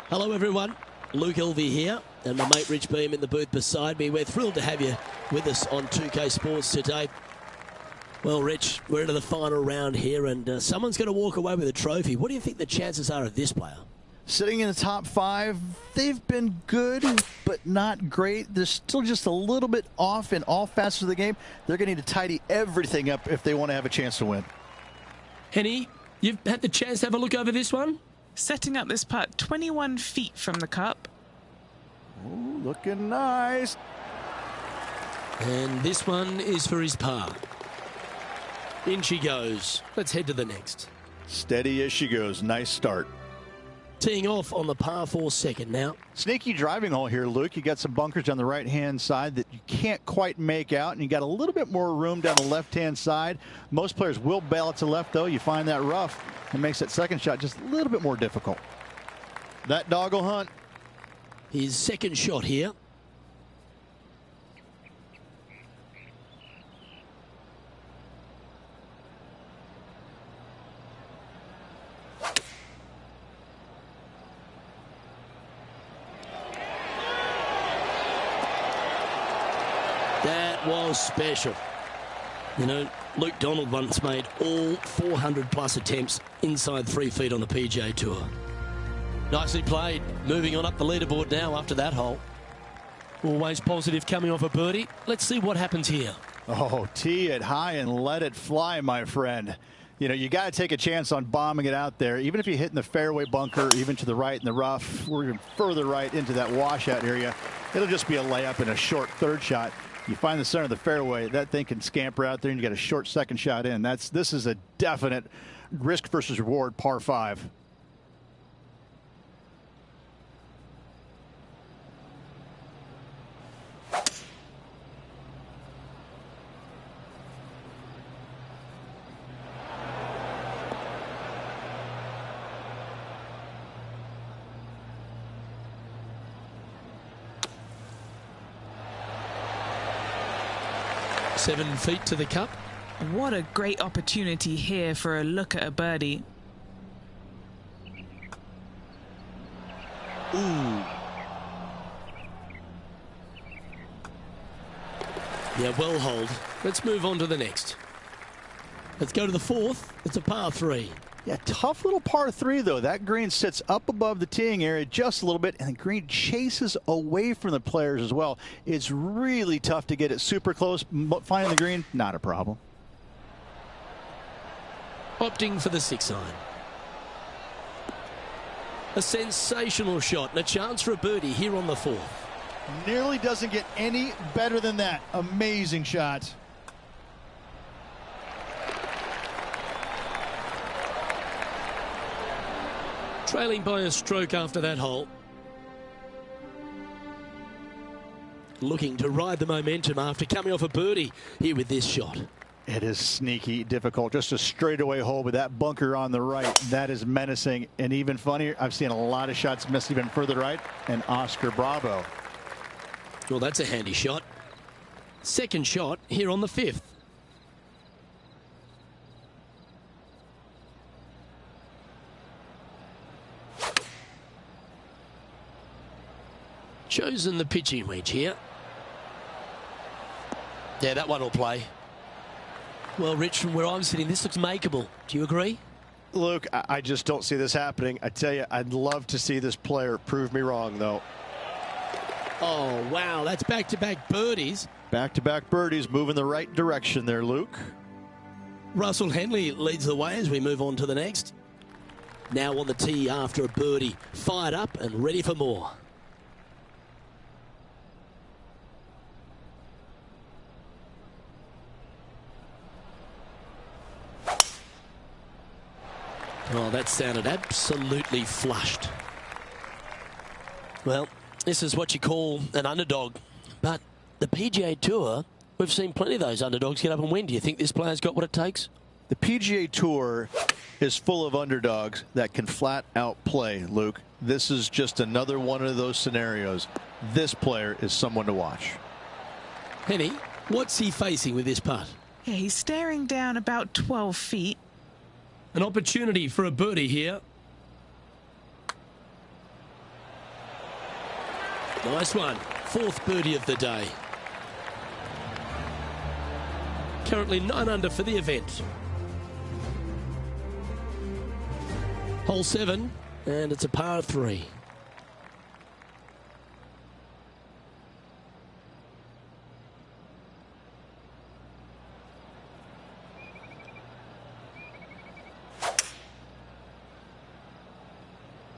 Hello everyone, Luke Elvey here and my mate Rich Beam in the booth beside me. We're thrilled to have you with us on 2K Sports today. Well, Rich, we're into the final round here and someone's going to walk away with a trophy. What do you think the chances are of this player? Sitting in the top 5, they've been good, but not great. They're still just a little bit off in all facets of the game. They're going to need to tidy everything up if they want to have a chance to win. Henny, you've had the chance to have a look over this one? Setting up this putt 21 feet from the cup. Ooh, looking nice. And this one is for his par. In she goes. Let's head to the next. Steady as she goes. Nice start. Teeing off on the par 4 second now. Sneaky driving hole here, Luke. You got some bunkers on the right-hand side that you can't quite make out, and you got a little bit more room down the left-hand side. Most players will bail it to left, though. You find that rough. It makes that second shot just a little bit more difficult. That dog will hunt. His second shot here. That was special. You know, Luke Donald once made all 400-plus attempts inside 3 feet on the PGA Tour. Nicely played. Moving on up the leaderboard now after that hole. Always positive coming off a birdie. Let's see what happens here. Oh, tee it high and let it fly, my friend. You know, you got to take a chance on bombing it out there. Even if you hit in the fairway bunker, even to the right in the rough, or even further right into that washout area, it'll just be a layup and a short third shot. You find the center of the fairway, that thing can scamper out there, and you got a short second shot in. This is a definite risk versus reward par 5. Seven feet to the cup. What a great opportunity here for a look at a birdie. Ooh. Yeah, well hold. Let's move on to the next. Let's go to the 4th. It's a par 3. Yeah, tough little par 3, though. That green sits up above the teeing area just a little bit, and the green chases away from the players as well. It's really tough to get it super close. Finding the green, not a problem. Opting for the 6 iron. A sensational shot and a chance for a birdie here on the 4th. Nearly doesn't get any better than that. Amazing shot. Trailing by a stroke after that hole. Looking to ride the momentum after coming off a birdie here with this shot. It is sneaky difficult. Just a straightaway hole with that bunker on the right. That is menacing. And even funnier, I've seen a lot of shots miss even further right. And Oscar Bravo. Well, that's a handy shot. Second shot here on the 5th. chosen the pitching wedge here. Yeah, that one will play. Well, Rich, from where I'm sitting, this looks makeable. Do you agree? Luke, I just don't see this happening. I tell you, I'd love to see this player prove me wrong, though. Oh, wow, that's back-to-back birdies. Back-to-back birdies, moving the right direction there, Luke. Russell Henley leads the way as we move on to the next. Now on the tee after a birdie. Fired up and ready for more. Oh, that sounded absolutely flushed. Well, this is what you call an underdog. But the PGA Tour, we've seen plenty of those underdogs get up and win. Do you think this player's got what it takes? The PGA Tour is full of underdogs that can flat out play, Luke. This is just another one of those scenarios. This player is someone to watch. Henny, what's he facing with this putt? Yeah, he's staring down about 12 feet. An opportunity for a birdie here. Nice one. Fourth birdie of the day. Currently 9 under for the event. Hole 7, and it's a par 3.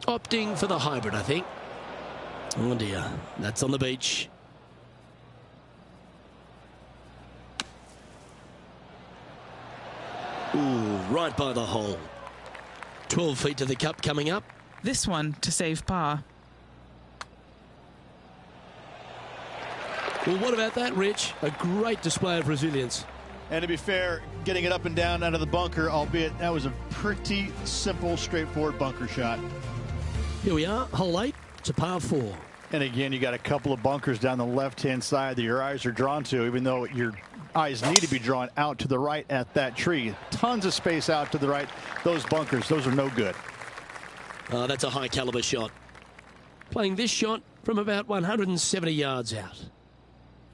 Opting for the hybrid, I think. Oh dear, that's on the beach. Ooh, right by the hole. 12 feet to the cup coming up. This one to save par. Well, what about that, Rich? A great display of resilience. And to be fair, getting it up and down out of the bunker, albeit that was a pretty simple, straightforward bunker shot. Here we are, hole 8. It's a par 4. And again, you got a couple of bunkers down the left-hand side that your eyes are drawn to, even though your eyes need to be drawn out to the right at that tree. Tons of space out to the right. Those bunkers, those are no good. That's a high caliber shot. Playing this shot from about 170 yards out.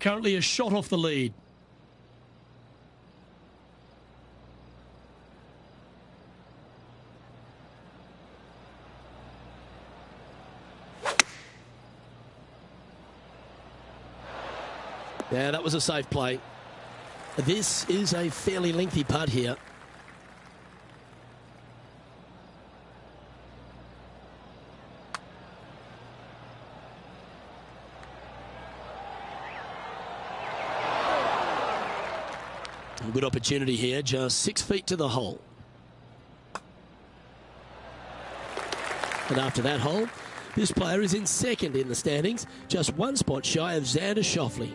Currently a shot off the lead. Yeah, that was a safe play. This is a fairly lengthy putt here. Good opportunity here, just 6 feet to the hole. And after that hole, this player is in second in the standings, just 1 spot shy of Xander Schauffele.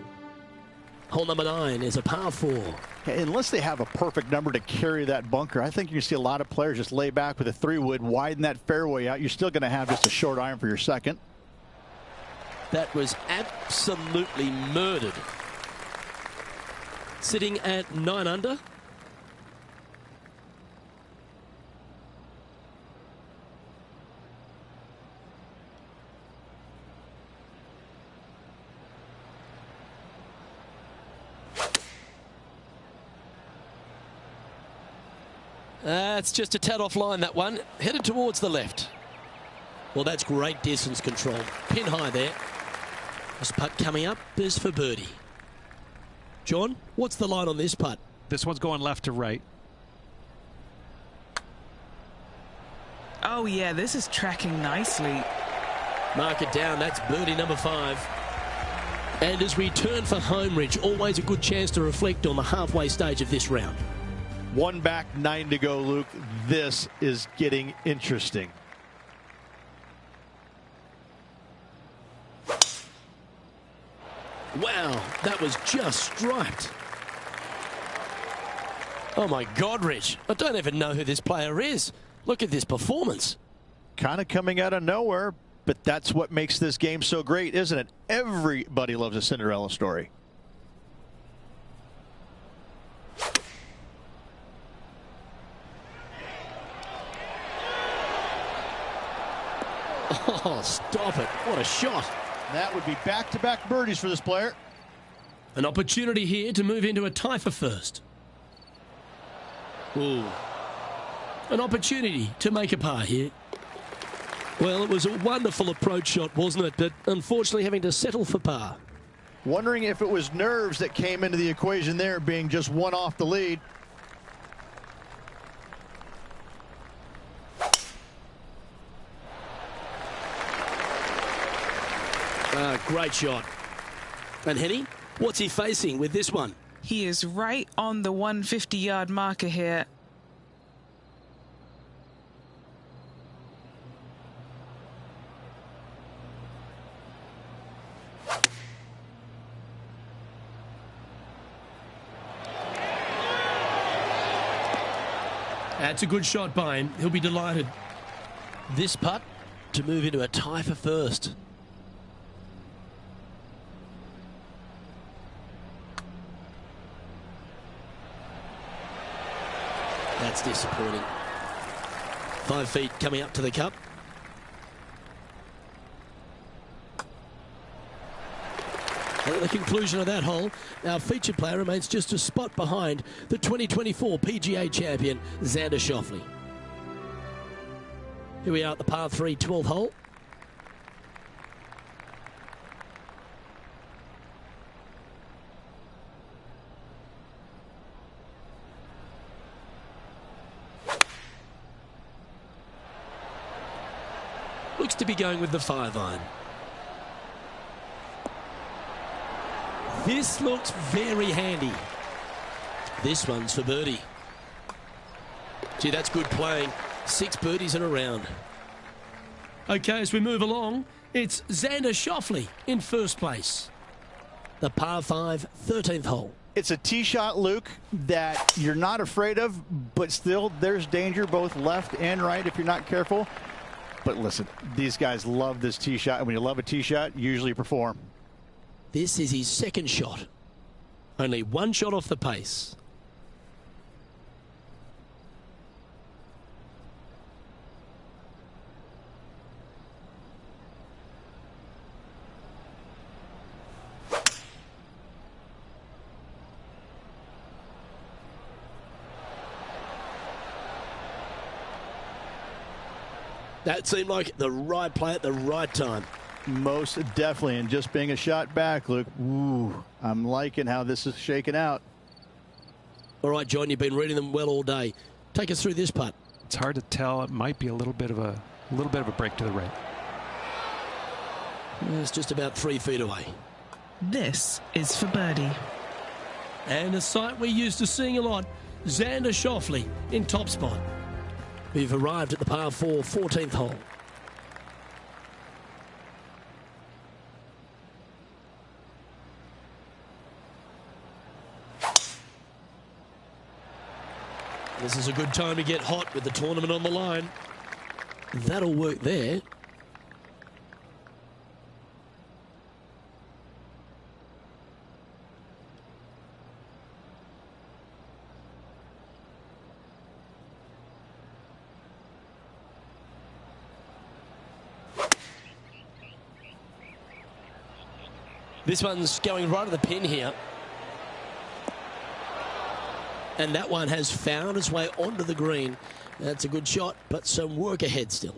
Hole number 9 is a par 4. Unless they have a perfect number to carry that bunker, I think you can see a lot of players just lay back with a 3-wood, widen that fairway out. You're still going to have just a short iron for your second. That was absolutely murdered. Sitting at 9 under. It's just a tad offline, that one. Headed towards the left. Well, that's great distance control. Pin high there. This putt coming up is for birdie. John, what's the line on this putt? This one's going left to right. Oh, yeah, this is tracking nicely. Mark it down. That's birdie number 5. And as we turn for home, Rich, always a good chance to reflect on the halfway stage of this round. 1 back, 9 to go, Luke. This is getting interesting. Wow, that was just striped. Oh my God, Rich. I don't even know who this player is. Look at this performance. Kind of coming out of nowhere, but that's what makes this game so great, isn't it? Everybody loves a Cinderella story. Oh, stop it. What a shot. That would be back-to-back birdies for this player. An opportunity here to move into a tie for first. Ooh. An opportunity to make a par here. Well, it was a wonderful approach shot, wasn't it? But unfortunately having to settle for par. Wondering if it was nerves that came into the equation there, being just one off the lead. Great shot. And Henny, what's he facing with this one? He is right on the 150-yard marker here. That's a good shot by him. He'll be delighted. This putt to move into a tie for first. That's disappointing. 5 feet coming up to the cup. And at the conclusion of that hole, our featured player remains just a spot behind the 2024 PGA champion, Xander Schauffele. Here we are at the par 3 12th hole. Looks to be going with the 5-iron. This looks very handy. This one's for birdie. Gee, that's good playing. 6 birdies in a round. Okay, as we move along, it's Xander Schauffele in first place. The par 5 13th hole. It's a tee shot, Luke, that you're not afraid of, but still there's danger both left and right if you're not careful. But listen, these guys love this tee shot, and when you love a tee shot, you usually perform. This is his second shot. Only 1 shot off the pace. That seemed like the right play at the right time. Most definitely, and just being a shot back, Luke, ooh, I'm liking how this is shaking out. All right, John, you've been reading them well all day. Take us through this putt. It's hard to tell. It might be a little bit of a break to the right. It's just about 3 feet away. This is for birdie. And a sight we're used to seeing a lot, Xander Schauffele in top spot. We've arrived at the par 4 14th hole. This is a good time to get hot with the tournament on the line. That'll work there. This one's going right at the pin here. And that one has found its way onto the green. That's a good shot, but some work ahead still.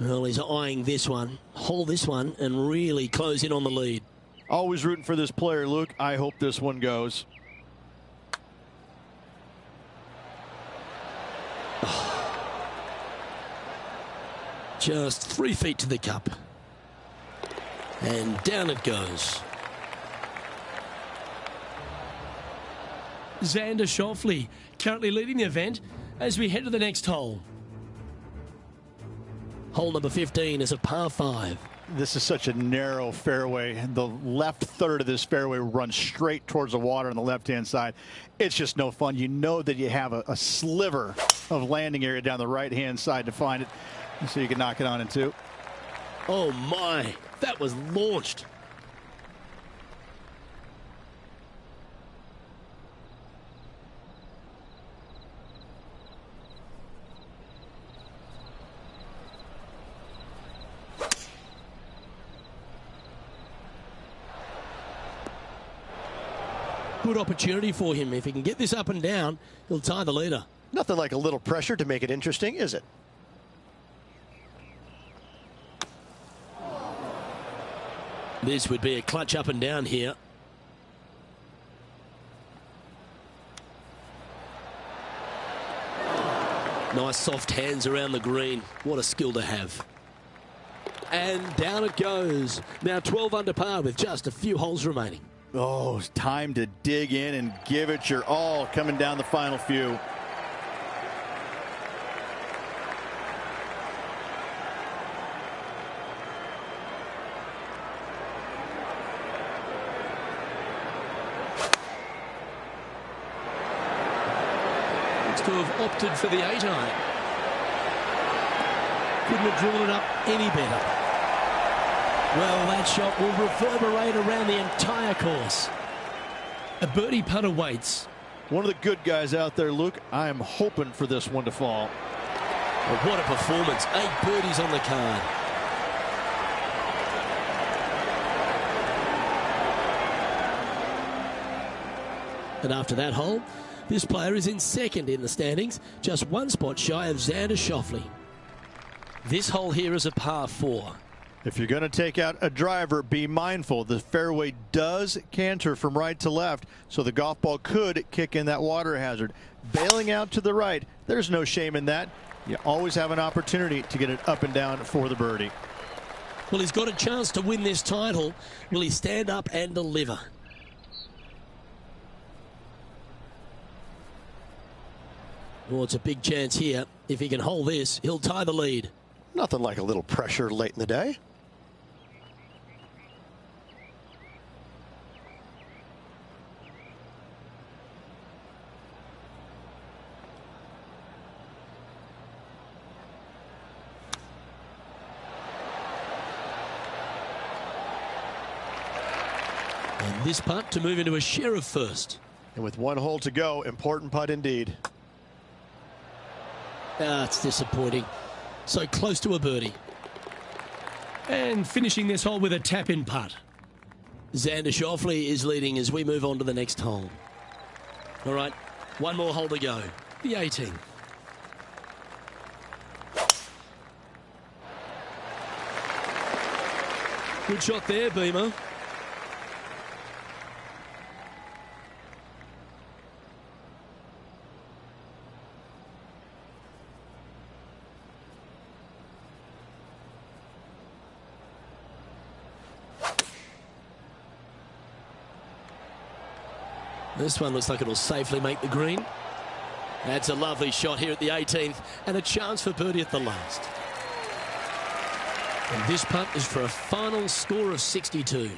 Well, he's eyeing this one, hold this one, and really close in on the lead. Always rooting for this player, Luke. I hope this one goes. Just 3 feet to the cup. And down it goes. Xander Schauffele currently leading the event as we head to the next hole. Hole number 15 is a par 5. This is such a narrow fairway. The left third of this fairway runs straight towards the water on the left-hand side. It's just no fun. You know that you have a sliver of landing area down the right-hand side to find it, so you can knock it on in 2. Oh my, that was launched. good opportunity for him. If he can get this up and down, he'll tie the leader. Nothing like a little pressure to make it interesting, is it? This would be a clutch up and down here. Nice soft hands around the green. What a skill to have. And down it goes. Now 12 under par with just a few holes remaining. Oh, it's time to dig in and give it your all coming down the final few. Looks to have opted for the 8-iron. Couldn't have drawn it up any better. Well, that shot will reverberate around the entire course. A birdie putt awaits. One of the good guys out there, Luke. I am hoping for this one to fall. Well, what a performance. 8 birdies on the card. And after that hole, this player is in second in the standings, just 1 spot shy of Xander Schauffele. This hole here is a par 4. If you're going to take out a driver, be mindful. The fairway does canter from right to left, so the golf ball could kick in that water hazard. Bailing out to the right, there's no shame in that. You always have an opportunity to get it up and down for the birdie. Well, he's got a chance to win this title. Will he stand up and deliver? Well, it's a big chance here. If he can hold this, he'll tie the lead. Nothing like a little pressure late in the day. And this putt to move into a share of first. And with 1 hole to go, important putt indeed. Ah, it's disappointing. So close to a birdie. And finishing this hole with a tap-in putt. Xander Schauffele is leading as we move on to the next hole. All right, 1 more hole to go. The 18th. Good shot there, Beamer. This one looks like it'll safely make the green. That's a lovely shot here at the 18th and a chance for birdie at the last. And this putt is for a final score of 62.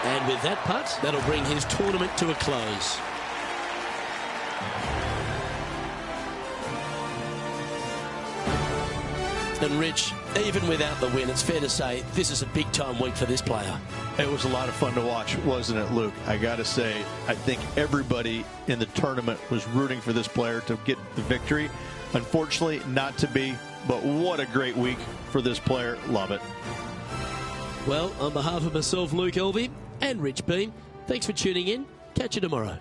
And with that putt, that'll bring his tournament to a close. And Rich, even without the win, it's fair to say this is a big-time week for this player. It was a lot of fun to watch, wasn't it, Luke? I got to say, I think everybody in the tournament was rooting for this player to get the victory. Unfortunately, not to be, but what a great week for this player. Love it. Well, on behalf of myself, Luke Elvy, and Rich Beem, thanks for tuning in. Catch you tomorrow.